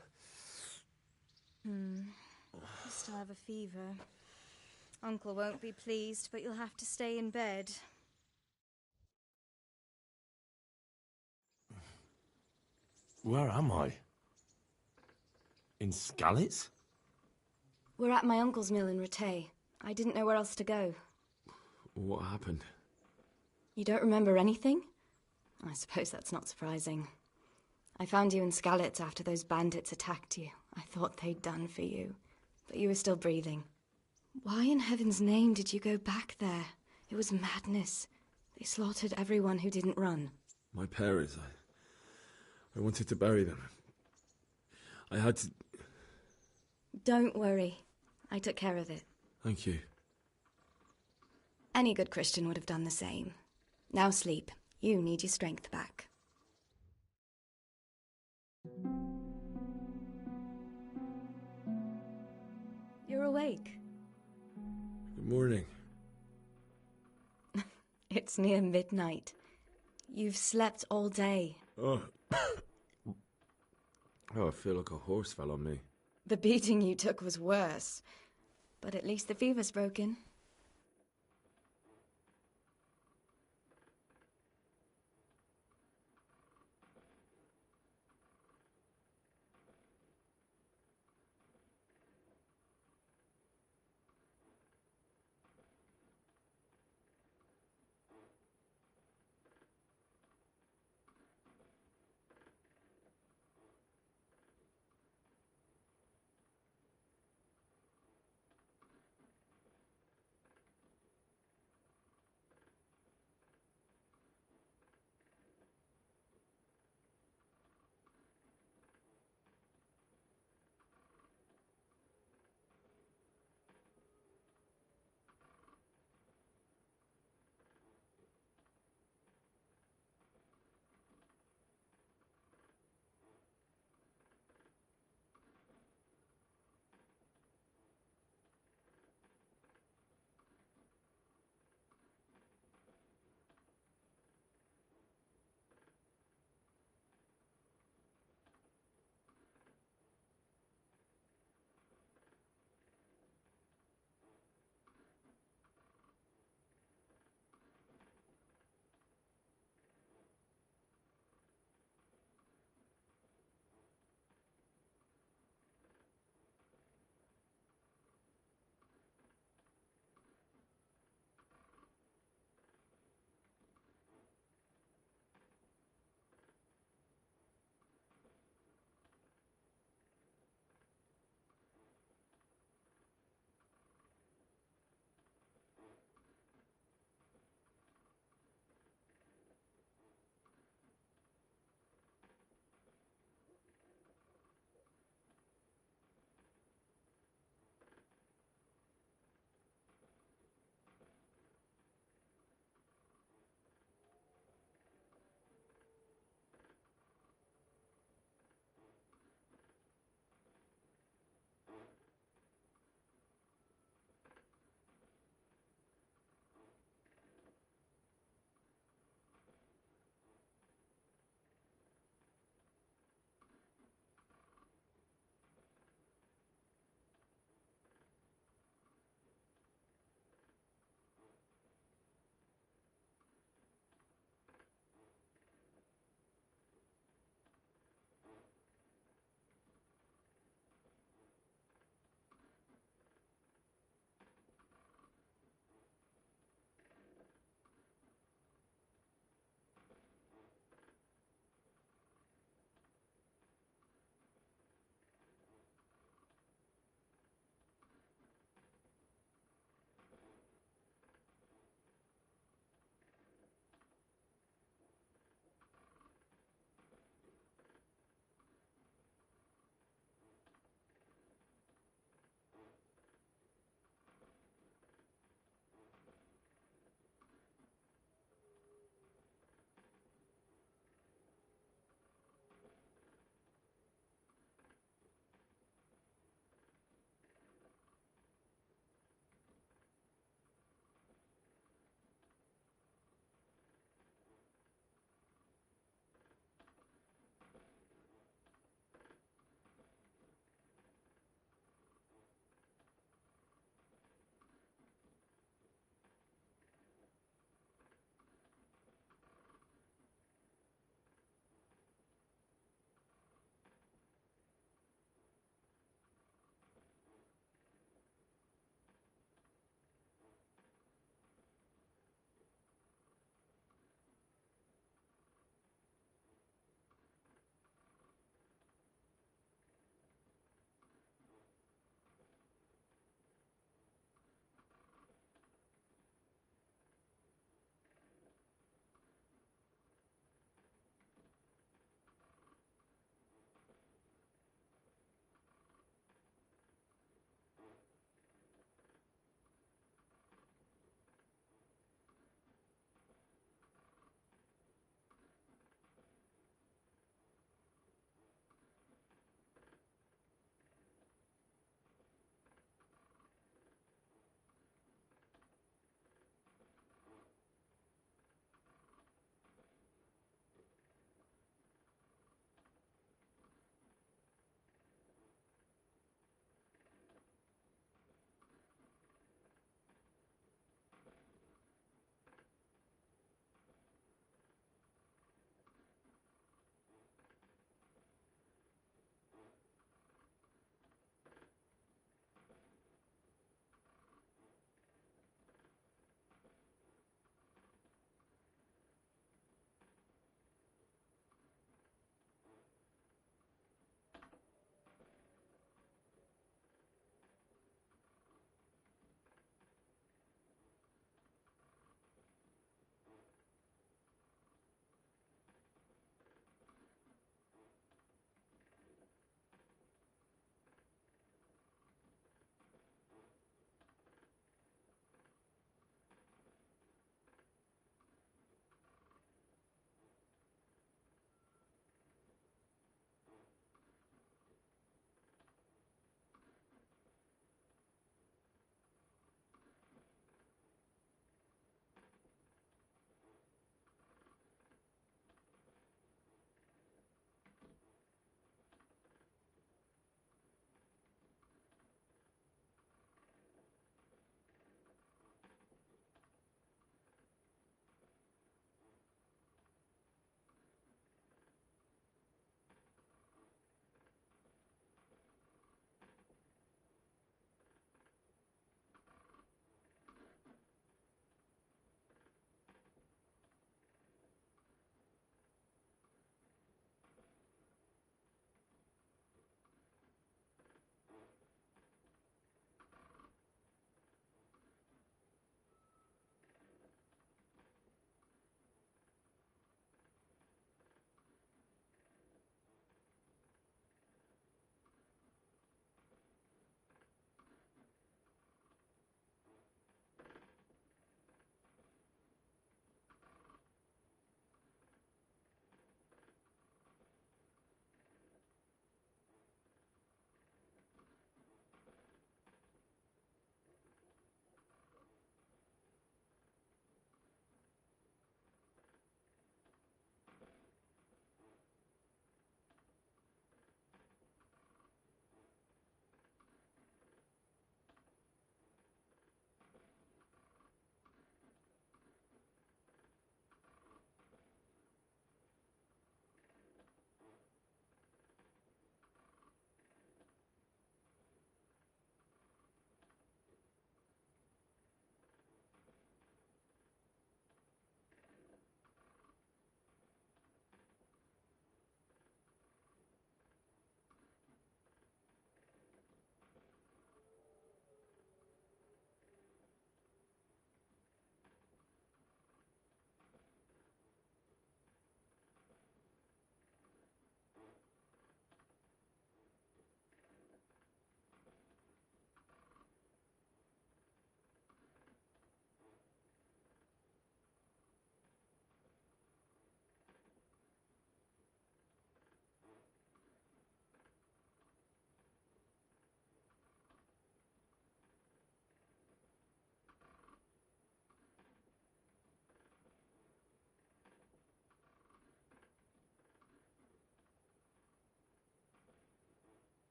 You still have a fever. Uncle won't be pleased, but you'll have to stay in bed. Where am I? In Skalitz? We're at my uncle's mill in Rattay. I didn't know where else to go. What happened? You don't remember anything? I suppose that's not surprising. I found you in Skalitz after those bandits attacked you. I thought they'd done for you, but you were still breathing. Why in heaven's name did you go back there? It was madness. They slaughtered everyone who didn't run. My parents, I wanted to bury them. I had to... Don't worry. I took care of it. Thank you. Any good Christian would have done the same. Now sleep. You need your strength back. You're awake. Good morning. It's near midnight. You've slept all day. Oh. Oh, I feel like a horse fell on me. The beating you took was worse. But at least the fever's broken.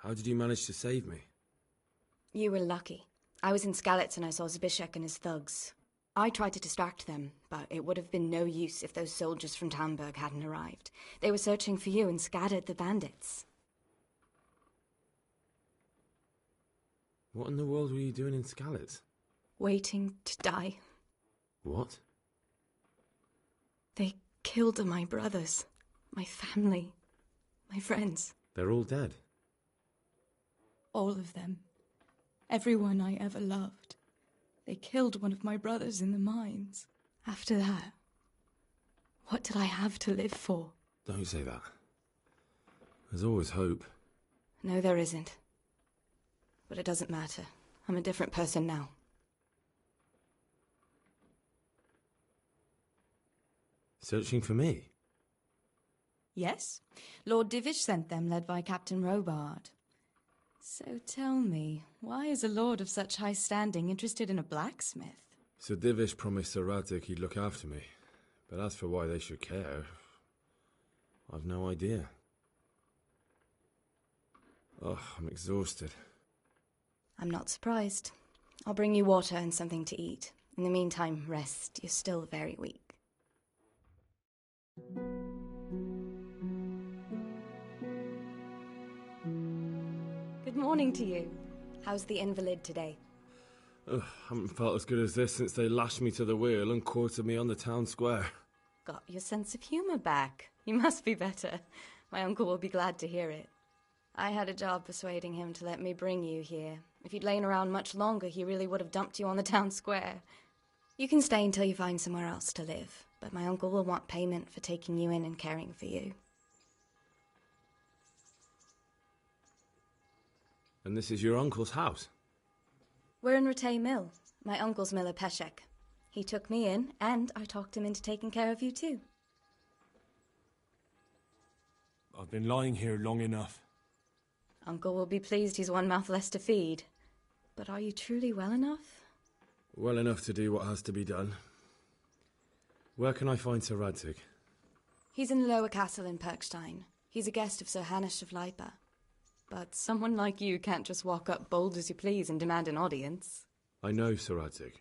How did you manage to save me? You were lucky. I was in Skalitz and I saw Zbyszek and his thugs. I tried to distract them, but it would have been no use if those soldiers from Talmberg hadn't arrived. They were searching for you and scattered the bandits. What in the world were you doing in Skalitz? Waiting to die. What? They killed my brothers, my family, my friends. They're all dead. All of them. Everyone I ever loved. They killed one of my brothers in the mines. After that, what did I have to live for? Don't say that. There's always hope. No, there isn't. But it doesn't matter. I'm a different person now. Searching for me? Yes. Lord Divish sent them, led by Captain Robard. So tell me, why is a lord of such high standing interested in a blacksmith? Sir Divish promised Sir Radzig he'd look after me. But as for why they should care, I've no idea. Oh, I'm exhausted. I'm not surprised. I'll bring you water and something to eat. In the meantime, rest. You're still very weak. Good morning to you. How's the invalid today? Haven't felt as good as this since they lashed me to the wheel and quartered me on the town square. Got your sense of humour back. You must be better. My uncle will be glad to hear it. I had a job persuading him to let me bring you here. If you'd lain around much longer, he really would have dumped you on the town square. You can stay until you find somewhere else to live, but my uncle will want payment for taking you in and caring for you. And this is your uncle's house? We're in Ratay Mill. My uncle's miller Peshek. He took me in, and I talked him into taking care of you too. I've been lying here long enough. Uncle will be pleased he's one mouth less to feed. But are you truly well enough? Well enough to do what has to be done. Where can I find Sir Radzig? He's in the lower castle in Perkstein. He's a guest of Sir Hanush of Leipa. But someone like you can't just walk up bold as you please and demand an audience. I know Sir Radzig,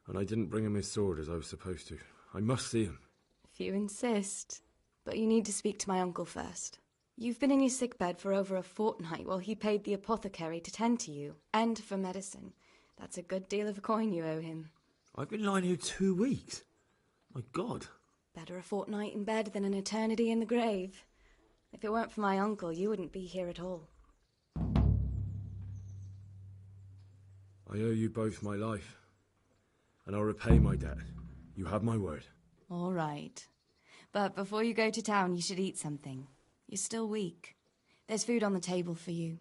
and I didn't bring him his sword as I was supposed to. I must see him. If you insist. But you need to speak to my uncle first. You've been in your sickbed for over a fortnight while he paid the apothecary to tend to you, and for medicine. That's a good deal of a coin you owe him. I've been lying here 2 weeks. My God. Better a fortnight in bed than an eternity in the grave. If it weren't for my uncle, you wouldn't be here at all. I owe you both my life, and I'll repay my debt. You have my word. All right. But before you go to town, you should eat something. You're still weak. There's food on the table for you.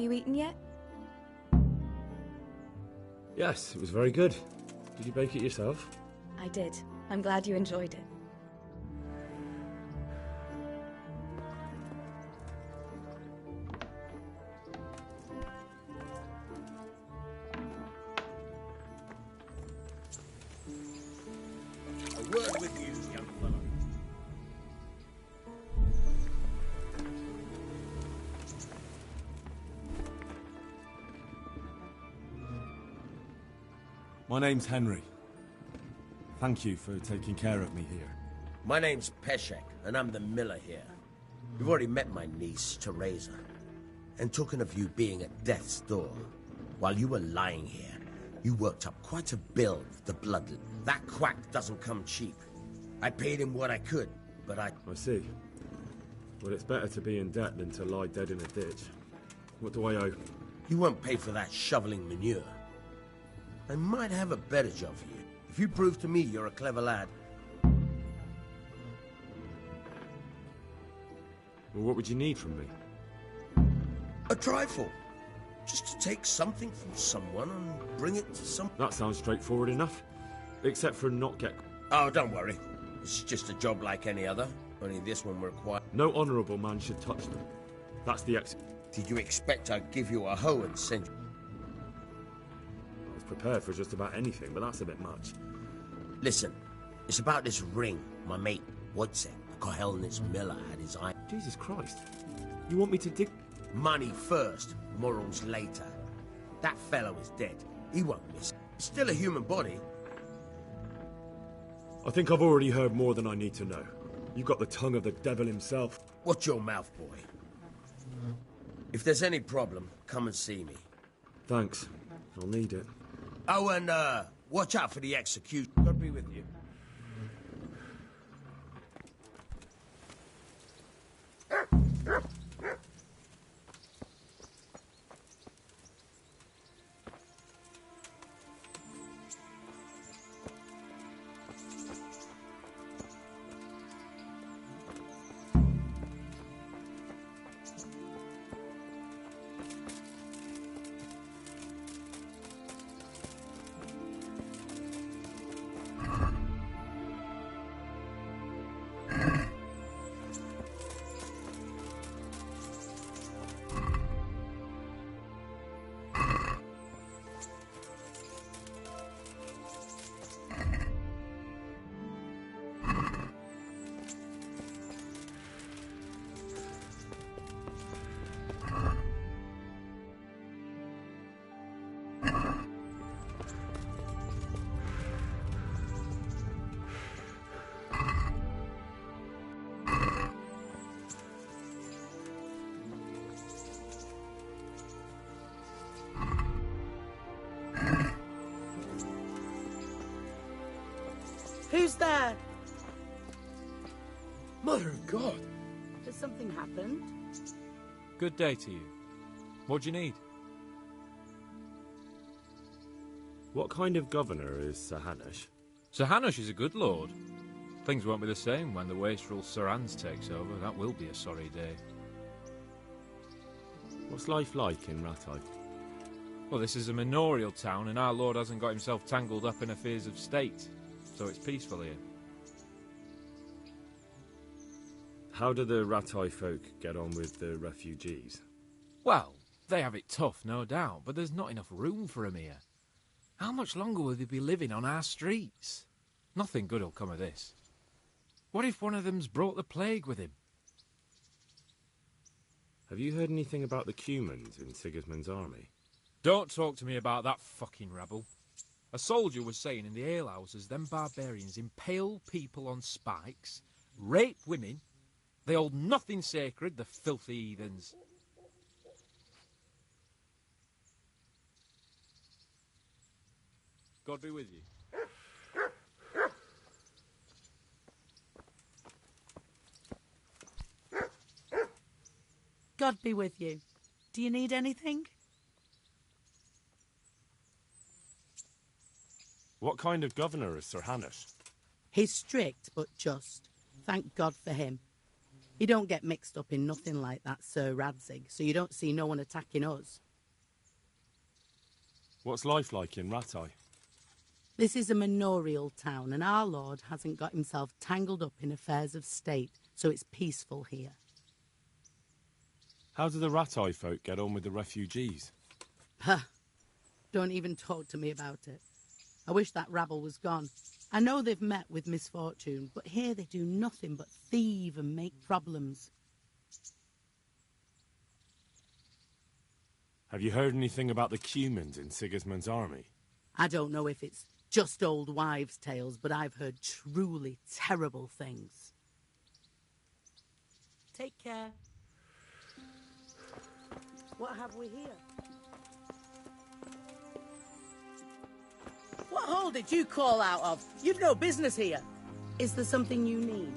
Have you eaten yet? Yes, it was very good. Did you bake it yourself? I did. I'm glad you enjoyed it. A word with you, young fellow. My name's Henry. Thank you for taking care of me here. My name's Peshek, and I'm the miller here. You've already met my niece, Teresa. And talking of you being at death's door, while you were lying here, you worked up quite a bill with the blood. That quack doesn't come cheap. I paid him what I could, but I see. Well, it's better to be in debt than to lie dead in a ditch. What do I owe? You won't pay for that shoveling manure. I might have a better job for you. If you prove to me you're a clever lad. Well, what would you need from me? A trifle. Just to take something from someone and bring it to some... That sounds straightforward enough. Except for not get... Oh, don't worry. It's just a job like any other. Only this one requires... No honourable man should touch them. That's the ex... Did you expect I'd give you a hoe and send you... I was prepared for just about anything, but that's a bit much. Listen, it's about this ring my mate Wojciech, the Kohelnitz miller, had his eye... Jesus Christ. You want me to dig... Money first, morals later. That fellow is dead. He won't miss it. It's still a human body. I think I've already heard more than I need to know. You've got the tongue of the devil himself. Watch your mouth, boy. If there's any problem, come and see me. Thanks. I'll need it. Oh, and, watch out for the execution. God be with you. Who's there? Mother of God! Has something happened? Good day to you. What do you need? What kind of governor is Sir Hanush? Sir Hanush is a good lord. Things won't be the same when the wastrel Sir Hans takes over. That will be a sorry day. What's life like in Rattay? Well, this is a manorial town, and our lord hasn't got himself tangled up in affairs of state, so it's peaceful here. How do the Rattay folk get on with the refugees? Well, they have it tough, no doubt, but there's not enough room for them here. How much longer will they be living on our streets? Nothing good will come of this. What if one of them's brought the plague with him? Have you heard anything about the Cumans in Sigismund's army? Don't talk to me about that fucking rabble. A soldier was saying in the alehouses them barbarians impale people on spikes, rape women, they hold nothing sacred, the filthy heathens. God be with you. God be with you. Do you need anything? What kind of governor is Sir Hanush? He's strict but just. Thank God for him. You don't get mixed up in nothing like that, Sir Radzig, so you don't see no one attacking us. What's life like in Rattay? This is a manorial town, and our lord hasn't got himself tangled up in affairs of state, so it's peaceful here. How do the Rattay folk get on with the refugees? Huh. Don't even talk to me about it. I wish that rabble was gone. I know they've met with misfortune, but here they do nothing but thieve and make problems. Have you heard anything about the Cumans in Sigismund's army? I don't know if it's just old wives' tales, but I've heard truly terrible things. Take care. What have we here? What hole did you crawl out of? You've no business here. Is there something you need?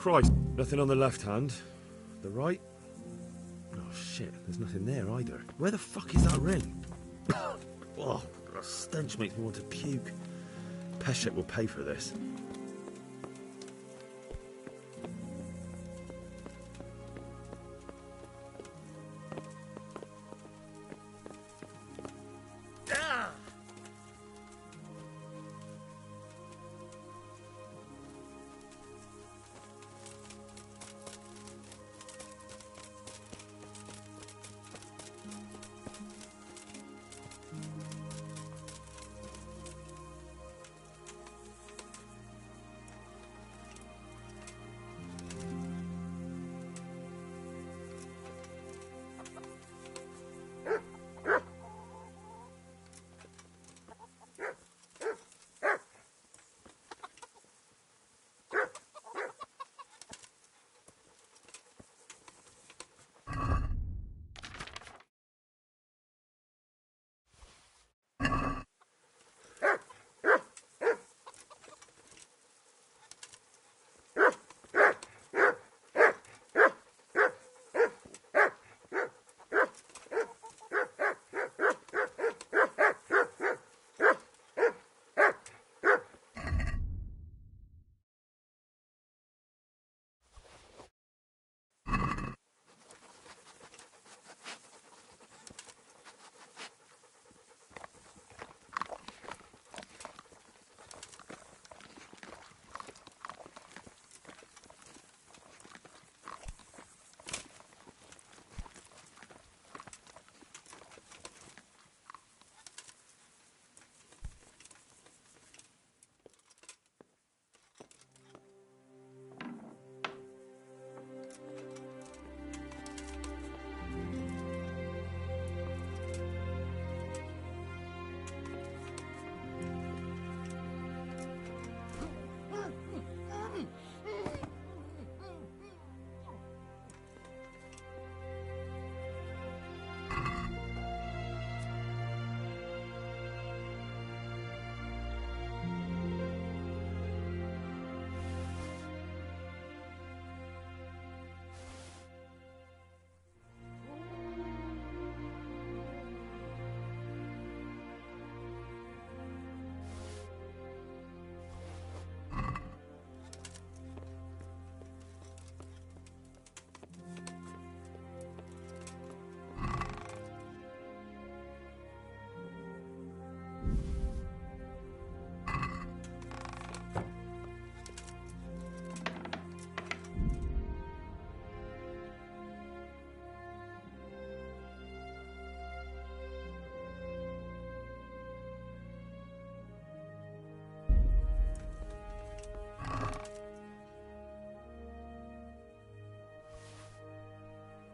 Christ. Nothing on the left hand. The right? Oh, shit. There's nothing there either. Where the fuck is that ring? Oh, the stench makes me want to puke. Peshek will pay for this.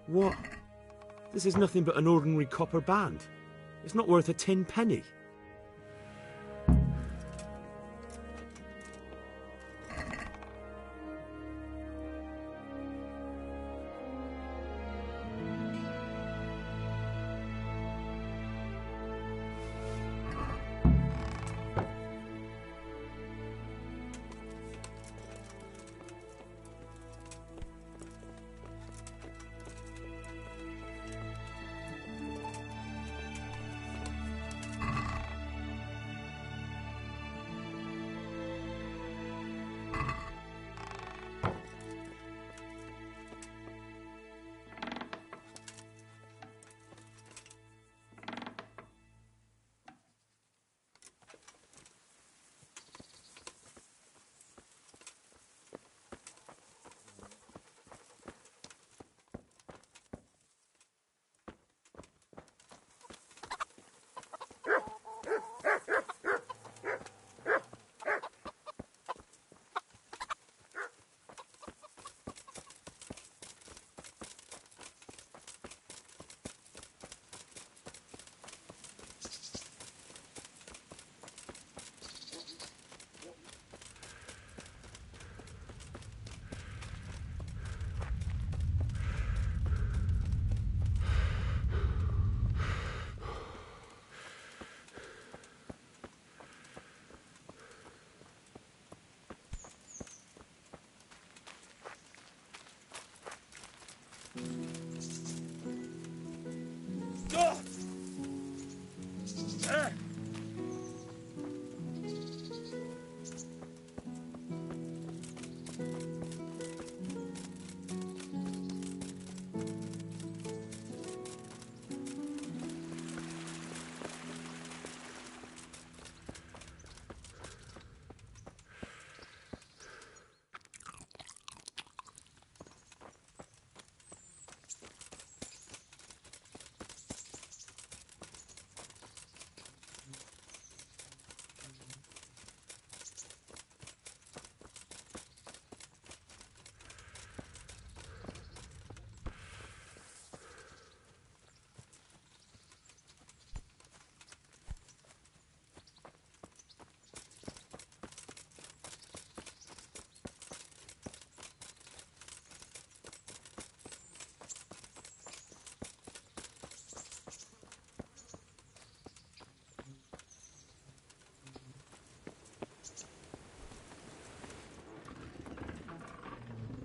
What? This is nothing but an ordinary copper band. It's not worth a 10 penny.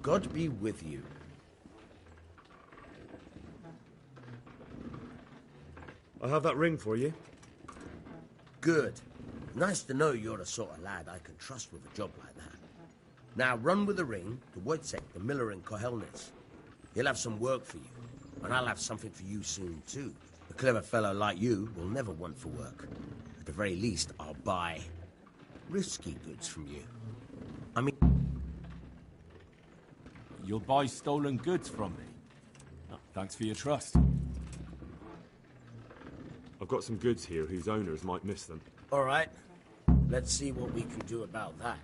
God be with you. I have that ring for you. Good. Nice to know you're the sort of lad I can trust with a job like that. Now run with the ring to Wojciech, the miller in Kohelnitz. He'll have some work for you, and I'll have something for you soon too. A clever fellow like you will never want for work. At the very least, I'll buy risky goods from you. I mean... You'll buy stolen goods from me? Oh, thanks for your trust. I've got some goods here whose owners might miss them. All right. Let's see what we can do about that.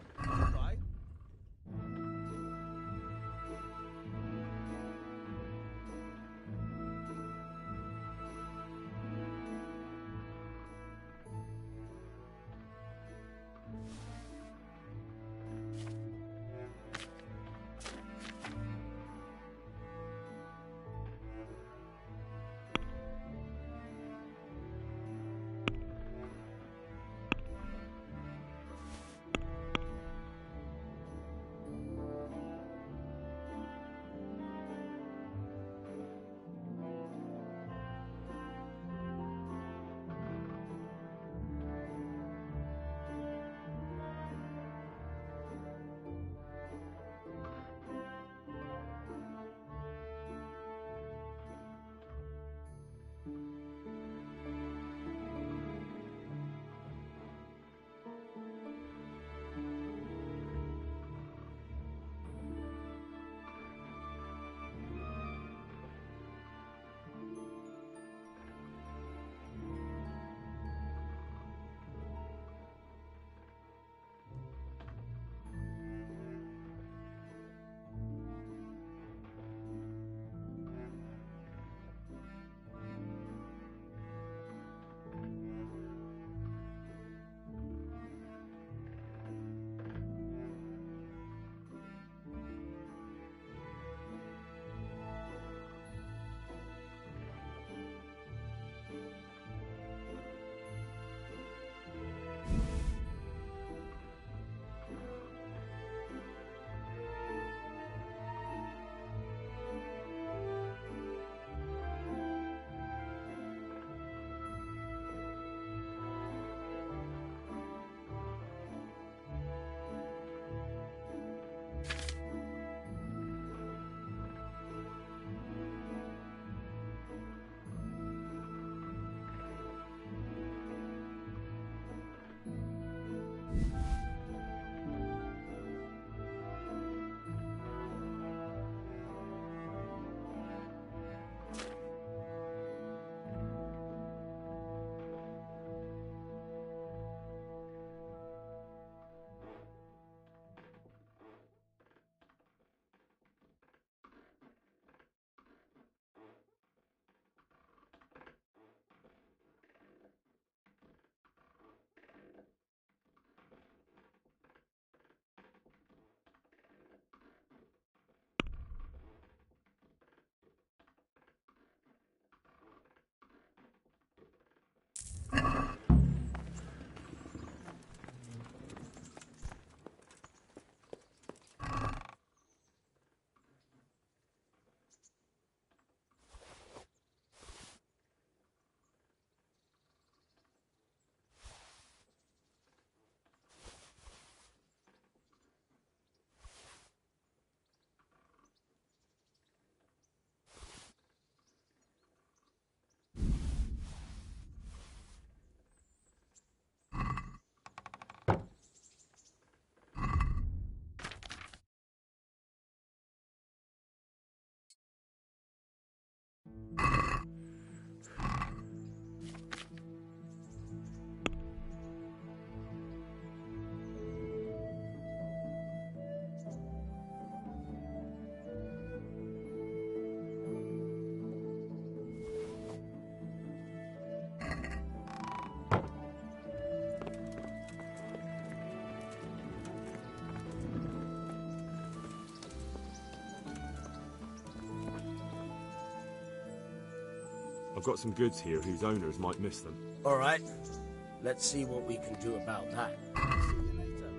I've got some goods here whose owners might miss them. All right. Let's see what we can do about that. See you later.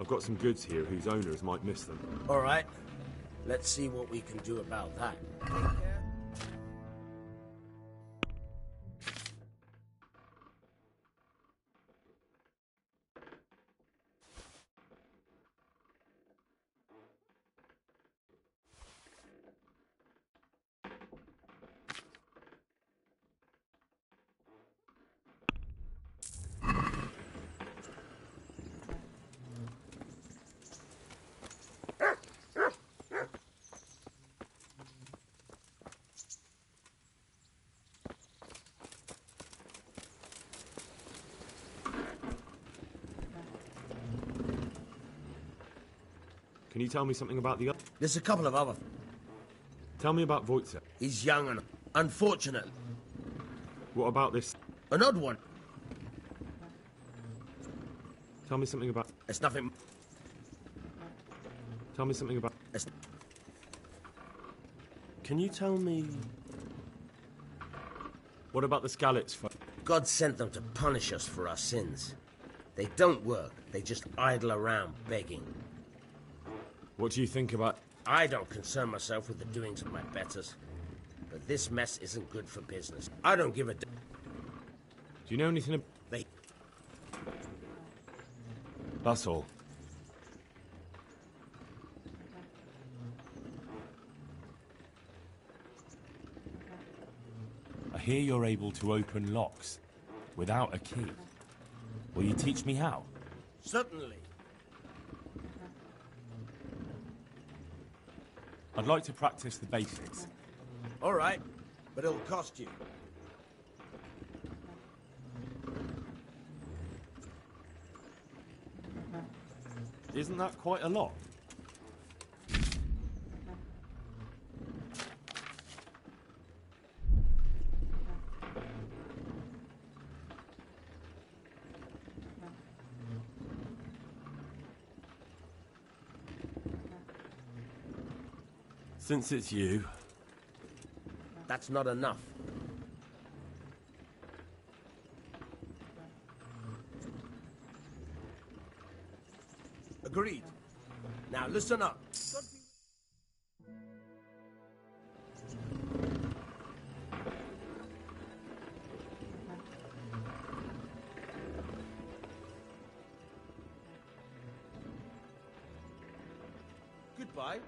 I've got some goods here whose owners might miss them. All right. Let's see what we can do about that. Can you tell me something about the other? There's a couple of other... Tell me about Wojciech. He's young and unfortunate. What about this? An odd one. Tell me something about... It's nothing... Tell me something about... It's... Can you tell me... What about the Skalitz? God sent them to punish us for our sins. They don't work. They just idle around begging. What do you think about... I don't concern myself with the doings of my betters. But this mess isn't good for business. I don't give a... Do you know anything about... They... That's all. I hear you're able to open locks without a key. Will you teach me how? Certainly. I'd like to practice the basics. All right, but it'll cost you. Isn't that quite a lot? Since it's you... That's not enough. Agreed. Now listen up. Goodbye.